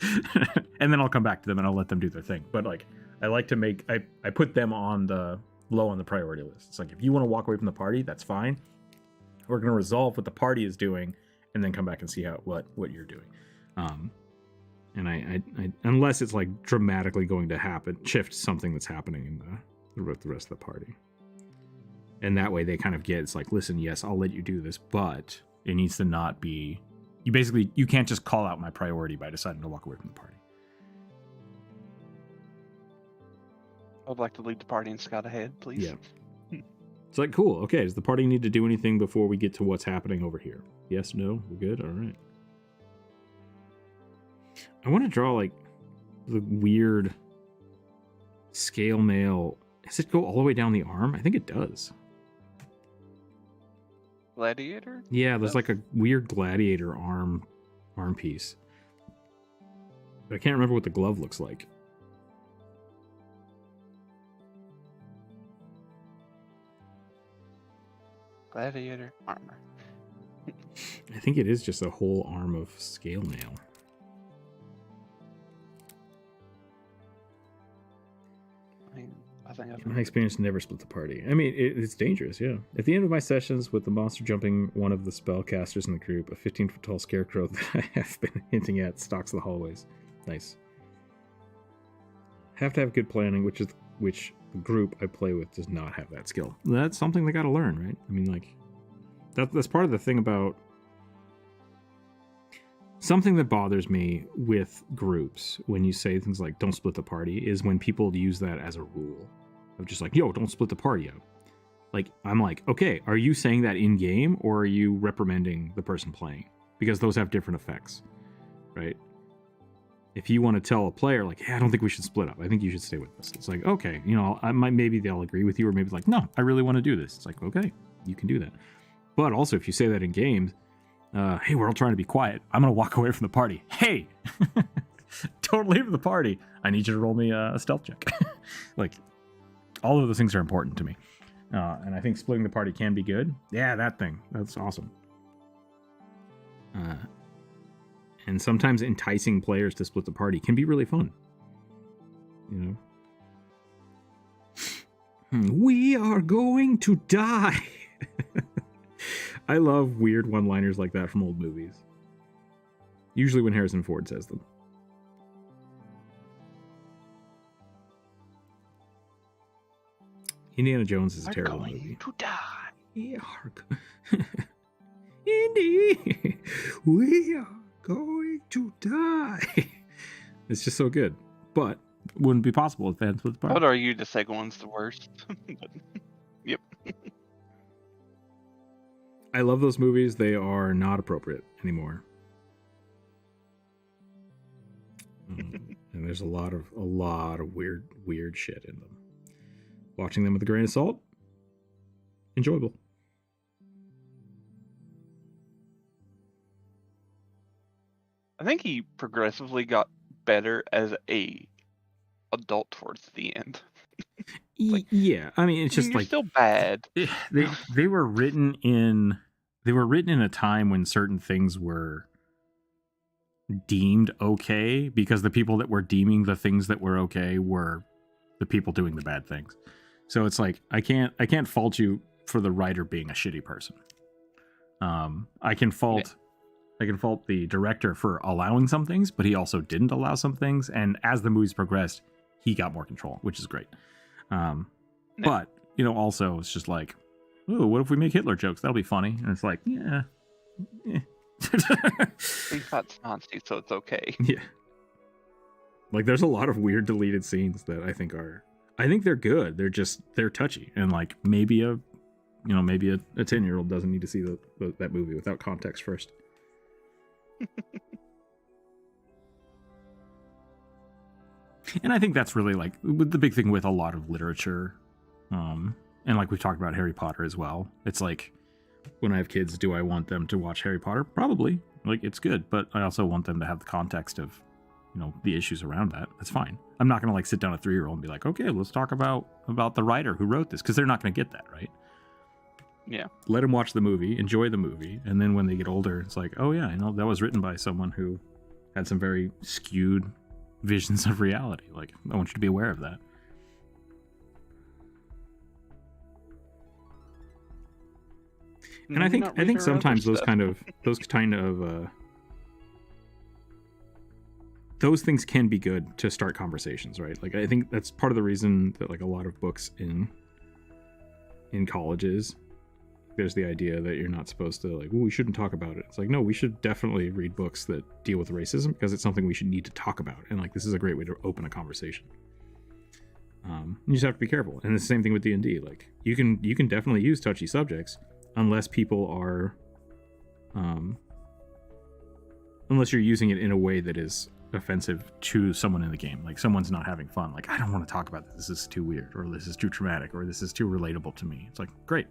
And then I'll come back to them and I'll let them do their thing. But like, I like to make, I put them on the low on the priority list. It's like, if you want to walk away from the party, that's fine. We're going to resolve what the party is doing and then come back and see what you're doing. And I unless it's like dramatically going to shift something that's happening in the rest of the party. And that way they kind of get, it's like, listen, yes, I'll let you do this, but it needs to not be, you can't just call out my priority by deciding to walk away from the party. I'd like to lead the party and scout ahead, please. Yeah. It's like, cool, okay, does the party need to do anything before we get to what's happening over here? Yes, no, we're good, all right. I want to draw, like, the weird scale mail Does it go all the way down the arm? I think it does. Gladiator? Yeah, there's like a weird gladiator arm piece. But I can't remember what the glove looks like. Gladiator armor. I think it is just a whole arm of scale mail. I think I've In my experience, never split the party. I mean, it's dangerous, yeah. At the end of my sessions with the monster jumping one of the spellcasters in the group, a 15-foot tall scarecrow that I have been hinting at stalks the hallways. Nice. Have to have good planning, which the group I play with does not have that skill. That's something they got to learn, right? I mean, like, that's part of the thing about... Something that bothers me with groups when you say things like don't split the party is when people use that as a rule of just like, yo, don't split the party up. Like, I'm like, okay, are you saying that in game or are you reprimanding the person playing? Because those have different effects, right? If you want to tell a player like, hey, I don't think we should split up. I think you should stay with us. It's like, okay, you know, maybe they'll agree with you, or maybe it's like, no, I really want to do this. It's like, okay, you can do that. But also if you say that in games, hey, we're all trying to be quiet. I'm going to walk away from the party. Hey, don't leave the party. I need you to roll me a stealth check. Like, all of those things are important to me. And I think splitting the party can be good. Yeah, that thing. That's awesome. And sometimes enticing players to split the party can be really fun. You know? We are going to die. I love weird one-liners like that from old movies. Usually when Harrison Ford says them. Indiana Jones is a terrible movie. To die. We are Indy, we are going to die. It's just so good, but wouldn't be possible if fans split the party. What are you to say one's the worst? But, yep. I love those movies. They are not appropriate anymore. And there's a lot of weird shit in them. Watching them with a grain of salt, enjoyable. I think he progressively got better as a adult towards the end. Like, yeah, I mean, it's just you're like still bad. They were written in a time when certain things were deemed okay because the people that were deeming the things that were okay were the people doing the bad things. So it's like I can't fault you for the writer being a shitty person. I can fault the director for allowing some things, but he also didn't allow some things. And as the movies progressed, he got more control, which is great. But you know, also it's just like, ooh, what if we make Hitler jokes? That'll be funny. And it's like, yeah. He's not Nazi, so it's okay. Yeah. Like there's a lot of weird deleted scenes that I think they're good. They're touchy. And like maybe a 10-year-old doesn't need to see that movie without context first. And I think that's really like the big thing with a lot of literature. And like we've talked about Harry Potter as well. It's like when I have kids, do I want them to watch Harry Potter? Probably. Like it's good, but I also want them to have the context of, you know, the issues around that. That's fine. I'm not going to like sit down a 3-year-old and be like, okay, let's talk about the writer who wrote this, because they're not going to get that, right? Yeah. Let them watch the movie, enjoy the movie, and then when they get older, it's like, oh yeah, I know that was written by someone who had some very skewed visions of reality. Like, I want you to be aware of that. And I think sometimes those things can be good to start conversations, right? Like I think that's part of the reason that like a lot of books in colleges, there's the idea that you're not supposed to like, well, we shouldn't talk about it. It's like, no, we should definitely read books that deal with racism because it's something we should need to talk about. And like, this is a great way to open a conversation. You just have to be careful. And it's the same thing with D&D. Like you can definitely use touchy subjects unless people are, unless you're using it in a way that is offensive to someone in the game. Like someone's not having fun. Like, I don't want to talk about this. This is too weird, or this is too traumatic, or this is too relatable to me. It's like, great.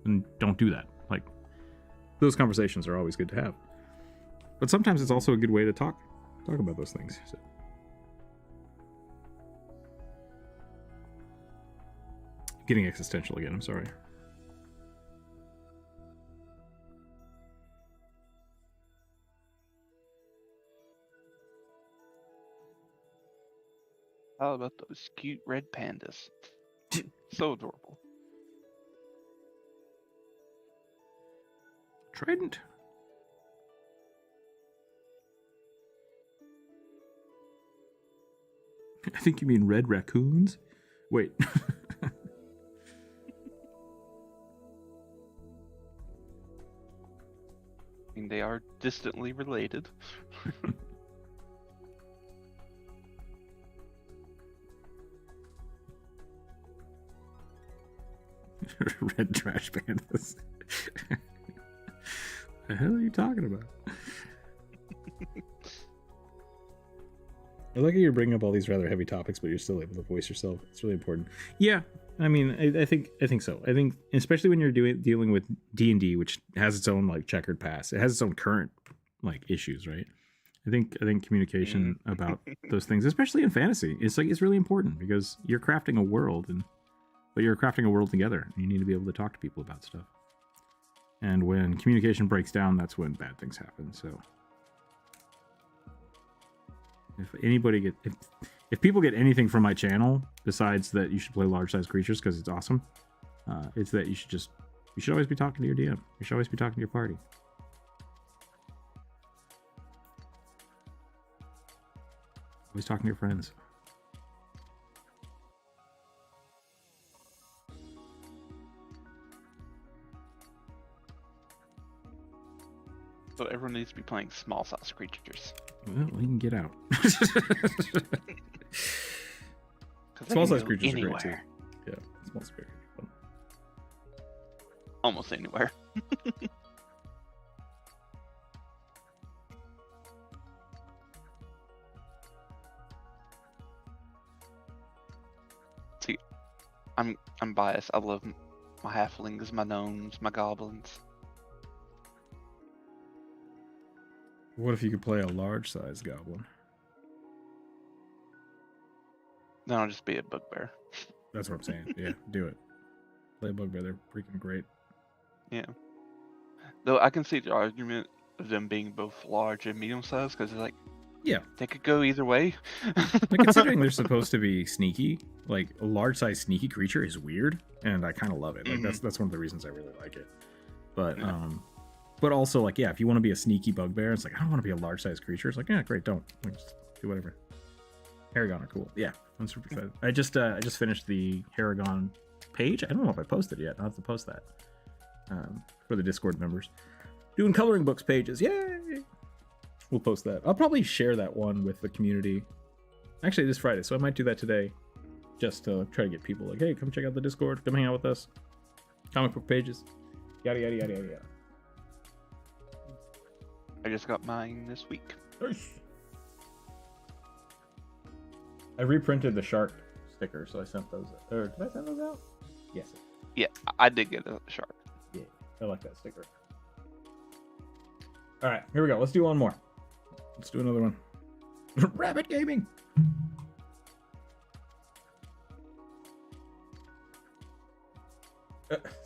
And don't do that. Like, those conversations are always good to have. But sometimes it's also a good way to talk about those things. So. Getting existential again, I'm sorry. How about those cute red pandas? So adorable. Trident. I think you mean red raccoons. Wait. I mean, they are distantly related. Red trash pandas. The hell are you talking about? I like how you're bringing up all these rather heavy topics, but you're still able to voice yourself. It's really important. Yeah, I mean, I think so. I think especially when you're dealing with D&D, which has its own like checkered past, it has its own current like issues, right? I think communication about those things, especially in fantasy, it's really important because you're crafting a world, but you're crafting a world together. And you need to be able to talk to people about stuff. And when communication breaks down, that's when bad things happen. So. If people get anything from my channel besides that you should play large size creatures because it's awesome, it's that you should always be talking to your DM. You should always be talking to your party. Always talking to your friends. So everyone needs to be playing small size creatures. Well, we can get out. Small size creatures are great too. Yeah, small size creatures are fun. Almost anywhere. See, I'm biased. I love my halflings, my gnomes, my goblins. What if you could play a large size goblin? Then I'll just be a bugbear. That's what I'm saying. Yeah, do it. Play a bugbear. They're freaking great. Yeah. Though I can see the argument of them being both large and medium sized because like, yeah, they could go either way. Like considering they're supposed to be sneaky, like a large size sneaky creature is weird, and I kind of love it. Like that's one of the reasons I really like it. But But also, like, yeah, if you want to be a sneaky bugbear, it's like, I don't want to be a large-sized creature. It's like, yeah, great, don't. Like, just do whatever. Haragon are cool. Yeah, I'm super excited. I just finished the Haragon page. I don't know if I posted it yet. I'll have to post that for the Discord members. Doing coloring books pages. Yay! We'll post that. I'll probably share that one with the community. Actually, this Friday, so I might do that today just to try to get people like, hey, come check out the Discord. Come hang out with us. Comic book pages. Yada, yada, yada, yada, yada. I just got mine this week. Nice. I reprinted the shark sticker, so I sent those. Or did I send those out? Yes. Yeah, I did get a shark. Yeah, I like that sticker. All right, here we go. Let's do one more. Let's do another one. Rabbit gaming.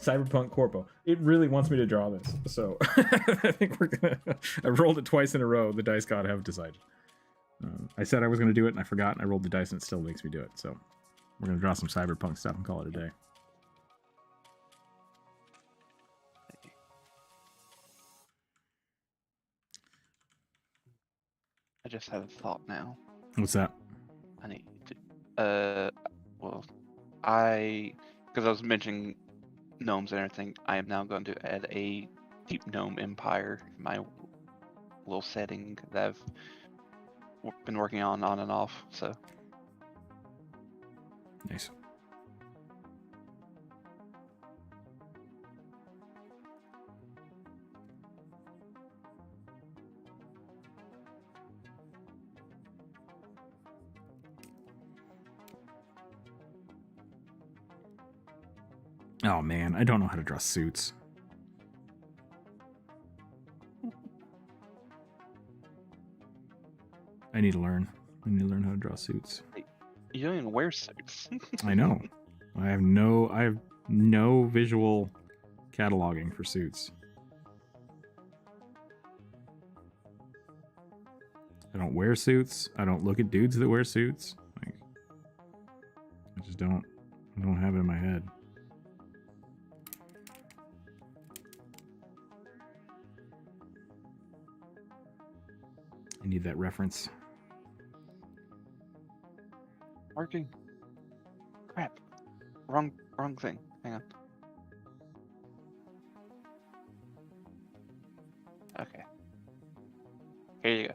Cyberpunk Corpo. It really wants me to draw this, so I think we're gonna. I rolled it twice in a row. The dice god have decided. I said I was gonna do it, and I forgot, and I rolled the dice, and it still makes me do it. So we're gonna draw some Cyberpunk stuff and call it a day. I just had a thought now. What's that? I need to. Well, because I was mentioning gnomes and everything, I am now going to add a deep gnome empire, my little setting that I've been working on and off. So nice. Oh man, I don't know how to draw suits. I need to learn. I need to learn how to draw suits. You don't even wear suits. I know. I have no visual cataloging for suits. I don't wear suits. I don't look at dudes that wear suits. Like, I just don't. I don't have it in my head. I need that reference. Working. Crap. Wrong thing. Hang on. Okay. Here you go.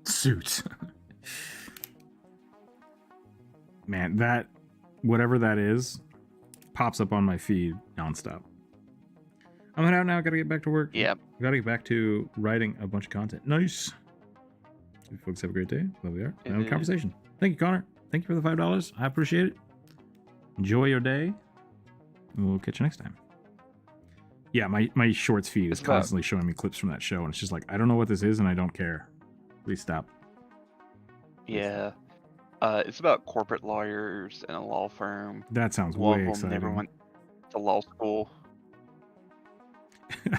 Suits. Man, that whatever that is pops up on my feed nonstop. I'm heading out now. Gotta get back to work. Yep. Gotta get back to writing a bunch of content. Nice. You folks have a great day. Lovely art. Now conversation. Thank you, Connor. Thank you for the $5. I appreciate it. Enjoy your day. And we'll catch you next time. Yeah, my shorts feed is constantly showing me clips from that show, and it's just like, I don't know what this is, and I don't care. Please stop. Yeah. It's about corporate lawyers and a law firm. That sounds One way of them exciting. never went to law school.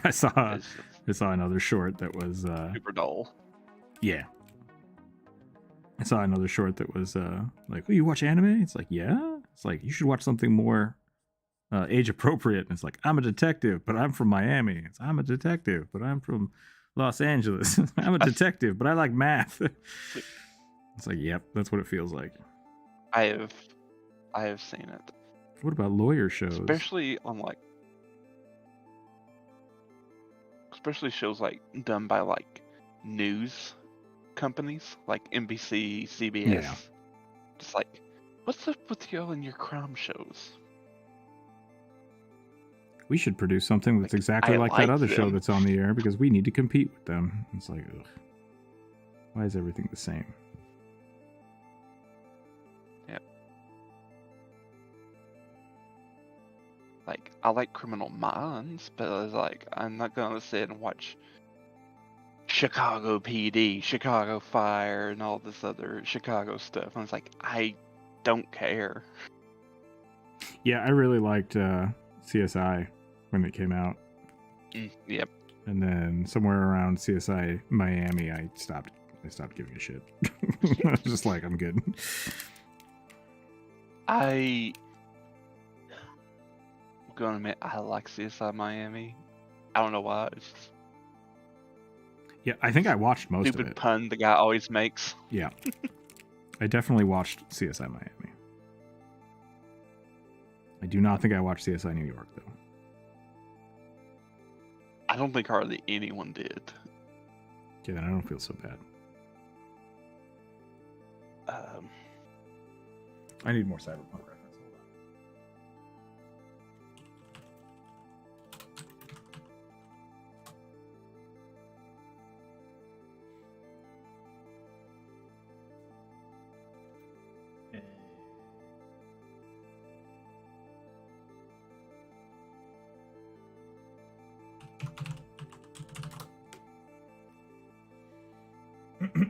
I saw another short that was Super dull. Yeah. I saw another short that was like, oh, you watch anime? It's like, yeah. It's like, you should watch something more age appropriate. And it's like, I'm a detective, but I'm from Miami. I'm a detective, but I'm from Los Angeles. I'm a detective, but I like math. It's like, yep, that's what it feels like. I have seen it. What about lawyer shows? Especially shows like done by like news companies like NBC, CBS. Yeah. Just like, what's up with y'all and your crime shows? We should produce something that's exactly like that other show that's on the air because we need to compete with them. It's like, ugh. Why is everything the same? Yep. Like, I like Criminal Minds, but I was like, I'm not gonna sit and watch Chicago PD, Chicago Fire, and all this other Chicago stuff. I was like, I don't care. Yeah, I really liked CSI when it came out. Yep. And then somewhere around CSI Miami, I stopped giving a shit. I was just like, I'm good. I'm gonna admit, I like CSI Miami. I don't know why. It's just Yeah, I think I watched most of it. stupid pun the guy always makes. Yeah. I definitely watched CSI Miami. I do not think I watched CSI New York, though. I don't think hardly anyone did. Okay, then I don't feel so bad. I need more Cyberpunk reference. Hold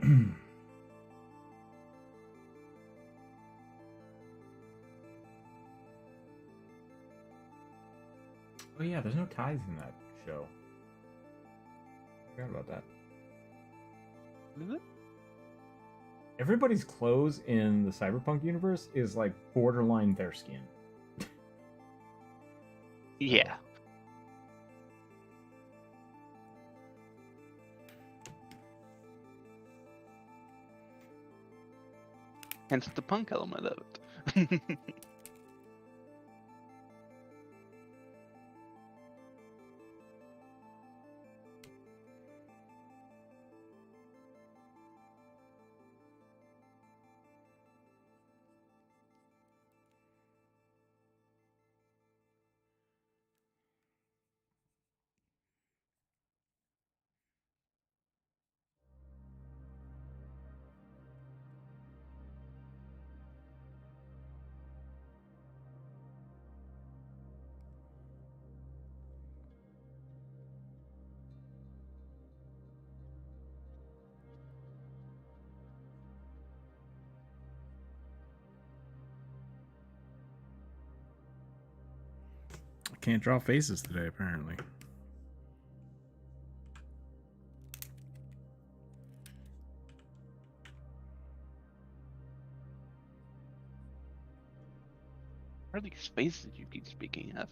on. Oh yeah, there's no ties in that show. Forgot about that. Is it? Everybody's clothes in the Cyberpunk universe is like borderline their skin. Yeah. Hence the punk element of it. I can't draw faces today, apparently. What are these faces you keep speaking of?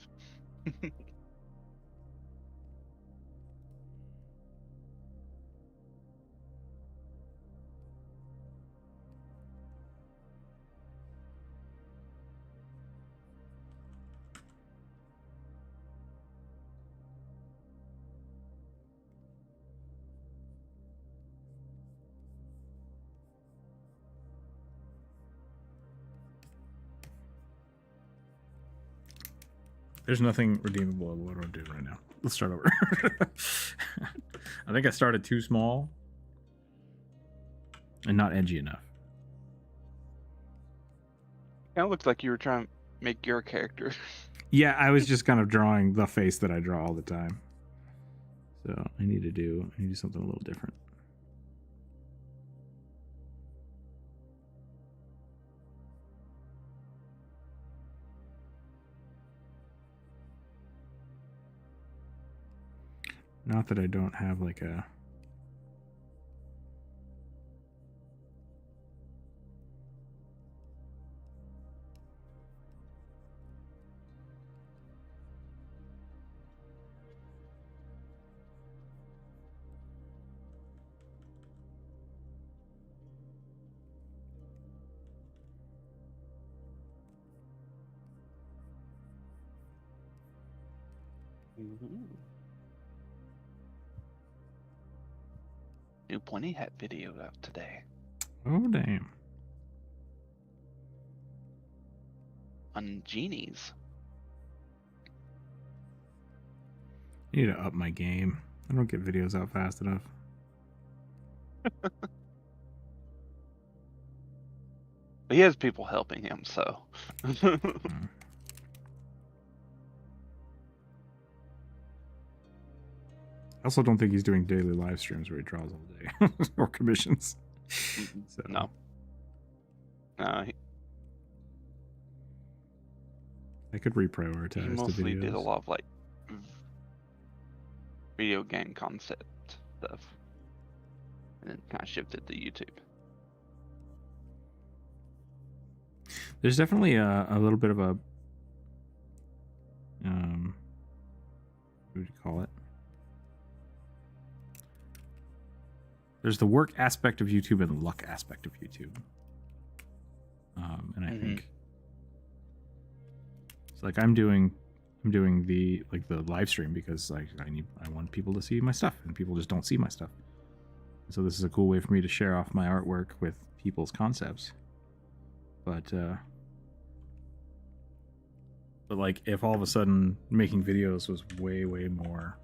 There's nothing redeemable. What do I do right now? Let's start over. I think I started too small and not edgy enough. Kind of looks like you were trying to make your character. Yeah, I was just kind of drawing the face that I draw all the time. So I need to do something a little different. Not that I don't have like a... New Pointy Hat video out today Oh, damn. on genies. I need to up my game. I don't get videos out fast enough. But he has people helping him, so. I also don't think he's doing daily live streams where he draws all day or commissions. So. No. No, I could reprioritize he the mostly videos. did a lot of like video game concept stuff, and then kind of shifted to YouTube. There's definitely a little bit of a what would you call it? There's the work aspect of YouTube and the luck aspect of YouTube. And I think it's like I'm doing the live stream because like I want people to see my stuff, and people just don't see my stuff. So this is a cool way for me to share off my artwork with people's concepts. But like if all of a sudden making videos was way more,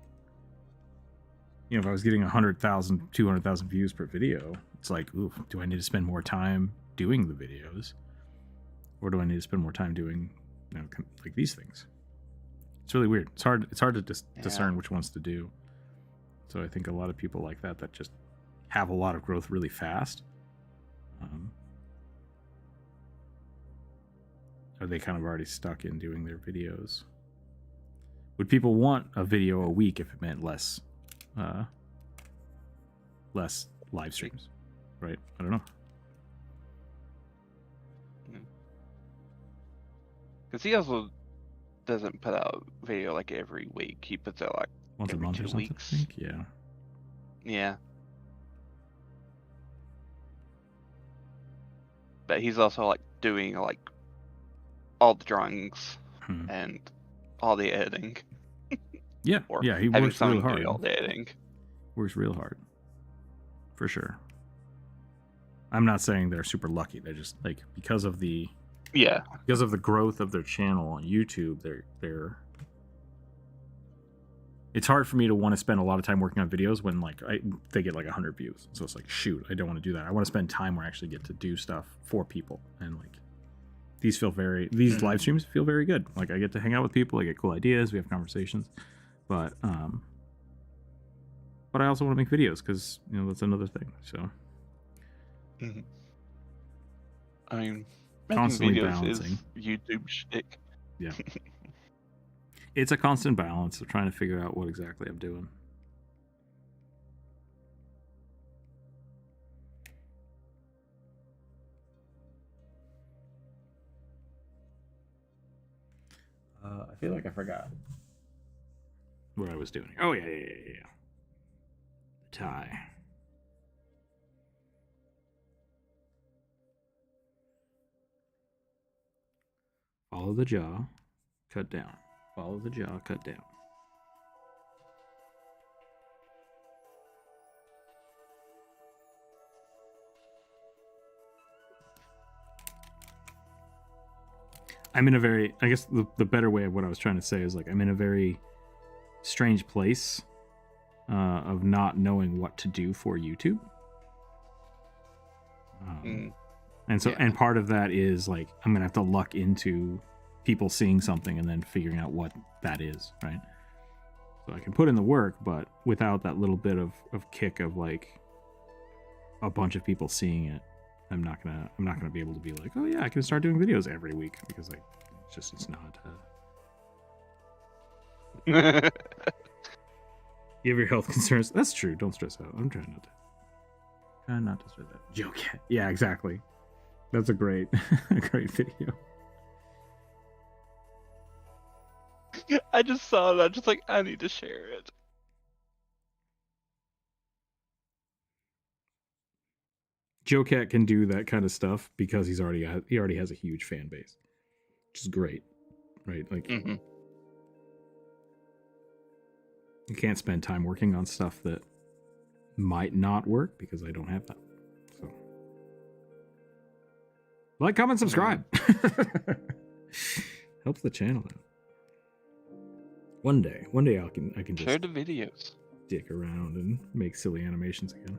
if I was getting 100,000, 200,000 views per video, it's like, ooh, do I need to spend more time doing the videos, or do I need to spend more time doing, like these things? It's really weird. It's hard to discern which ones to do. So I think a lot of people like that just have a lot of growth really fast. Are they kind of already stuck in doing their videos? Would people want a video a week if it meant less live streams, right? I don't know. Because he also doesn't put out video like every week. He puts out like once a every month 2 or something. weeks. I think. Yeah. Yeah. But he's also like doing like all the drawings and all the editing. Yeah, Or yeah, he having works real someone hard. do all the editing. Works real hard, for sure. I'm not saying they're super lucky. They're just like because of the growth of their channel on YouTube. They're. It's hard for me to want to spend a lot of time working on videos when like they get like 100 views. So it's like, shoot, I don't want to do that. I want to spend time where I actually get to do stuff for people, and like these live streams feel very good. Like I get to hang out with people, I get cool ideas, we have conversations, but I also want to make videos because that's another thing. So I mean, constantly making videos balancing. is YouTube shtick. Yeah. it's a constant balance of trying to figure out what exactly I'm doing. I feel like I forgot what I was doing. Oh, yeah. The tie. Follow the jaw, cut down. Follow the jaw, cut down. I'm in a very, I guess the better way of what I was trying to say is like I'm in a very strange place of not knowing what to do for YouTube. And so, and part of that is like I'm gonna have to luck into people seeing something and then figuring out what that is, right? So I can put in the work, but without that little bit of kick of like a bunch of people seeing it, I'm not gonna be able to be like, oh yeah, I can start doing videos every week, because like it's not. You have your health concerns. That's true. Don't stress out. I'm trying not to stress out. Joke. Yeah, exactly. That's a great video. I just saw it. I'm just like, I need to share it. Joe Cat can do that kind of stuff because he already has a huge fan base, which is great, right? Like, you can't spend time working on stuff that might not work because I don't have that. So, like, comment, subscribe. Helps the channel out. One day I can just share the videos, dick around and make silly animations again.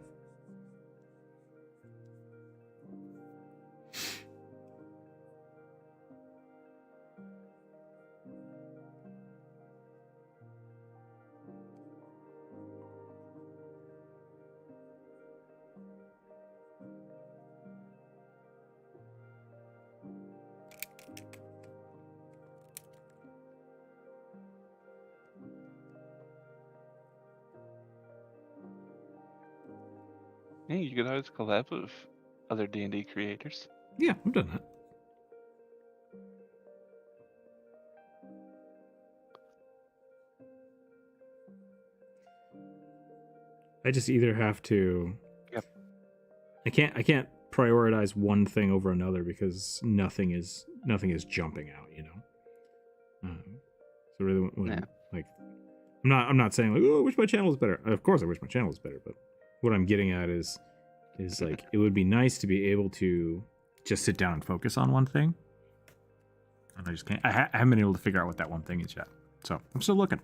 Yeah, you could always collab with other D&D creators. Yeah, I've done that. I just either have to. Yep. I can't prioritize one thing over another because nothing is jumping out, you know. So really, like, I'm not saying like, oh, I wish my channel was better. Of course, I wish my channel was better, but what I'm getting at is like it would be nice to be able to just sit down and focus on one thing, and I just can't. I haven't been able to figure out what that one thing is yet, so I'm still looking.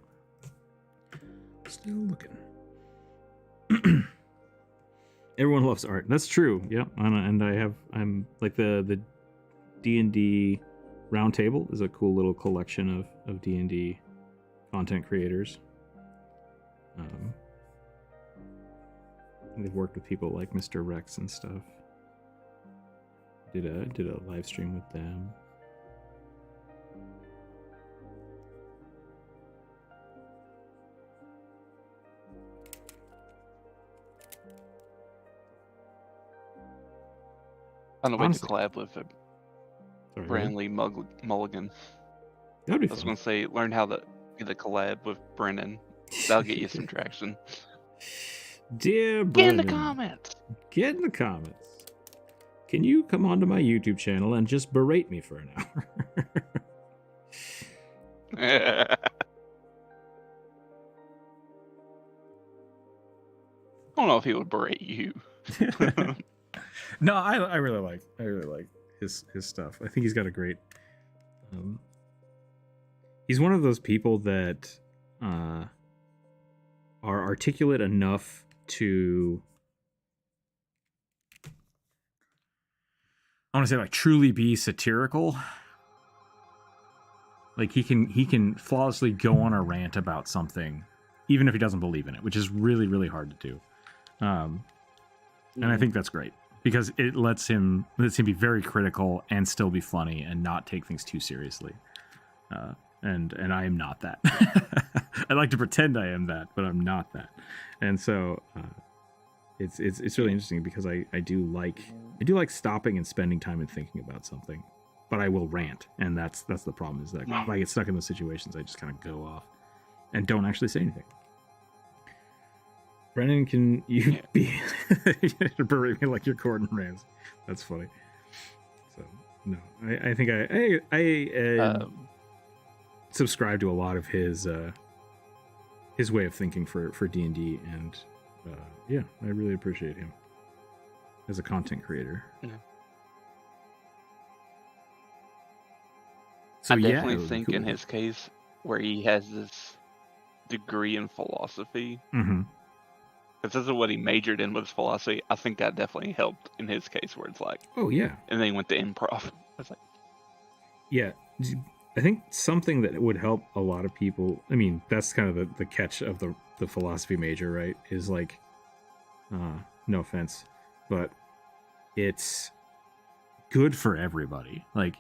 Everyone loves art. That's true. Yeah, and I'm like the D&D Roundtable is a cool little collection of D&D content creators. They've worked with people like Mr. Rex and stuff. Did a live stream with them. I don't wait to collab with Branley Mulligan. That'd be I was fun. going to say, learn how to get a collab with Brennan. That'll get you some traction. Dear Brennan, get in the comments. Get in the comments. Can you come onto my YouTube channel and just berate me for an hour? I don't know if he would berate you. No, I really like his stuff. I think he's got a great. He's one of those people that are articulate enough to. I want to say like truly be satirical. Like he can flawlessly go on a rant about something, even if he doesn't believe in it, which is really, really hard to do. And I think that's great because it lets him be very critical and still be funny and not take things too seriously. and I am not that. I like to pretend I am that, but I'm not that. And so it's really interesting because I do like stopping and spending time and thinking about something, but I will rant, and that's the problem, is that if I get stuck in those situations, I just kind of go off and don't actually say anything. Brennan, can you be berate me like you're Gordon Ramsay? That's funny. So no, I think I subscribe to a lot of his way of thinking for D&D, and yeah, I really appreciate him as a content creator. Yeah. So I definitely yeah, think cool. in his case where he has this degree in philosophy, because this is what he majored in, was philosophy. I think that definitely helped in his case, where it's like, oh yeah, and then he went to improv. It's like, yeah, I think something that would help a lot of people. I mean, that's kind of the catch of the philosophy major, right? Is like, no offense, but it's good for everybody. Like,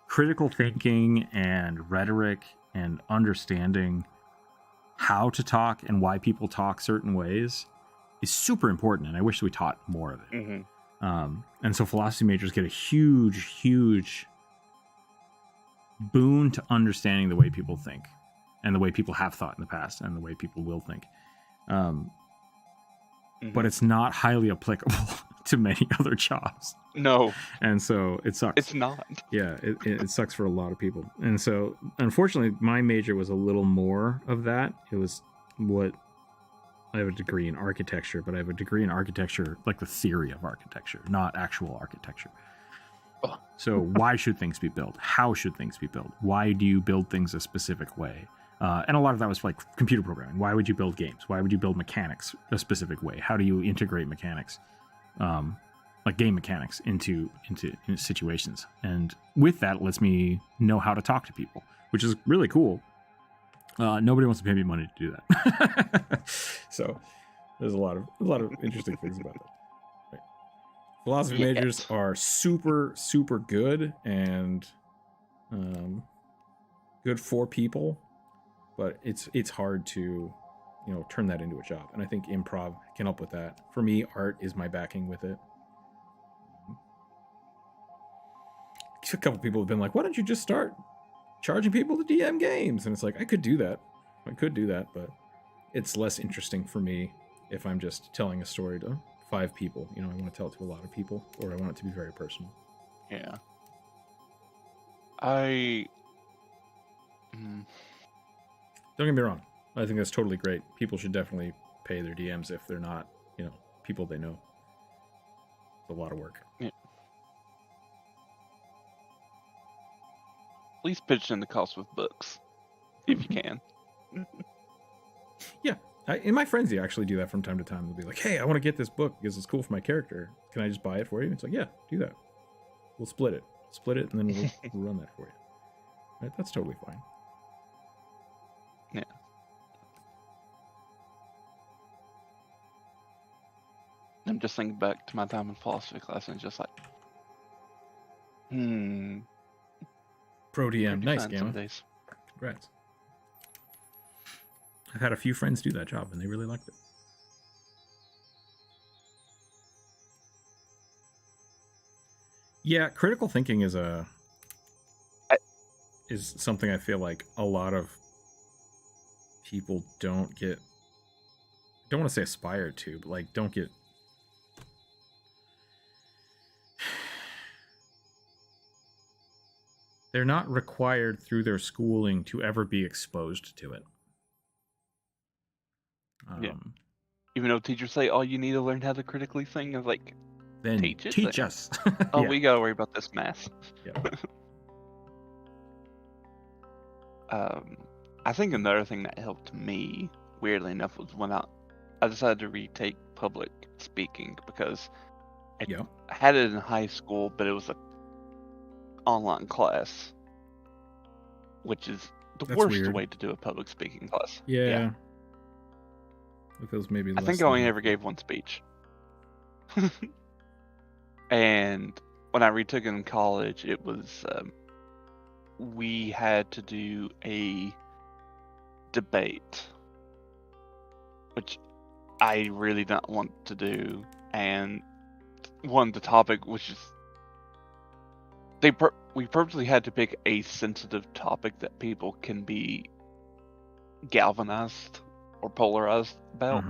critical thinking and rhetoric and understanding how to talk and why people talk certain ways is super important, and I wish we taught more of it. And so philosophy majors get a huge boon to understanding the way people think, and the way people have thought in the past, and the way people will think. But it's not highly applicable to many other jobs. no, And so it sucks. it's not. Yeah, it sucks for a lot of people. And so, unfortunately, my major was a little more of that. It was what I have a degree in architecture, but I have a degree in architecture, like the theory of architecture, not actual architecture. Oh. So why should things be built? How should things be built? Why do you build things a specific way? And a lot of that was like computer programming. Why would you build games? Why would you build mechanics a specific way? How do you integrate mechanics, like game mechanics, into situations? And with that, it lets me know how to talk to people, which is really cool. Nobody wants to pay me money to do that. So there's a lot of interesting things about that. Right. Philosophy majors are super good and good for people, but it's hard to turn that into a job, and I think improv can help with that. For me, art is my backing with it. A couple people have been like, why don't you just start charging people to DM games? And it's like, I could do that, but it's less interesting for me if I'm just telling a story to 5 people. I want to tell it to a lot of people, or I want it to be very personal. Yeah. Don't get me wrong, I think that's totally great. People should definitely pay their DMs if they're not, people they know. It's a lot of work. Yeah. Please pitch in the cost with books, if you can. Yeah, and my friends actually do that from time to time. They'll be like, hey, I want to get this book because it's cool for my character. Can I just buy it for you? It's like, yeah, do that. We'll split it, and then we'll run that for you. Right? That's totally fine. Yeah. I'm just thinking back to my time in philosophy class, and just like, Pro DM, nice, Gamma. Days. Congrats. I've had a few friends do that job, and they really liked it. Yeah, critical thinking is something I feel like a lot of people don't get. I don't want to say aspire to, but like don't get. They're not required through their schooling to ever be exposed to it. Yeah. Even though teachers say, "Oh, you need to learn how to critically think," I was like, then teach us. Oh, Yeah. we gotta worry about this math. Yeah. I think another thing that helped me, weirdly enough, was when I decided to retake public speaking, because I had it in high school, but it was an online class, which is the worst weird. way to do a public speaking class. Yeah. It feels maybe I think I only ever gave one speech. And when I retook it in college, it was we had to do a debate, which I really don't want to do, and the topic was just we purposely had to pick a sensitive topic that people can be galvanized or polarized about.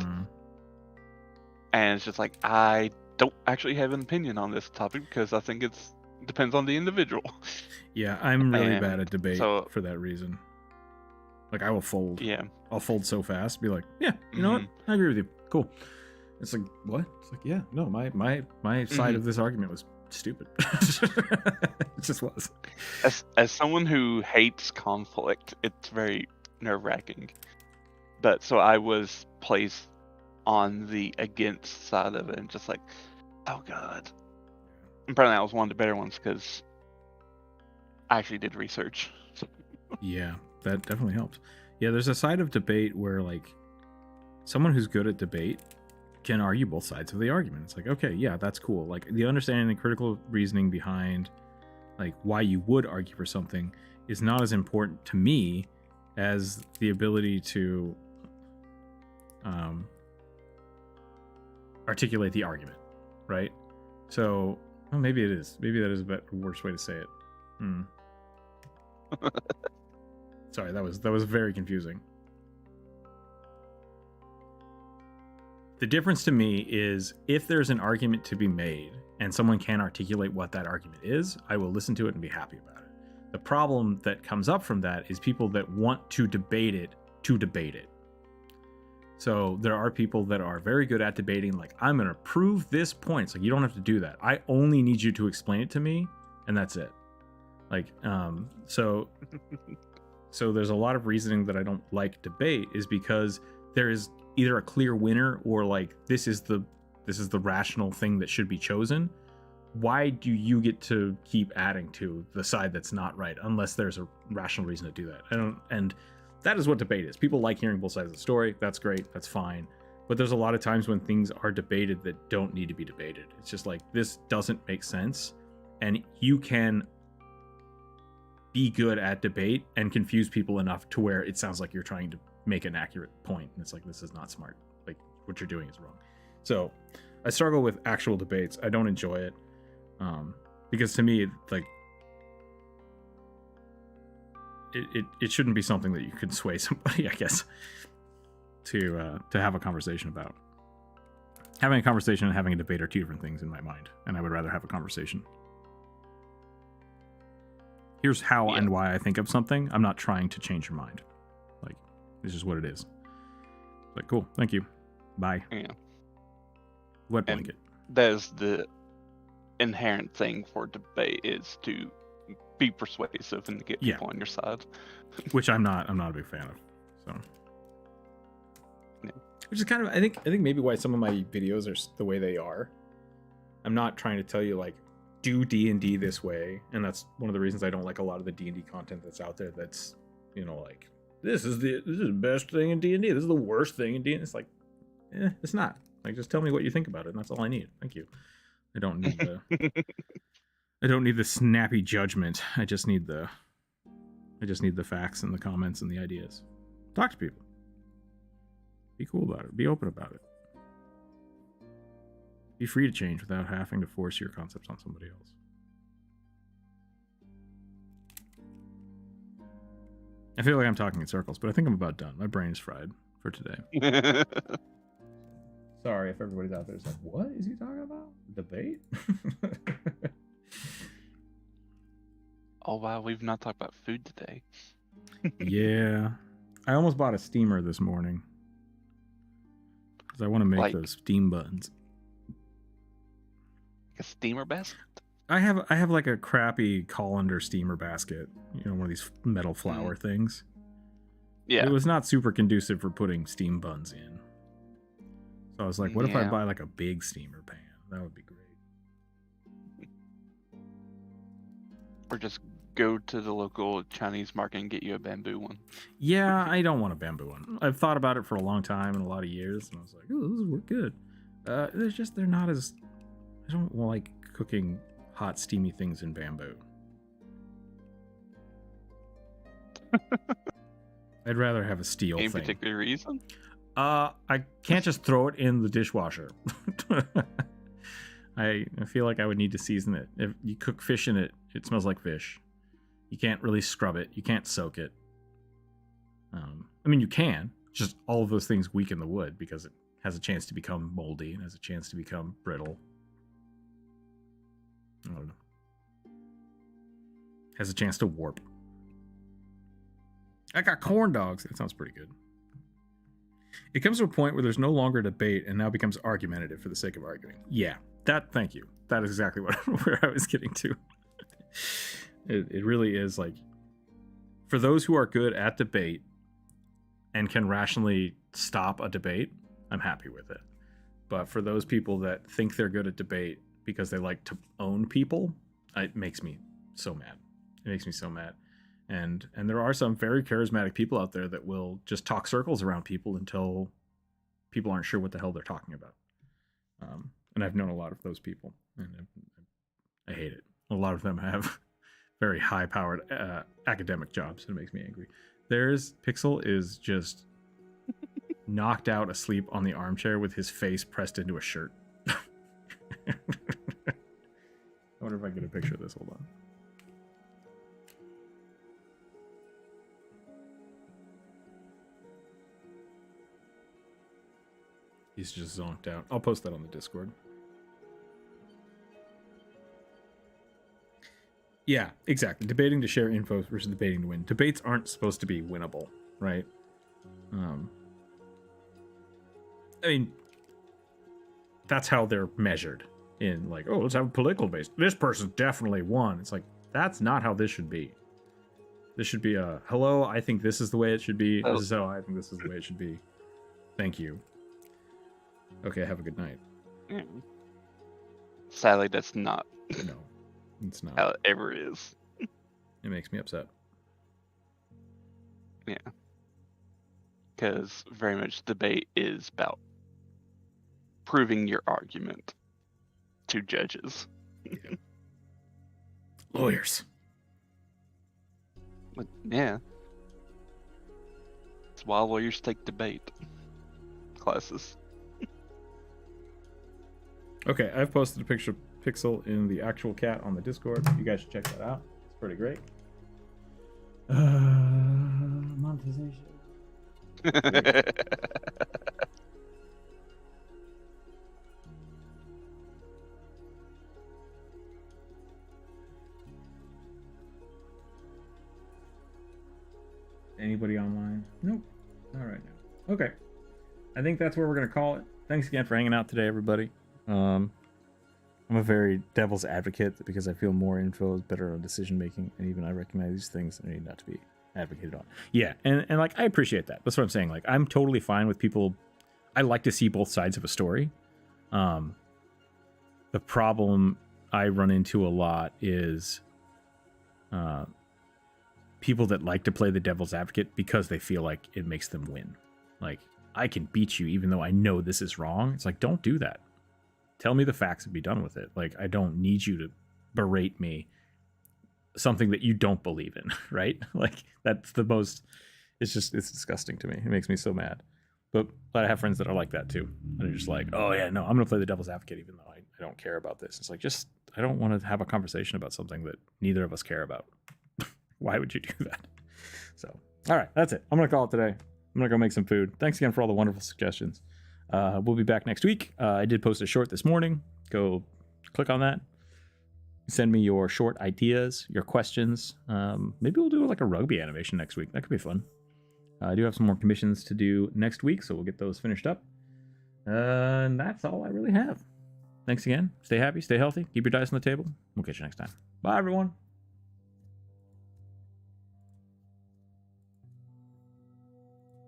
And it's just like, I don't actually have an opinion on this topic because I think it depends on the individual. Yeah, I'm really bad at debate so, for that reason. Like, I will fold. Yeah. I'll fold so fast, be like, yeah, you know what? I agree with you. Cool. It's like, what? It's like, yeah, no, my side of this argument was stupid. It just was. As someone who hates conflict, it's very nerve-wracking. But so I was placed on the against side of it, and just like, oh god. Apparently that was one of the better ones because I actually did research. Yeah, that definitely helps. Yeah, there's a side of debate where, like, someone who's good at debate can argue both sides of the argument. It's like, okay, yeah, that's cool. Like, the understanding and critical reasoning behind, like, why you would argue for something is not as important to me as the ability to articulate the argument, right? So, well, maybe it is. Maybe that is a worse way to say it. Sorry, that was very confusing. The difference to me is if there's an argument to be made and someone can articulate what that argument is, I will listen to it and be happy about it. The problem that comes up from that is people that want to debate it to debate it. So there are people that are very good at debating, like, I'm going to prove this point. It's like, you don't have to do that. I only need you to explain it to me, and that's it. Like, so there's a lot of reasoning that I don't like debate is because there is either a clear winner or, like, this is the rational thing that should be chosen. Why do you get to keep adding to the side that's not right unless there's a rational reason to do that? And that is what debate is. People like hearing both sides of the story. That's great. That's fine. But there's a lot of times when things are debated that don't need to be debated. It's just like, this doesn't make sense. And you can be good at debate and confuse people enough to where it sounds like you're trying to make an accurate point. And it's like, this is not smart. Like, what you're doing is wrong. So I struggle with actual debates. I don't enjoy it. Because to me, like, it shouldn't be something that you could sway somebody, I guess, to have a conversation about. Having a conversation and having a debate are two different things in my mind, and I would rather have a conversation. Here's how and why I think of something. I'm not trying to change your mind. Like, this is what it is. Like, cool, thank you, bye. Yeah. Wet blanket. That is the inherent thing for debate, is to be persuasive and to get people on your side. Which I'm not a big fan of. So, which is kind of, I think maybe why some of my videos are the way they are. I'm not trying to tell you, like, do D&D this way, and that's one of the reasons I don't like a lot of the D&D content that's out there. That's, you know, like, this is the best thing in D&D. This is the worst thing in D&D. It's like, it's not. Like, just tell me what you think about it, and that's all I need. Thank you. I don't need the I don't need the snappy judgment. I just need the facts and the comments and the ideas. Talk to people. Be cool about it. Be open about it. Be free to change without having to force your concepts on somebody else. I feel like I'm talking in circles, but I think I'm about done. My brain is fried for today. Sorry if everybody's out there is like, what is he talking about? Debate? Oh wow, we've not talked about food today. Yeah. I almost bought a steamer this morning. Because I want to make those steam buns. A steamer basket? I have like a crappy colander steamer basket. You know, one of these metal flower things. Yeah. It was not super conducive for putting steam buns in. So I was like, what if I buy like a big steamer pan? That would be great. Or just go to the local Chinese market and get you a bamboo one. Yeah, I don't want a bamboo one. I've thought about it for a long time and a lot of years, and I was like, oh, this is good. They're not as... I don't like cooking hot, steamy things in bamboo. I'd rather have a steel Any thing. particular reason? I can't just throw it in the dishwasher. I feel like I would need to season it. If you cook fish in it, it smells like fish. You can't really scrub it. You can't soak it. I mean, you can. Just all of those things weaken the wood because it has a chance to become moldy and has a chance to become brittle. I don't know. Has a chance to warp. I got corn dogs. That sounds pretty good. It comes to a point where there's no longer debate and now becomes argumentative for the sake of arguing. Yeah, thank you. That is exactly where I was getting to. It really is like, for those who are good at debate and can rationally stop a debate, I'm happy with it. But for those people that think they're good at debate because they like to own people, it makes me so mad. It makes me so mad. And there are some very charismatic people out there that will just talk circles around people until people aren't sure what the hell they're talking about. And I've known a lot of those people, and I hate it. A lot of them have very high-powered academic jobs, and it makes me angry. Pixel is just knocked out asleep on the armchair with his face pressed into a shirt. I wonder if I can get a picture of this. Hold on. He's just zonked out. I'll post that on the Discord. Yeah, exactly. Debating to share info versus debating to win. Debates aren't supposed to be winnable, right? I mean, that's how they're measured in like, oh, let's have a political base. This person definitely won. It's like, that's not how this should be. This should be a, hello, I think this is the way it should be. This is how I think this is the way it should be. Thank you. Okay, have a good night. Sadly, that's not. No, it's not. How it ever is. It makes me upset. Yeah. Because very much debate is about proving your argument to judges. Yeah. Lawyers. But, yeah. That's why lawyers take debate classes. Okay, I've posted a picture of Pixel in the actual cat on the Discord. You guys should check that out. It's pretty great. Monetization. Anybody online? Nope. Not right now. Okay. I think that's where we're going to call it. Thanks again for hanging out today, everybody. I'm a very devil's advocate because I feel more info is better on decision making, and even I recognize these things that need not to be advocated on. Yeah, and like I appreciate that. That's what I'm saying. Like I'm totally fine with people. I like to see both sides of a story. The problem I run into a lot is people that like to play the devil's advocate because they feel like it makes them win. Like, I can beat you even though I know this is wrong. It's like, don't do that. Tell me the facts and be done with it. Like, I don't need you to berate me something that you don't believe in, right? Like, that's the most, it's disgusting to me. It makes me so mad. But I have friends that are like that too. And they're just like, oh yeah, no, I'm going to play the devil's advocate even though I don't care about this. It's like, just, I don't want to have a conversation about something that neither of us care about. Why would you do that? So, all right, that's it. I'm going to call it today. I'm going to go make some food. Thanks again for all the wonderful suggestions. We'll be back next week. I did post a short this morning. Go click on that. Send me your short ideas, your questions. Maybe we'll do like a rugby animation next week. That could be fun. I do have some more commissions to do next week, so we'll get those finished up. And that's all I really have. Thanks again. Stay happy, stay healthy, keep your dice on the table. We'll catch you next time. Bye, everyone.